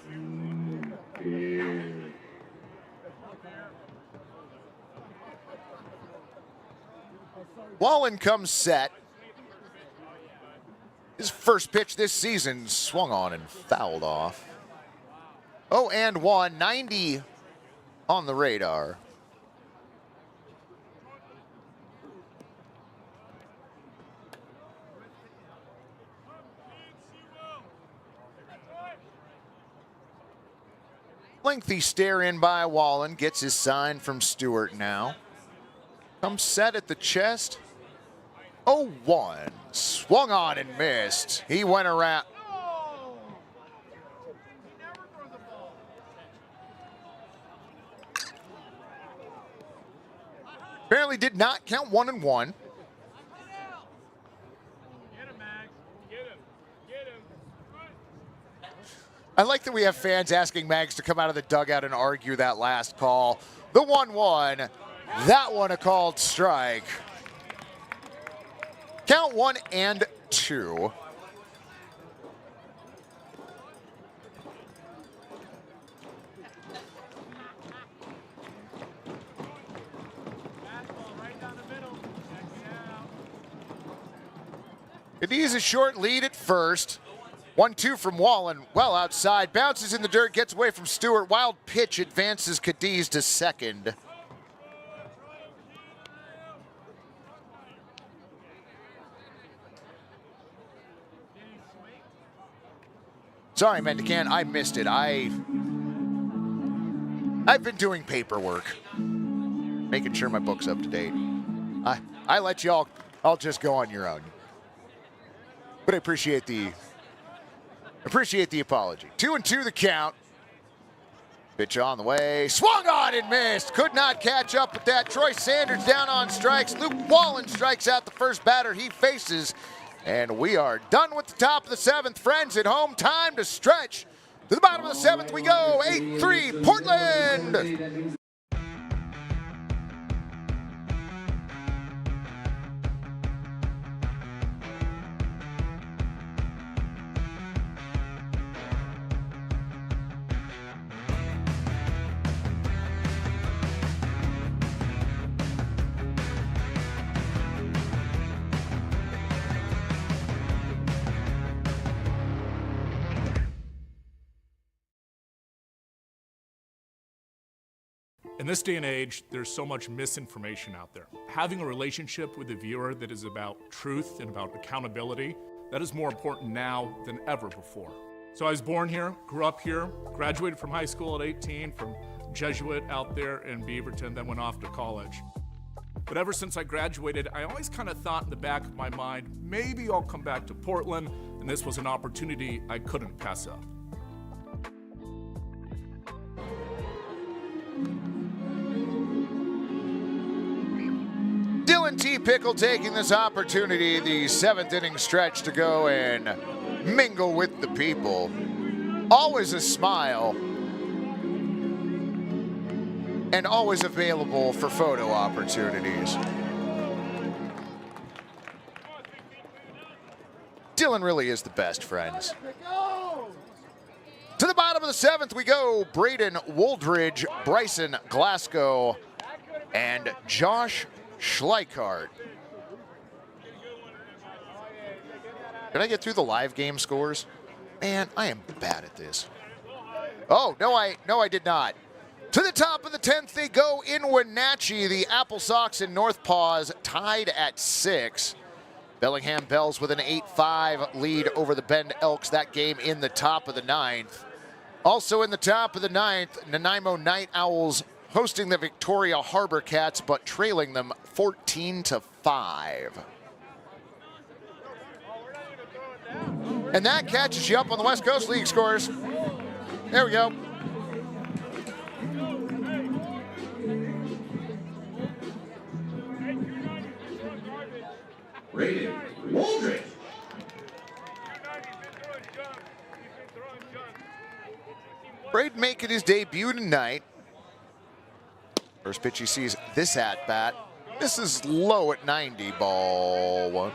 Wallen comes set. His first pitch this season swung on and fouled off. 0-1, 90 on the radar. Lengthy stare in by Wallen, gets his sign from Stewart now. Comes set at the chest. 0-1, swung on and missed. He went around. Apparently did not count 1-1. I like that we have fans asking Mags to come out of the dugout and argue that last call. The 1-1, that one a called strike. Count 1-2. Cadiz a short lead at first. 1-2 from Wallen, well outside, bounces in the dirt, gets away from Stewart. Wild pitch advances Cadiz to second. Sorry, Mendican, I missed it. I've been doing paperwork, making sure my book's up to date. I let y'all, I'll just go on your own. But I appreciate the apology. 2-2 the count. Pitch on the way. Swung on and missed. Could not catch up with that. Troy Sanders down on strikes. Luke Wallen strikes out the first batter he faces. And we are done with the top of the 7th. Friends at home, time to stretch. To the bottom of the 7th we go. 8-3 Portland. In this day and age, there's so much misinformation out there. Having a relationship with the viewer that is about truth and about accountability, that is more important now than ever before. So I was born here, grew up here, graduated from high school at 18 from Jesuit out there in Beaverton, then went off to college. But ever since I graduated, I always kind of thought in the back of my mind, maybe I'll come back to Portland, and this was an opportunity I couldn't pass up. Dillon T. Pickle taking this opportunity, the 7th inning stretch, to go and mingle with the people. Always a smile. And always available for photo opportunities. Dillon really is the best, friends. To the bottom of the 7th we go. Braden Woldridge, Bryson Glasgow, and Josh Schleichardt. Did I get through the live game scores? Man, I am bad at this. Oh, no, I did not. To the top of the 10th they go in Wenatchee. The Apple Sox and North Paws tied at 6. Bellingham Bells with an 8-5 lead over the Bend Elks. That game in the top of the 9th. Also in the top of the 9th, Nanaimo Night Owls hosting the Victoria Harbor Cats, but trailing them 14-5. And that catches you up on the West Coast League scores. There we go. Braden Woldridge. Braden making his debut tonight. First pitch he sees this at bat. This is low at 90, ball 1.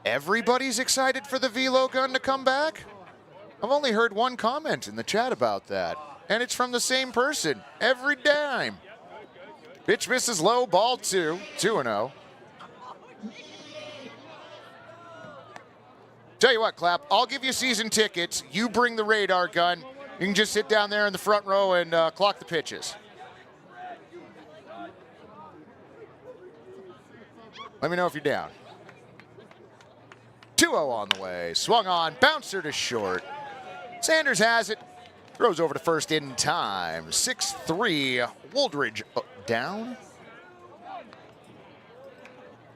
Everybody's excited for the velo gun to come back? I've only heard one comment in the chat about that, and it's from the same person every time. Pitch misses low, ball 2, 2-0. Tell you what, Clap, I'll give you season tickets. You bring the radar gun. You can just sit down there in the front row and clock the pitches. Let me know if you're down. 2-0 on the way. Swung on, bouncer to short. Sanders has it. Throws over to first in time. 6-3, Woldridge down.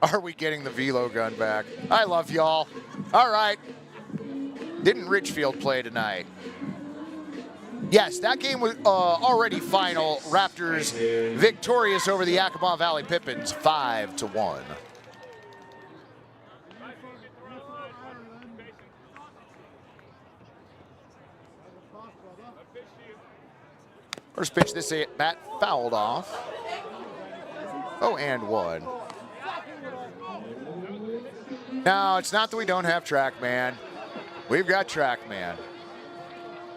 Are we getting the velo gun back? I love y'all. All right. Didn't Richfield play tonight? Yes, that game was already final. Raptors victorious over the Yakima Valley Pippins, 5-1. First pitch this at bat fouled off. 0-1. No, it's not that we don't have TrackMan. We've got TrackMan.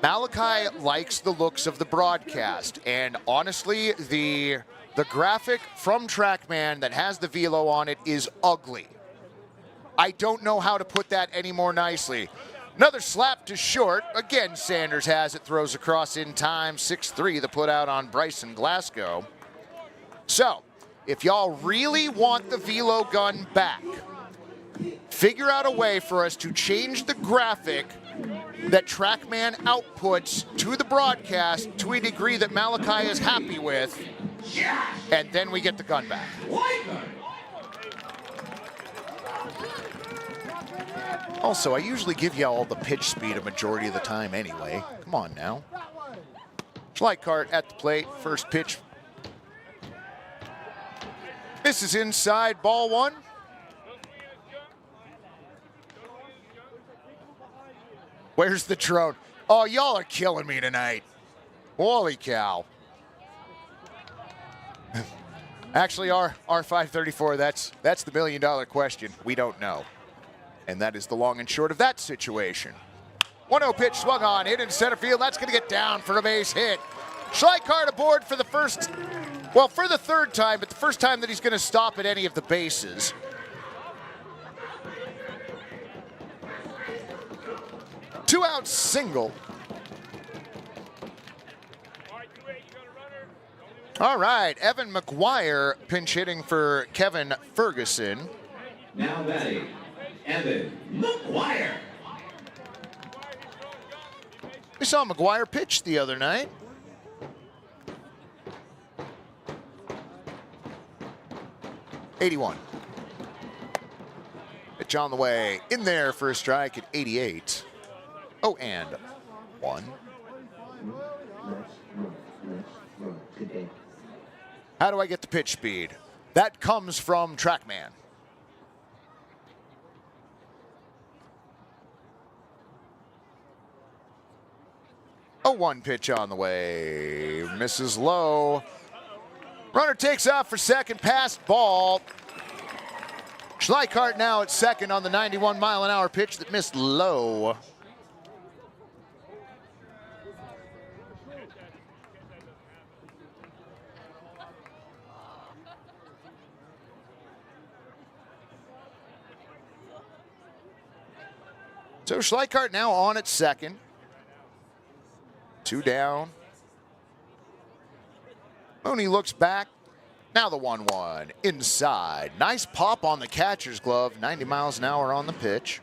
Malachi likes the looks of the broadcast, and honestly, the graphic from TrackMan that has the velo on it is ugly. I don't know how to put that any more nicely. Another slap to short. Again, Sanders has it, throws across in time. 6-3, the put out on Bryce Glasgow. So, if y'all really want the velo gun back, figure out a way for us to change the graphic that TrackMan outputs to the broadcast to a degree that Malachi is happy with, and then we get the gun back. Also, I usually give you all the pitch speed a majority of the time anyway. Come on now. Schleichardt at the plate, first pitch. This is inside, ball 1. Where's the drone? Oh, y'all are killing me tonight. Holy cow. Actually, our R534, that's the $1 million question. We don't know. And that is the long and short of that situation. 1-0 pitch swung on, hit in center field. That's going to get down for a base hit. Schleichardt aboard for the third time, but the first time that he's going to stop at any of the bases. Two-out single. All right, Evan McGuire pinch hitting for Kevin Ferguson. Now batting, Evan McGuire. We saw McGuire pitch the other night. '81. Pitch on the way, in there for a strike at 88. 0-1. How do I get the pitch speed? That comes from TrackMan. A 1 pitch on the way. Misses low. Runner takes off for second, past ball. Schleichardt now at second on the 91-mile-an-hour pitch that missed low. So Schleichardt now on at second. 2 down. Mooney looks back. Now the 1-1 inside. Nice pop on the catcher's glove. 90 miles an hour on the pitch.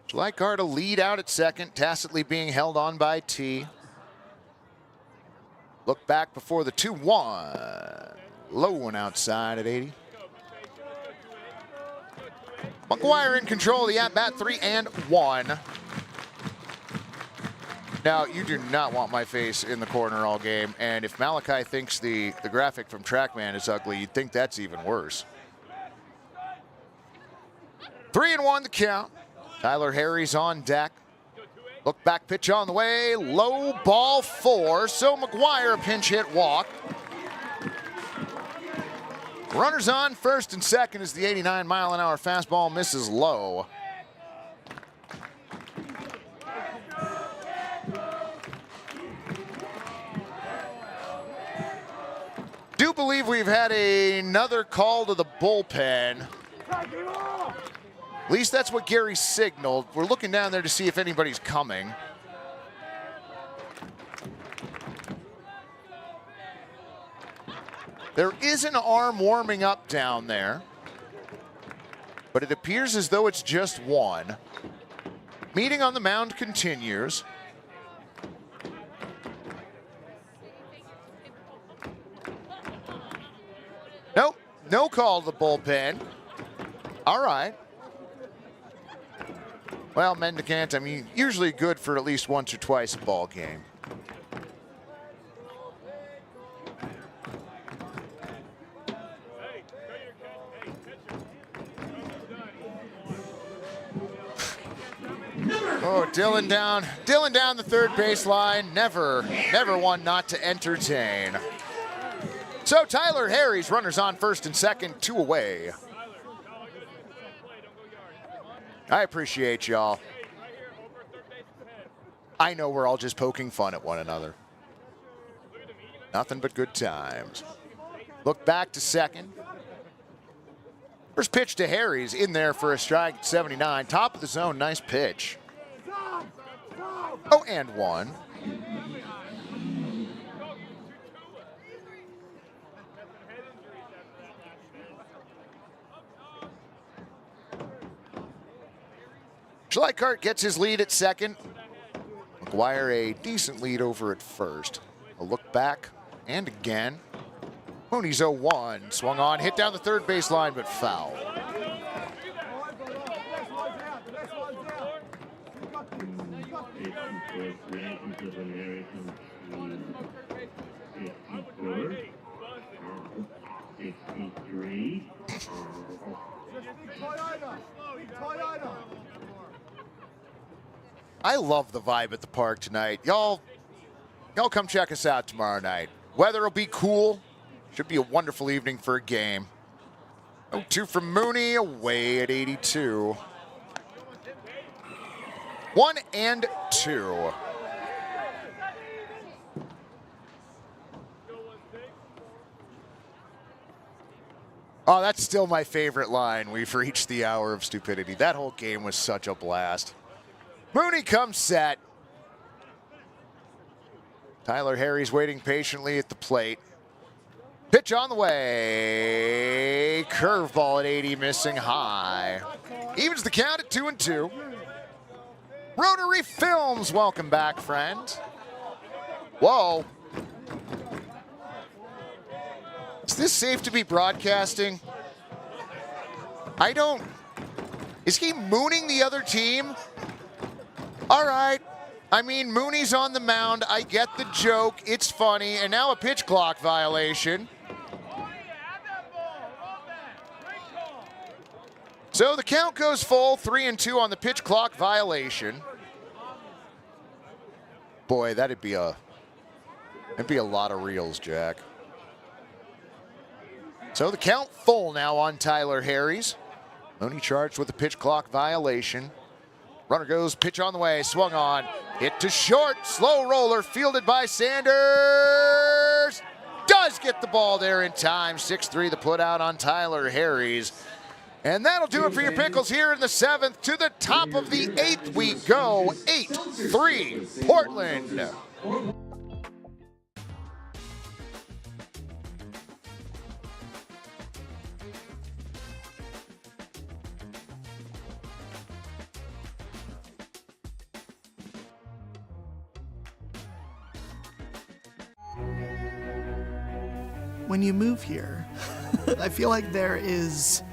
Schleichardt a lead out at second, tacitly being held on by T. Look back before the 2-1. Low one outside at 80. McGuire in control of the at-bat, 3-1. Now, you do not want my face in the corner all game, and if Malachi thinks the graphic from TrackMan is ugly, you'd think that's even worse. 3-1 the count. Tyler Harry's on deck. Look back pitch on the way. Low ball 4. So McGuire a pinch hit walk. Runners on first and second as the 89-mile-an-hour fastball misses low. Do believe we've had another call to the bullpen. At least that's what Gary signaled. We're looking down there to see if anybody's coming. There is an arm warming up down there, but it appears as though it's just one. Meeting on the mound continues. Nope, no call to the bullpen. All right. Well, Mendicant, I mean, usually good for at least once or twice a ball game. Oh, Dillon down the third baseline. Never one not to entertain. So Tyler Harry's runners on first and second, 2 away. I appreciate y'all. I know we're all just poking fun at one another. Nothing but good times. Look back to second. First pitch to Harry's in there for a strike at 79. Top of the zone, nice pitch. 0-1. Schleichardt gets his lead at second. McGuire a decent lead over at first. A look back and again. Mooney's 0-1. Swung on, hit down the third baseline, but foul. I love the vibe at the park tonight. Y'all come check us out tomorrow night. Weather will be cool. Should be a wonderful evening for a game. 0-2 from Mooney, away at 82. 1-2. Oh, that's still my favorite line. We've reached the hour of stupidity. That whole game was such a blast. Mooney comes set. Tyler Harry's waiting patiently at the plate. Pitch on the way. Curveball at 80, missing high. Evens the count at 2-2. Rotary Films, welcome back, friend. Whoa. Is this safe to be broadcasting? I don't. Is he mooning the other team? All right. I mean, Mooney's on the mound. I get the joke. It's funny. And now a pitch clock violation. So the count goes full, 3-2 on the pitch clock violation. Boy, that'd be a lot of reels, Jack. So the count full now on Tyler Harry's. Mooney charged with a pitch clock violation. Runner goes, pitch on the way, swung on, hit to short, slow roller, fielded by Sanders. Does get the ball there in time. 6-3 the put out on Tyler Harry's. And that'll do it for your Pickles here in the 7th. To the top of the 8th we go. 8-3 Portland. When you move here, I feel like there is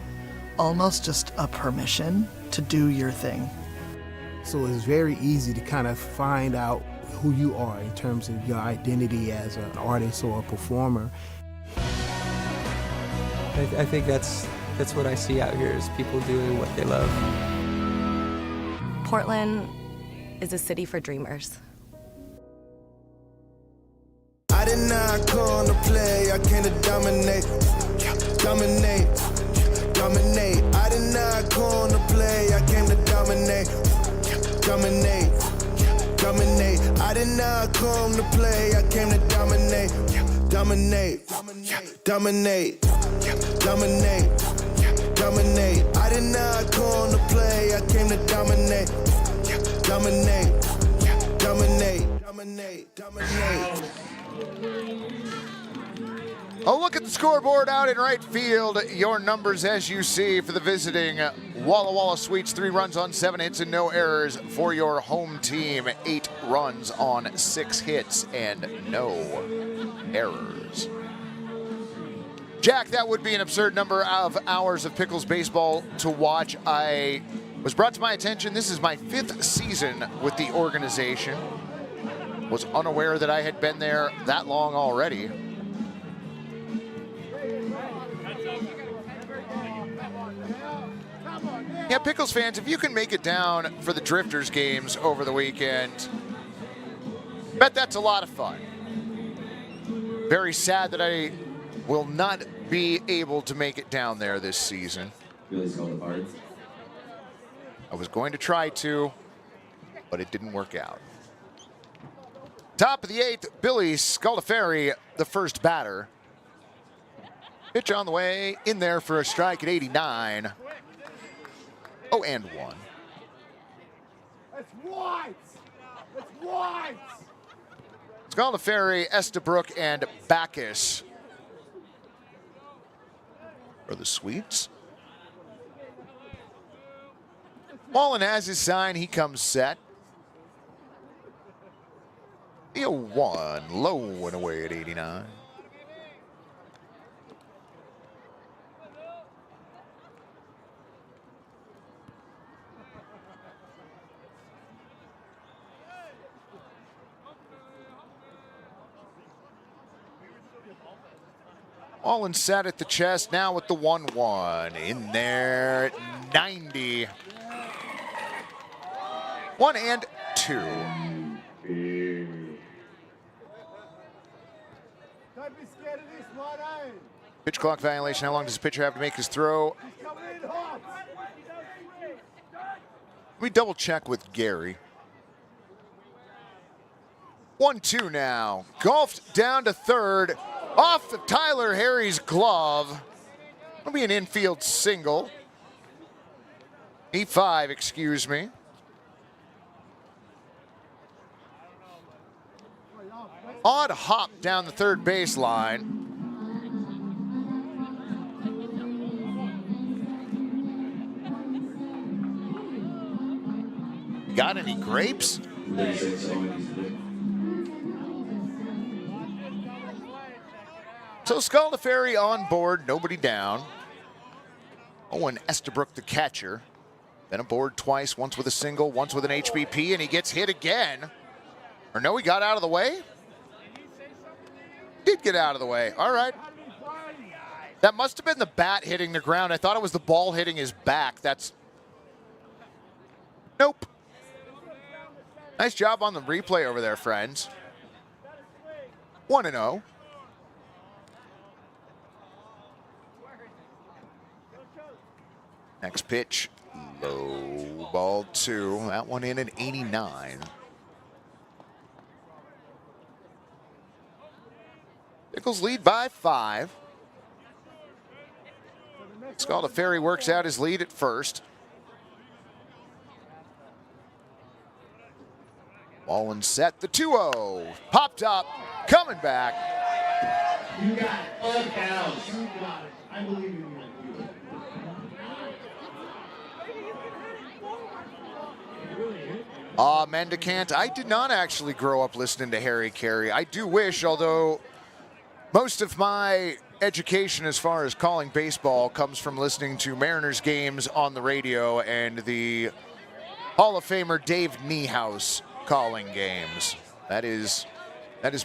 almost just a permission to do your thing. So it's very easy to kind of find out who you are in terms of your identity as an artist or a performer. I think that's what I see out here is people doing what they love. Portland is a city for dreamers. I did not come to play, I came to dominate. Dominate. Dominate. I did not come to play, I came to dominate. Dominate. Dominate. I did not come to play, I came to dominate. Dominate. Dominate. Dominate. Dominate. I did not come to play, I came to dominate. Dominate. Dominate. Dominate. Dominate. Oh, look at the scoreboard out in right field. Your numbers as you see for the visiting Walla Walla Sweets. 3 runs on 7 hits and no errors for your home team. 8 runs on 6 hits and no errors. Jack, that would be an absurd number of hours of Pickles baseball to watch. I was brought to my attention. This is my 5th season with the organization. Was unaware that I had been there that long already. Yeah, Pickles fans, if you can make it down for the Drifters games over the weekend, bet that's a lot of fun. Very sad that I will not be able to make it down there this season. I was going to try to, but it didn't work out. Top of the 8th, Billy Scaldaferri, the first batter. Pitch on the way, in there for a strike at 89. 0-1. That's white! That's white! Scaldaferri, Estabrook, and Bacchus for the Sweets. Mullen has his sign. He comes set. The 0-1, low and away at 89. Mullen set at the chest now with the 1-1. In there at 90. 1-2. Don't be scared of this, mate. Pitch clock violation. How long does the pitcher have to make his throw? He's coming in hot. Let me double check with Gary. 1-2 now. Golfed down to third. Off of Tyler Harry's glove. It'll be an infield single. E5, excuse me. Odd hop down the third baseline. Got any grapes? So Schleichardt on board, nobody down. Owen Estabrook, the catcher. Been aboard twice, once with a single, once with an HBP, and he gets hit again. Or no, he got out of the way? Did get out of the way. All right. That must have been the bat hitting the ground. I thought it was the ball hitting his back. That's... Nope. Nice job on the replay over there, friends. 1-0. Next pitch, low ball 2. That one in at 89. Pickles lead by 5. Schleichardt works out his lead at first. Wallen set, the 2-0. Popped up, coming back. You got it. Counts. You got it. I believe in you. Mendicant, I did not actually grow up listening to Harry Carey. I do wish, although most of my education as far as calling baseball comes from listening to Mariners games on the radio and the Hall of Famer Dave Niehaus calling games. That is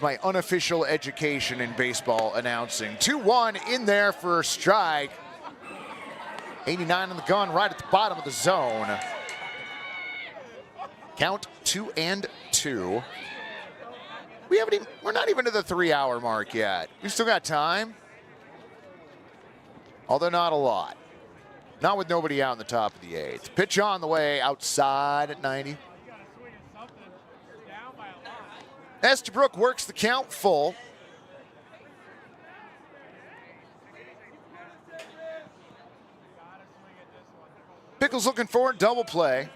my unofficial education in baseball announcing. 2-1 in there for a strike. 89 on the gun, right at the bottom of the zone. Count 2-2. We're not even to the 3-hour mark yet. We've still got time. Although not a lot. Not with nobody out in the top of the 8th. Pitch on the way outside at 90. Estabrook works the count full. Pickles looking for a double play.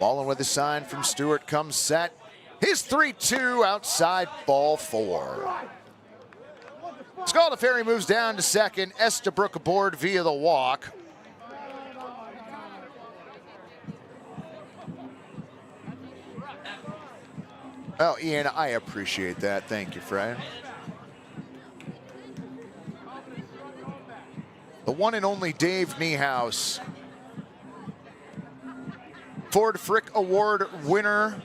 Wallen with a sign from Stewart comes set. His 3-2 outside, ball 4. Schleichardt moves down to second. Estabrook aboard via the walk. Oh, Ian, I appreciate that. Thank you, friend. The one and only Dave Niehaus. Ford Frick Award winner.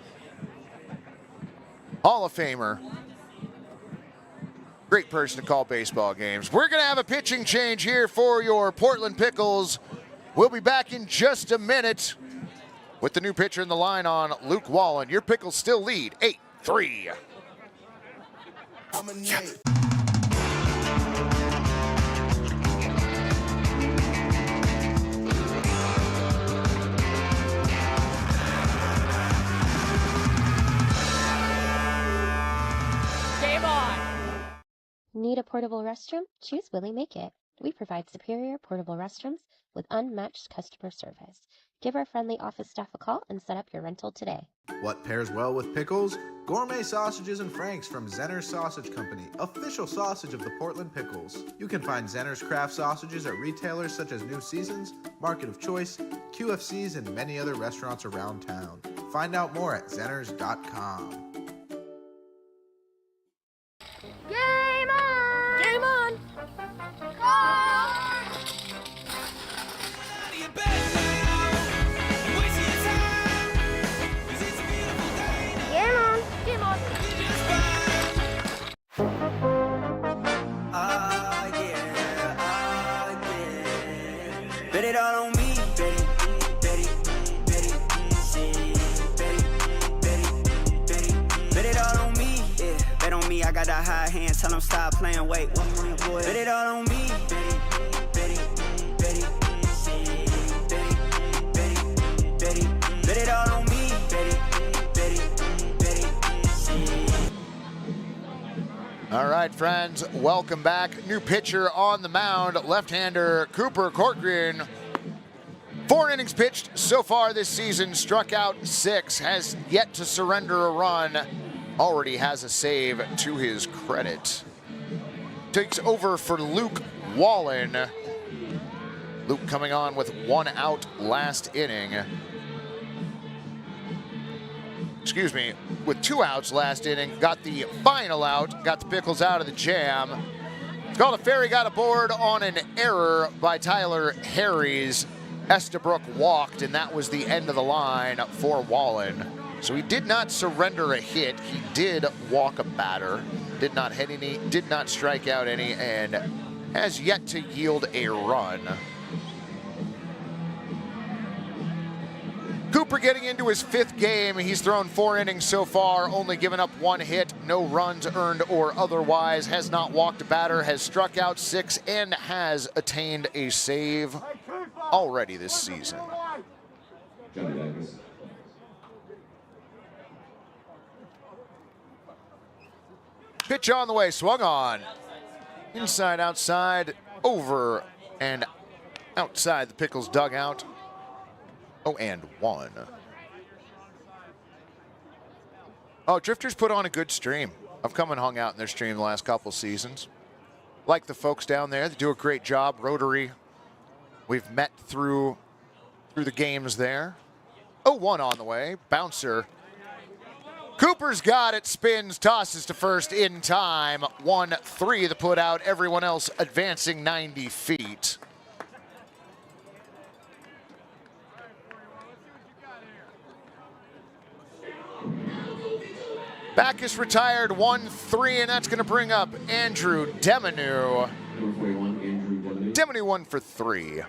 Hall of Famer. Great person to call baseball games. We're going to have a pitching change here for your Portland Pickles. We'll be back in just a minute with the new pitcher in the line on Luke Wallen. Your Pickles still lead 8-3. Game on! Need a portable restroom? Choose Willie Make It. We provide superior portable restrooms with unmatched customer service. Give our friendly office staff a call and set up your rental today. What pairs well with pickles? Gourmet sausages and franks from Zenner's Sausage Company, official sausage of the Portland Pickles. You can find Zenner's craft sausages at retailers such as New Seasons, Market of Choice, QFCs, and many other restaurants around town. Find out more at zenners.com. Game on! Game on! Game on! Game on! Bet it all on me, bet it, bet it, bet it, bet it all on me, yeah. Bet on me, I got that high hand, tell them stop playing, wait, one more boy. Bet it all on me, bet it, bet it, bet it, bet it, bet it all on me, bet it, bet it, bet it. All All right, friends, welcome back. New pitcher on the mound, left-hander Cooper Corcoran. 4 innings pitched so far this season, struck out 6, has yet to surrender a run, already has a save to his credit. Takes over for Luke Wallen. Luke coming on with 1 out last inning. Excuse me, with 2 outs last inning, got the final out, got the Pickles out of the jam. It's called a Ferry got aboard on an error by Tyler Harries. Estabrook walked, and that was the end of the line for Wallen. So he did not surrender a hit. He did walk a batter, did not hit any, did not strike out any, and has yet to yield a run. Cooper getting into his 5th game. He's thrown 4 innings so far, only given up 1 hit, no runs earned or otherwise, has not walked a batter, has struck out 6, and has attained a save already this season. Pitch on the way, swung on. Inside, outside, over and outside the Pickles dugout. 0-1. Oh, Drifters put on a good stream. I've come and hung out in their stream the last couple seasons. Like the folks down there, they do a great job. Rotary, we've met through the games there. 0-1 on the way, bouncer. Cooper's got it, spins, tosses to first in time. 1-3 the put out, everyone else advancing 90 feet. Backus retired 1-3, and that's going to bring up Andrew Demanu. Demanu 1 for 3.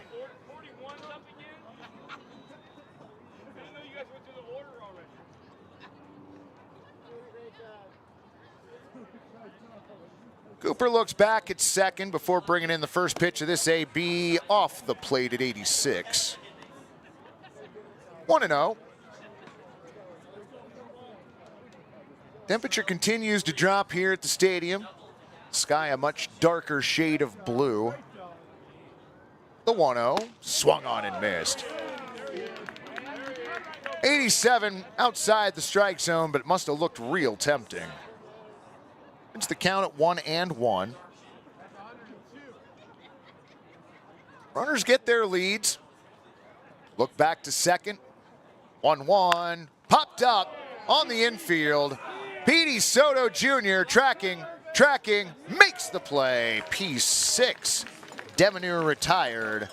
Cooper looks back at second before bringing in the first pitch of this AB off the plate at 86. 1-0. Temperature continues to drop here at the stadium. Sky a much darker shade of blue. The 1-0, swung on and missed. 87 outside the strike zone, but it must have looked real tempting. It's the count at 1-1. Runners get their leads. Look back to second. 1-1, popped up on the infield. Petey Soto Jr. tracking, makes the play. P6. Demanu retired.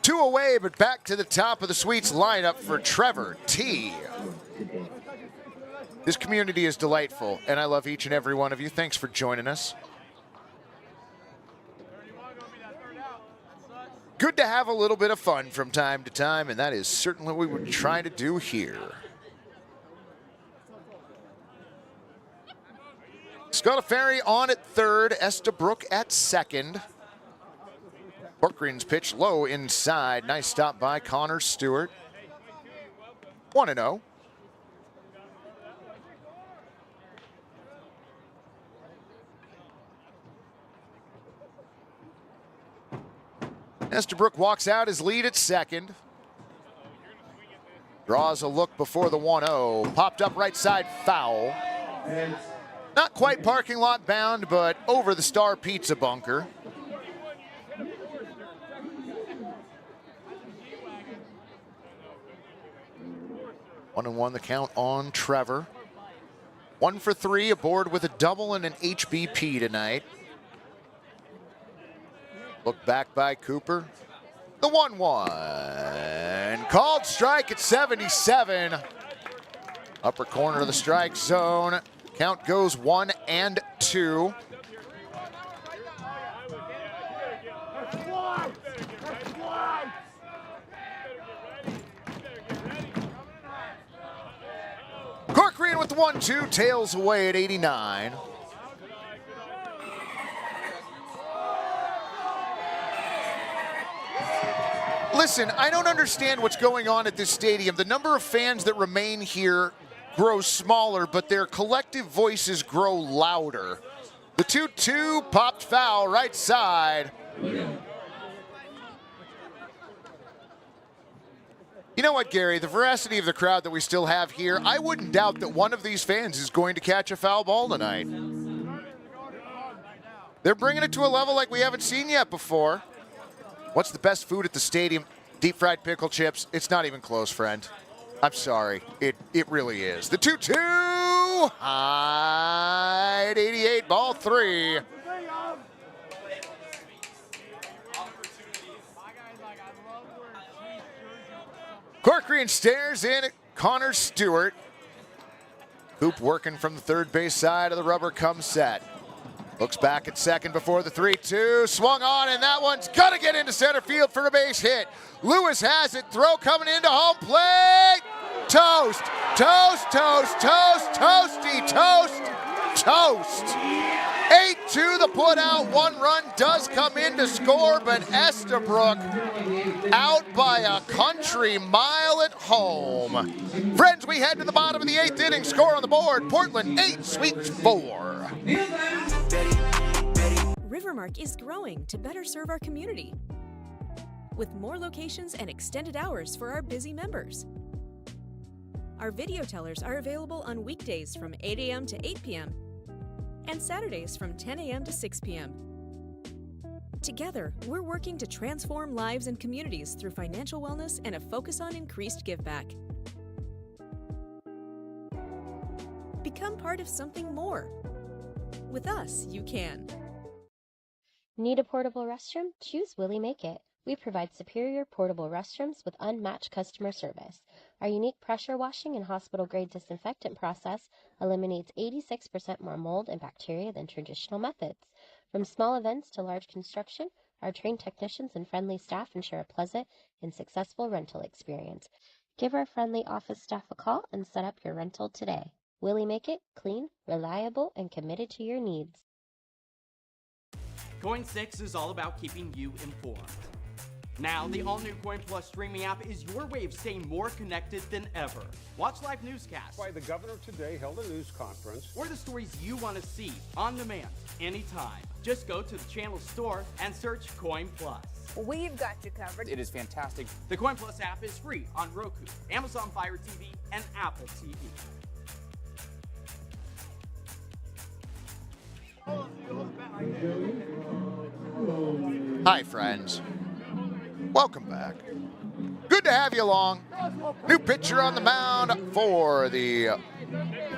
2 away, but back to the top of the Sweets lineup for Trevor T. This community is delightful, and I love each and every one of you. Thanks for joining us. Good to have a little bit of fun from time to time, and that is certainly what we would try to do here. Scalaferri on at third, Estabrook at second. Corcoran's pitch low inside. Nice stop by Connor Stewart. 1-0. Estabrook walks out his lead at second. Draws a look before the 1-0. Popped up right side, foul. Not quite parking lot bound, but over the Star Pizza bunker. One and one the count on Trevor. 1 for 3 aboard with a double and an HBP tonight. Look back by Cooper. The 1-1. Called strike at 77. Upper corner of the strike zone. Count goes 1-2. Corcoran with the 1-2, tails away at 89. Listen, I don't understand what's going on at this stadium. The number of fans that remain here grows smaller, but their collective voices grow louder. The 2-2 popped foul right side. You know what, Gary? The veracity of the crowd that we still have here, I wouldn't doubt that one of these fans is going to catch a foul ball tonight. They're bringing it to a level like we haven't seen yet before. What's the best food at the stadium? Deep fried pickle chips. It's not even close, friend. I'm sorry. It really is. The 2-2. High 88, ball 3. Corcoran stares in at Connor Stewart. Hoop working from the third base side of the rubber comes set. Looks back at second before the 3-2. Swung on, and that one's got to get into center field for a base hit. Lewis has it. Throw coming into home plate. Toast, toast, toast, toast, toasty, toast, toast. 8-2 the putout. 1 run does come in to score, but Estabrook out by a country mile at home. Friends, we head to the bottom of the 8th inning. Score on the board. Portland 8, Sweets 4. Rivermark is growing to better serve our community with more locations and extended hours for our busy members. Our video tellers are available on weekdays from 8 a.m. to 8 p.m. and Saturdays from 10 a.m. to 6 p.m. Together, we're working to transform lives and communities through financial wellness and a focus on increased giveback. Become part of something more. With us, you can. Need a portable restroom? Choose Willie Make It. We provide superior portable restrooms with unmatched customer service. Our unique pressure washing and hospital-grade disinfectant process eliminates 86% more mold and bacteria than traditional methods. From small events to large construction, our trained technicians and friendly staff ensure a pleasant and successful rental experience. Give our friendly office staff a call and set up your rental today. Willie Make It, clean, reliable, and committed to your needs. Coin 6 is all about keeping you informed. Now, the all-new Coin Plus streaming app is your way of staying more connected than ever. Watch live newscasts. Why the governor today held a news conference. Or the stories you want to see on demand, anytime. Just go to the channel store and search Coin Plus. We've got you covered. It is fantastic. The Coin Plus app is free on Roku, Amazon Fire TV, and Apple TV. Hi, friends. Welcome back. Good to have you along. New pitcher on the mound for the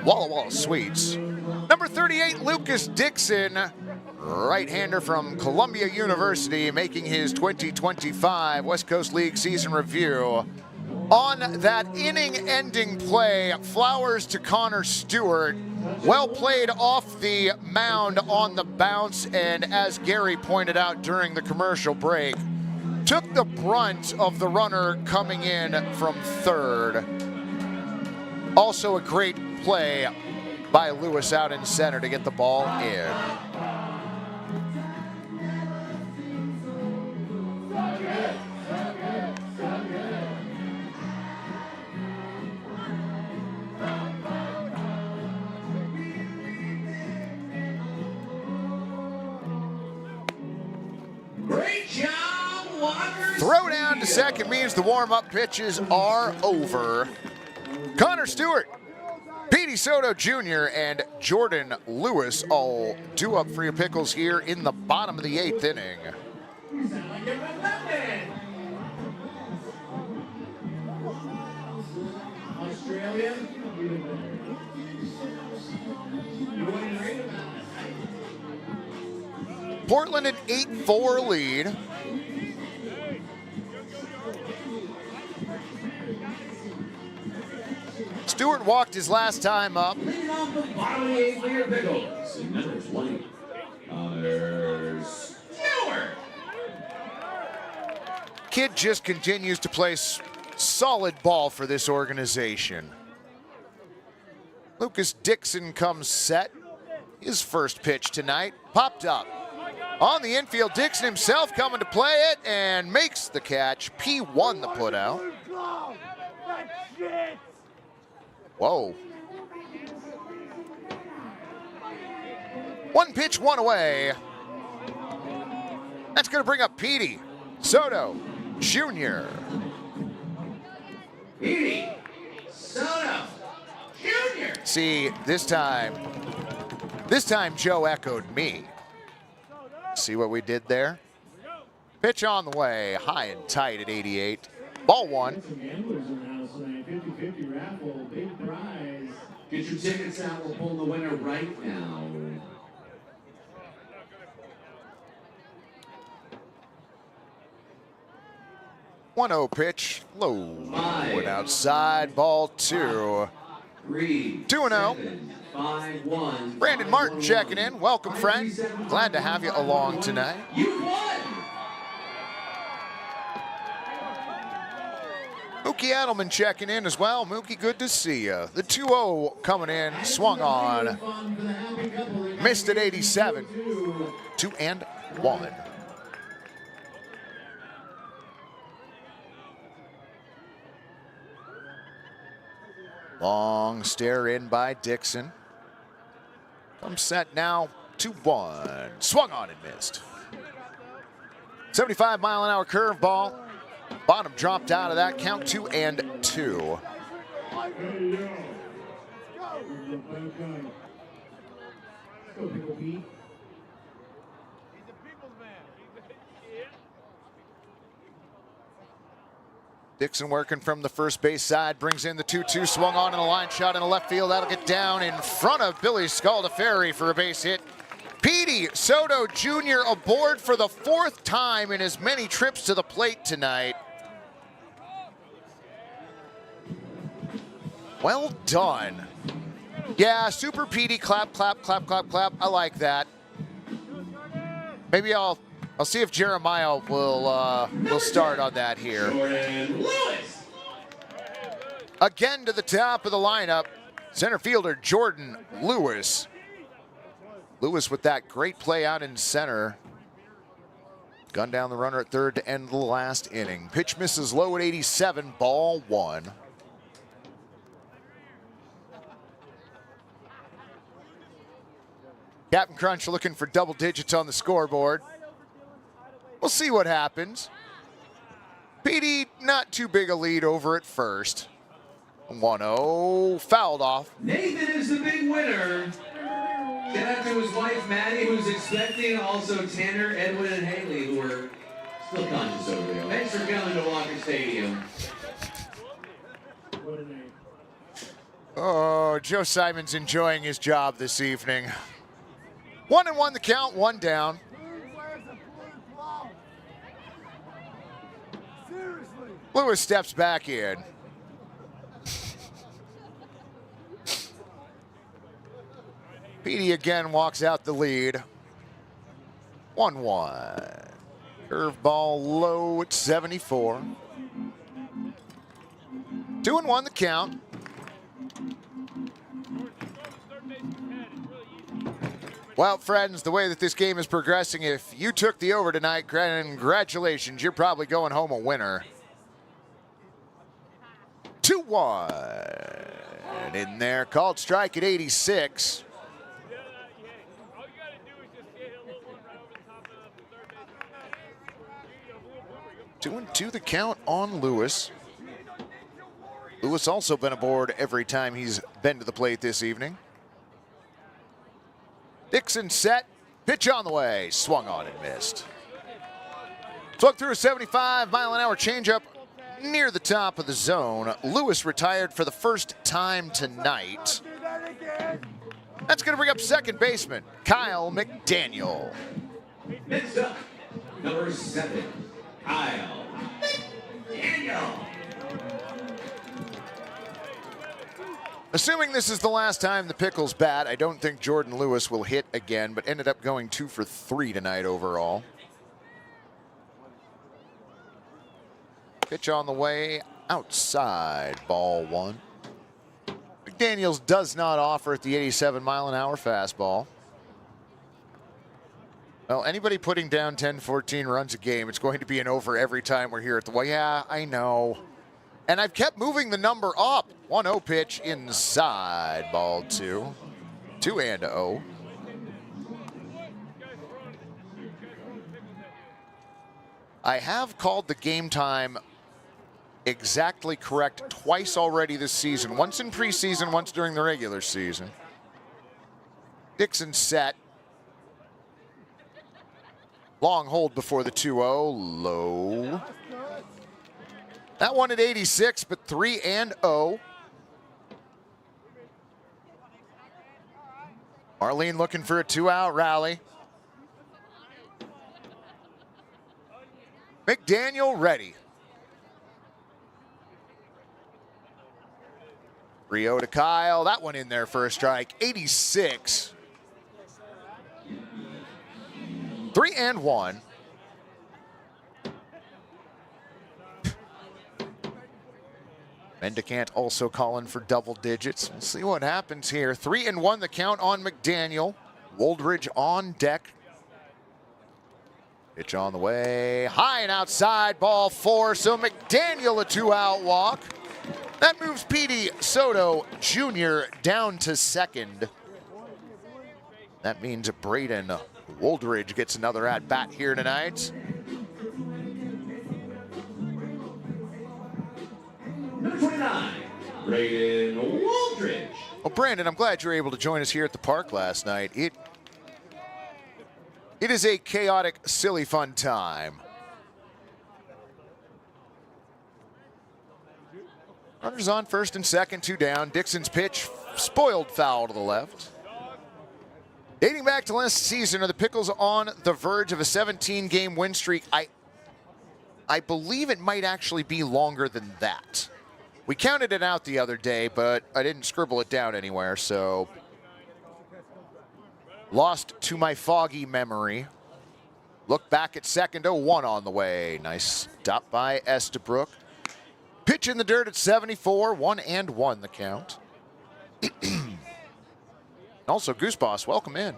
Walla Walla Sweets. Number 38, Lucas Dixon, right-hander from Columbia University, making his 2025 West Coast League season review. On that inning-ending play, flowers to Connor Stewart. Well played off the mound on the bounce, and as Gary pointed out during the commercial break, took the brunt of the runner coming in from third. Also a great play by Lewis out in center to get the ball in. Throw down to second means the warm-up pitches are over. Connor Stewart, Petey Soto Jr., and Jordan Lewis all due up for your Pickles here in the bottom of the 8th inning. Australia. Portland an 8-4 lead. Stewart walked his last time up. Leading off the bottom of the 8th for your Pickles. And number 20, Connor Stewart. Kid just continues to play solid ball for this organization. Lucas Dixon comes set. His first pitch tonight popped up. On the infield, Dixon himself coming to play it and makes the catch. P1 the putout. Whoa. 1 pitch, 1 away. That's going to bring up Petey Soto Jr. Petey Soto Jr. See, this time Joe echoed me. See what we did there? Pitch on the way, high and tight at 88. Ball 1. Get your tickets out. We're pulling the winner right now. One-0 pitch, low and outside. Ball 2. 2-0. 5-1. Brandon Martin checking in. Welcome, friend. Glad to have you along tonight. You won. Mookie Adelman checking in as well. Mookie, good to see you. The 2-0 coming in, swung on. Missed at 87. 2-1. Long stare in by Dixon. Come set now, 2-1. Swung on and missed. 75-mile-an-hour curveball. Bottom dropped out of that, count 2-2. Dixon working from the first base side, brings in the 2-2, swung on in a line shot in the left field. That'll get down in front of Billy Scaldaferri for a base hit. Petey Soto Jr. aboard for the 4th time in as many trips to the plate tonight. Well done. Yeah, Super Petey, clap, clap, clap, clap, clap. I like that. Maybe I'll see if Jeremiah will start on that here. Again to the top of the lineup, center fielder Jordan Lewis. Lewis with that great play out in center. Gunned down the runner at third to end the last inning. Pitch misses low at 87, ball 1. Captain Crunch looking for double digits on the scoreboard. We'll see what happens. Petey, not too big a lead over at first. 1-0, fouled off. Nathan is the big winner. Shout out to his wife, Maddie, who's expecting. Also, Tanner, Edwin, and Haley, who are still conscious over there. Thanks for coming to Walker Stadium. Oh, Joe Simon's enjoying his job this evening. 1-1 the count, 1 down. Lewis steps back in. Petey again walks out the lead. 1-1. Curveball low at 74. 2-1 the count. Well, friends, the way that this game is progressing, if you took the over tonight, congratulations, you're probably going home a winner. 2-1. In there, called strike at 86. Two and two the count on Lewis. Lewis also been aboard every time he's been to the plate this evening. Dixon set, pitch on the way, swung on and missed. Swung through a 75-mile-an-hour changeup near the top of the zone. Lewis retired for the first time tonight. That's going to bring up second baseman Kyle McDaniel. Next up, number 7, Kyle McDaniel. Assuming this is the last time the Pickles bat, I don't think Jordan Lewis will hit again, but ended up going 2 for 3 tonight overall. Pitch on the way, outside, ball 1. McDaniels does not offer at the 87-mile-an-hour fastball. Well, anybody putting down 10, 14 runs a game, it's going to be an over every time we're here at the well. Yeah, I know. And I've kept moving the number up. 1-0 pitch inside, ball 2. 2-0. I have called the game time exactly correct twice already this season. Once in preseason, once during the regular season. Dixon set. Long hold before the 2-0. Low. That one at 86, but 3-0. Marlene looking for a 2-out rally. McDaniel ready. 3-0 to Kyle. That one in there for a strike. 86. 3-1. Mendicant also calling for double digits. We'll see what happens here. 3-1 the count on McDaniel. Woldridge on deck. Pitch on the way. High and outside, ball 4. So McDaniel a 2-out walk. That moves Petey Soto Jr. down to second. That means Braden Woldridge gets another at-bat here tonight. Number 29, Braden Woldridge. Well, Brandon, I'm glad you were able to join us here at the park last night. It is a chaotic, silly fun time. Runners on first and second, 2 down. Dixon's pitch, spoiled foul to the left. Dating back to last season, are the Pickles on the verge of a 17-game win streak? I believe it might actually be longer than that. We counted it out the other day, but I didn't scribble it down anywhere, so lost to my foggy memory. Look back at second, 0-1 on the way. Nice stop by Estabrook. Pitch in the dirt at 74, 1-1 the count. Also, Goose Boss, welcome in.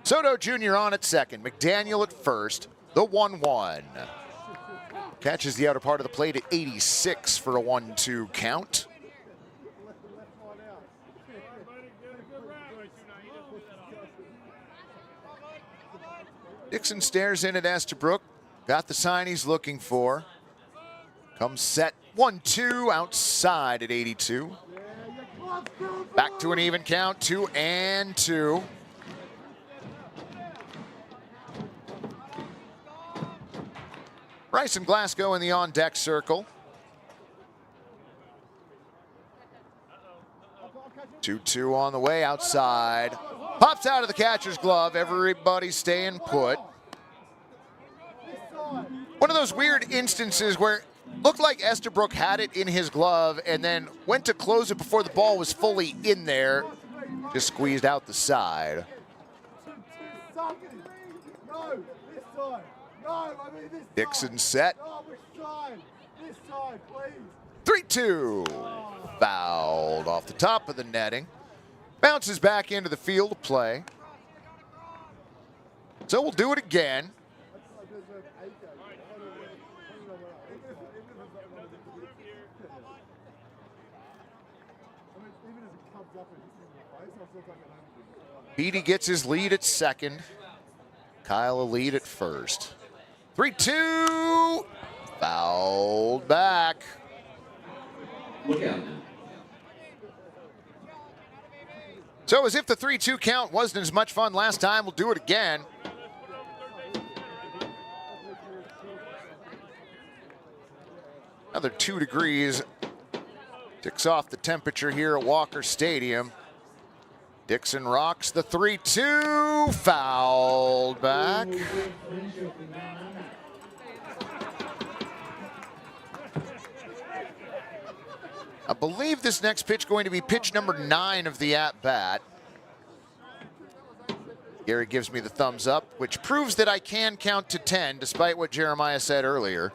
Soto Jr. on at second, McDaniel at first, the 1-1. Catches the outer part of the plate at 86 for a 1-2 count. Dixon stares in at Estabrook. Got the sign he's looking for. Comes set 1-2 outside at 82. Back to an even count, 2-2. Bryce and Glasgow in the on-deck circle. 2-2 on the way outside. Pops out of the catcher's glove. Everybody staying put. One of those weird instances where it looked like Estabrook had it in his glove and then went to close it before the ball was fully in there. Just squeezed out the side. Dixon set. 3-2. Fouled off the top of the netting. Bounces back into the field of play. So we'll do it again. Petey gets his lead at second. Kyle a lead at first. 3-2. Fouled back. Look out now. So as if the 3-2 count wasn't as much fun last time, we'll do it again. Another 2 degrees. Ticks off the temperature here at Walker Stadium. Dixon rocks the 3-2. Fouled back. I believe this next pitch going to be pitch number 9 of the at-bat. Gary gives me the thumbs up, which proves that I can count to 10, despite what Jeremiah said earlier.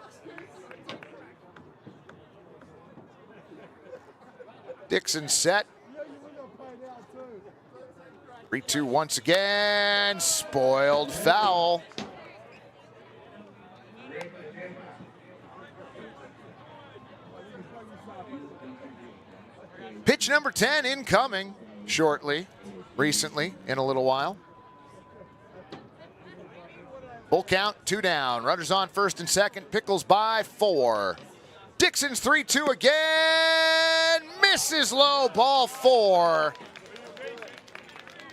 Dixon set. 3-2 once again. Spoiled foul. Pitch number 10 incoming shortly. recently in a little while. Full count, 2 down. Runners on first and second. Pickles by 4. Dixon's 3-2 again. Misses low, ball 4.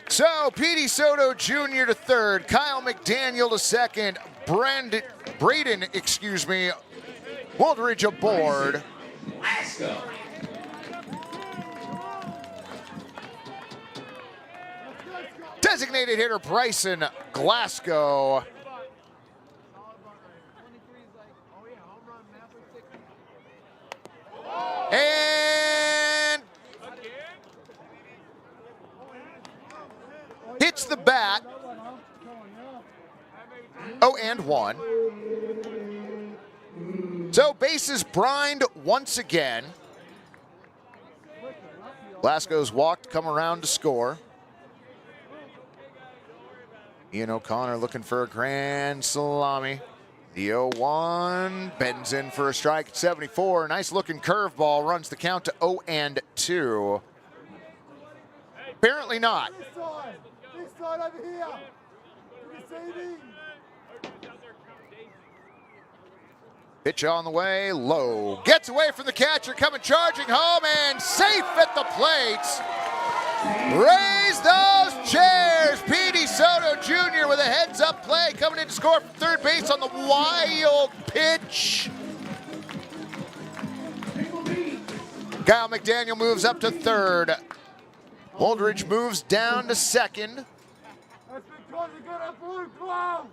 So Petey Soto Jr. to third. Kyle McDaniel to second. Braden, Woldridge aboard. Designated hitter Bryson Glasgow. And hits the bat. Oh, and 1. So bases brined once again. Glasgow's walked, come around to score. Ian O'Connor looking for a grand salami. The 0-1 bends in for a strike at 74. Nice looking curveball, runs the count to 0-2. Apparently not. This side over here. Receiving. Pitch on the way, low. Gets away from the catcher, coming charging home, and safe at the plate. Raise those chairs. Petey Soto Jr. with a heads-up play, coming in to score from third base on the wild pitch. Kyle McDaniel moves up to third. Woldridge moves down to second. That's because you got a blue glove.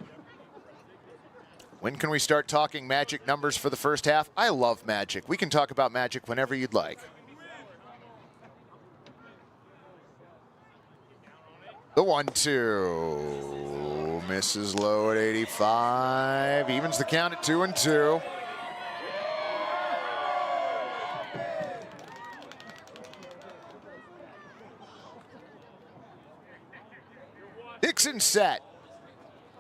When can we start talking magic numbers for the first half? I love magic. We can talk about magic whenever you'd like. The 1-2. Misses low at 85. Evens the count at 2-2. Dixon set.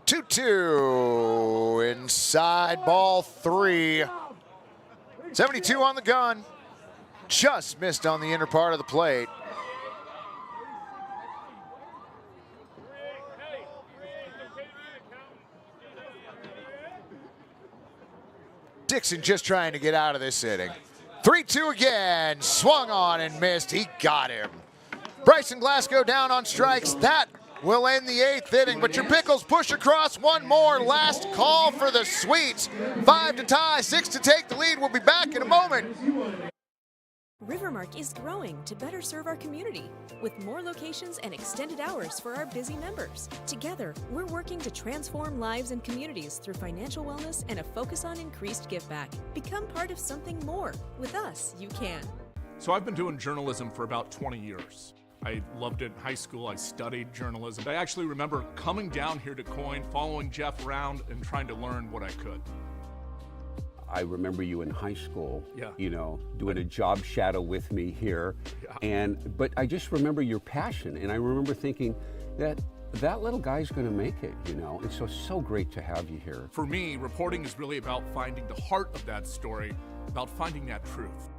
2-2. Inside, ball 3. 72 on the gun. Just missed on the inner part of the plate. Dixon just trying to get out of this inning. 3-2 again. Swung on and missed. He got him. Bryson Glasgow down on strikes. That will end the 8th inning, but your Pickles push across one more. Last call for the Sweets. 5 to tie, 6 to take the lead. We'll be back in a moment. Rivermark is growing to better serve our community with more locations and extended hours for our busy members. Together, we're working to transform lives and communities through financial wellness and a focus on increased giveback. Become part of something more. With us, you can. So I've been doing journalism for about 20 years. I loved it in high school. I studied journalism. I actually remember coming down here to Coyne, following Jeff around and trying to learn what I could. I remember you in high school, Yeah. you know, doing a job shadow with me here. Yeah. But I just remember your passion, and I remember thinking that little guy's gonna make it, you know? And so great to have you here. For me, reporting is really about finding the heart of that story, about finding that truth.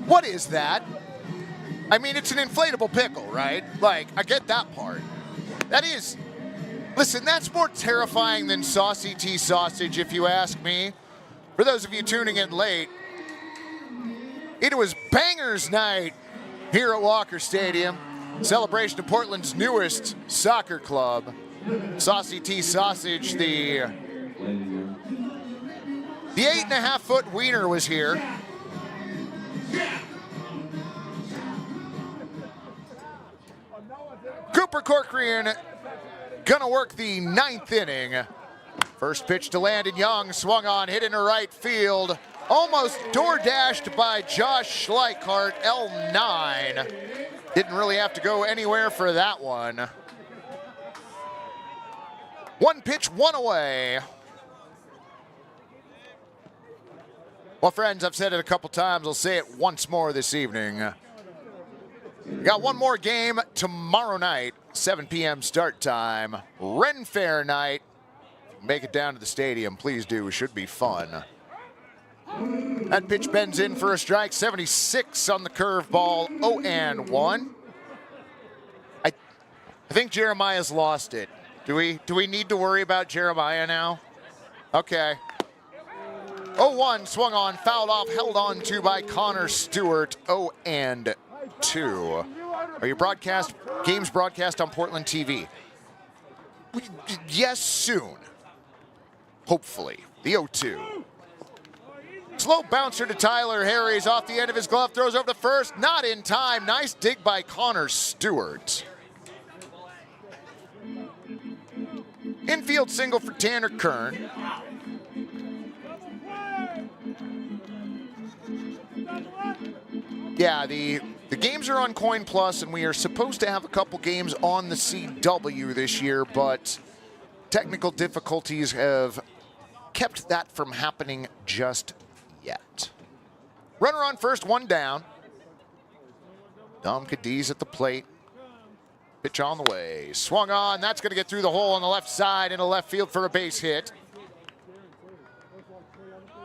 What is that? I mean, it's an inflatable pickle, right? Like, I get that part. That is, listen, that's more terrifying than Saucy T sausage, if you ask me. For those of you tuning in late, it was Bangers Night here at Walker Stadium. Celebration of Portland's newest soccer club. Saucy T sausage, the 8.5-foot wiener was here. Cooper Corcoran gonna work the 9th inning. First pitch to Landon Young, swung on, hit into right field. Almost door dashed by Josh Schleichardt, L9. Didn't really have to go anywhere for that one. One pitch, one away. Well, friends, I've said it a couple times. I'll say it once more this evening. We got one more game tomorrow night, 7 p.m. start time. Ren Fair night. Make it down to the stadium, please do. It should be fun. That pitch bends in for a strike. 76 on the curveball. 0-1. I think Jeremiah's lost it. Do we need to worry about Jeremiah now? Okay. 0-1 swung on, fouled off, held on to by Connor Stewart. 0-2. Are your games broadcast on Portland TV? Yes, soon. Hopefully. The 0-2. Slow bouncer to Tyler Harris off the end of his glove, throws over to first, not in time. Nice dig by Connor Stewart. Infield single for Tanner Kern. Yeah, the games are on Coin Plus, and we are supposed to have a couple games on the CW this year, but technical difficulties have kept that from happening just yet. Runner on first, one down. Dom Cadiz at the plate. Pitch on the way. Swung on. That's going to get through the hole on the left side into left field for a base hit.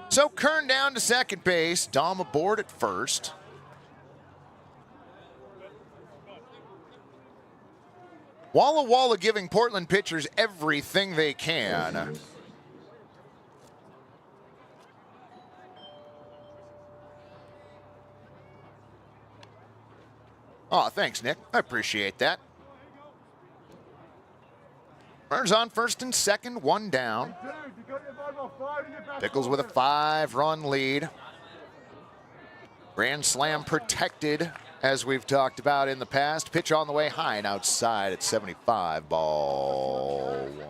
So Kern down to second base. Dom aboard at first. Walla Walla giving Portland pitchers everything they can. Oh, thanks, Nick. I appreciate that. Runners on first and second, one down. Pickles with a 5-run lead. Grand slam protected, as we've talked about in the past. Pitch on the way, high and outside at 75, ball one.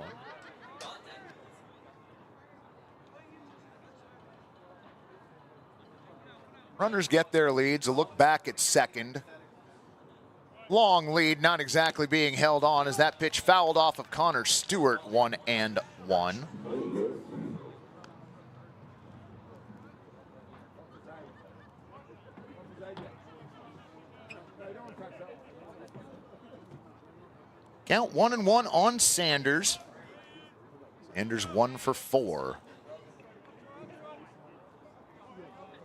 Runners get their leads. A look back at second. Long lead, not exactly being held on as that pitch fouled off of Connor Stewart, 1-1. Count 1-1 on Sanders. Sanders 1 for 4.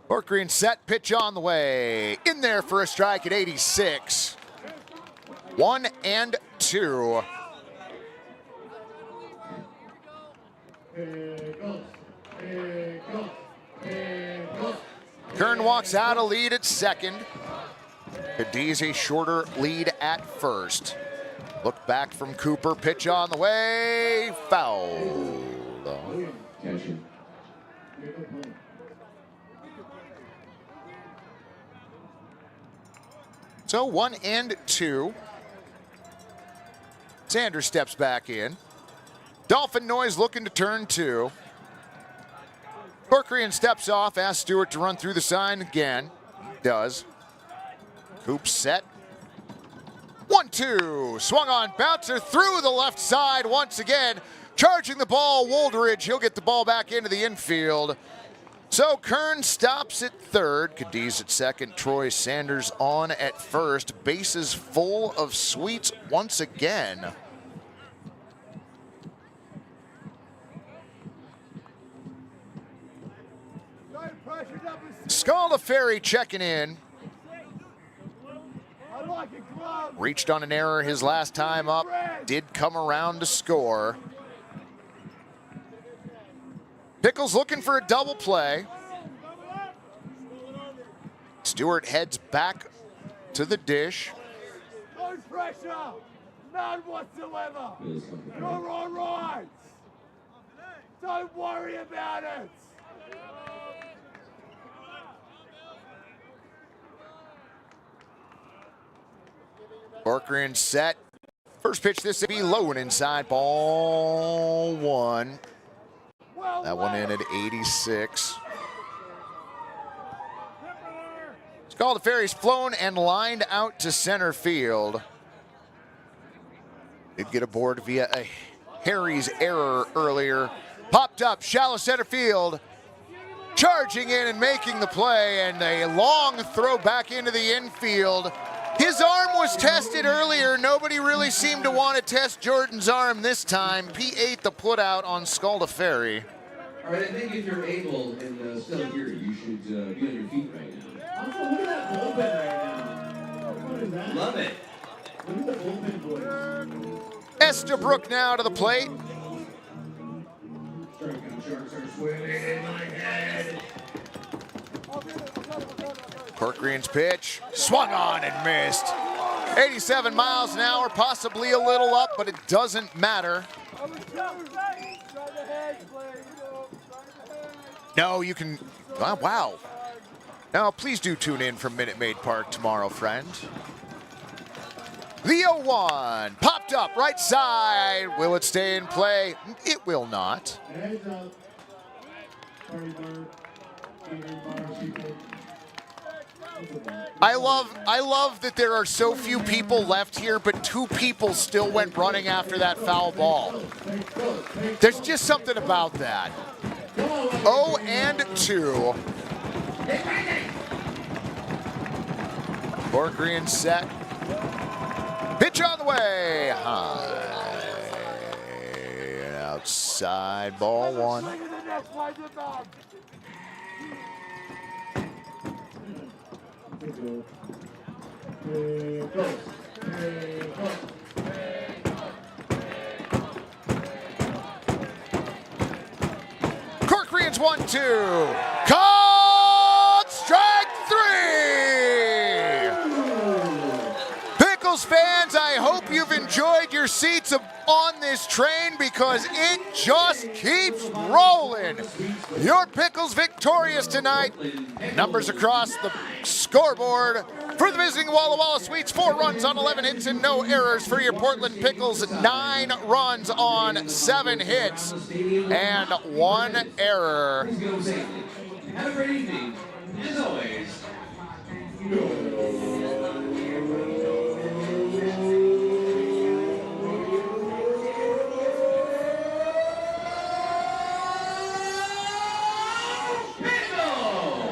Corcoran set, pitch on the way. In there for a strike at 86. 1-2. Kern walks out a lead at second. Cadiz a shorter lead at first. Look back from Cooper, pitch on the way, foul. So 1-2. Sanders steps back in. Dolphin noise looking to turn 2. Corcoran steps off, asks Stewart to run through the sign again. He does. Coop set. 1-2. Swung on, bouncer through the left side once again. Charging the ball, Woldridge. He'll get the ball back into the infield. So Kern stops at third. Cadiz at second. Troy Sanders on at first. Bases full of Sweets once again. Scalaferri checking in. Reached on an error his last time up. Did come around to score. Pickles looking for a double play. Stewart heads back to the dish. No pressure, none whatsoever. You're all right. Don't worry about it. Corcoran set. First pitch this will be low and inside, ball one. That one in at 86. Scaldaferri's flown and lined out to center field. Did get aboard via a Harry's error earlier. Popped up, shallow center field. Charging in and making the play, and a long throw back into the infield. His arm was tested earlier. Nobody really seemed to want to test Jordan's arm this time. He ate the put out on Scaldaferri. All right, I think if you're able and still here, you should be on your feet right now. Also, look at that bullpen right now. What is that? Love it. Look at the bullpen boys. Estabrook now to the plate. Corcoran's pitch, swung on and missed. 87 miles an hour, possibly a little up, but it doesn't matter. No, you can, wow. Now, please do tune in from Minute Maid Park tomorrow, friend. The 0-1, popped up, right side. Will it stay in play? It will not. I love that there are so few people left here, but 2 people still went running after that foul ball. There's just something about that. 0-2. Corcoran set. Pitch on the way. High. Outside, ball 1. Corcoran's 1-2. Called strike 3. Pickles fans, I hope you've enjoyed your seats on this train because it just keeps rolling. Your Pickles victorious tonight. Numbers across the scoreboard for the visiting Walla Walla Sweets. 4 runs on 11 hits and no errors for your Portland Pickles. 9 runs on 7 hits and 1 error. Have a great evening. As always,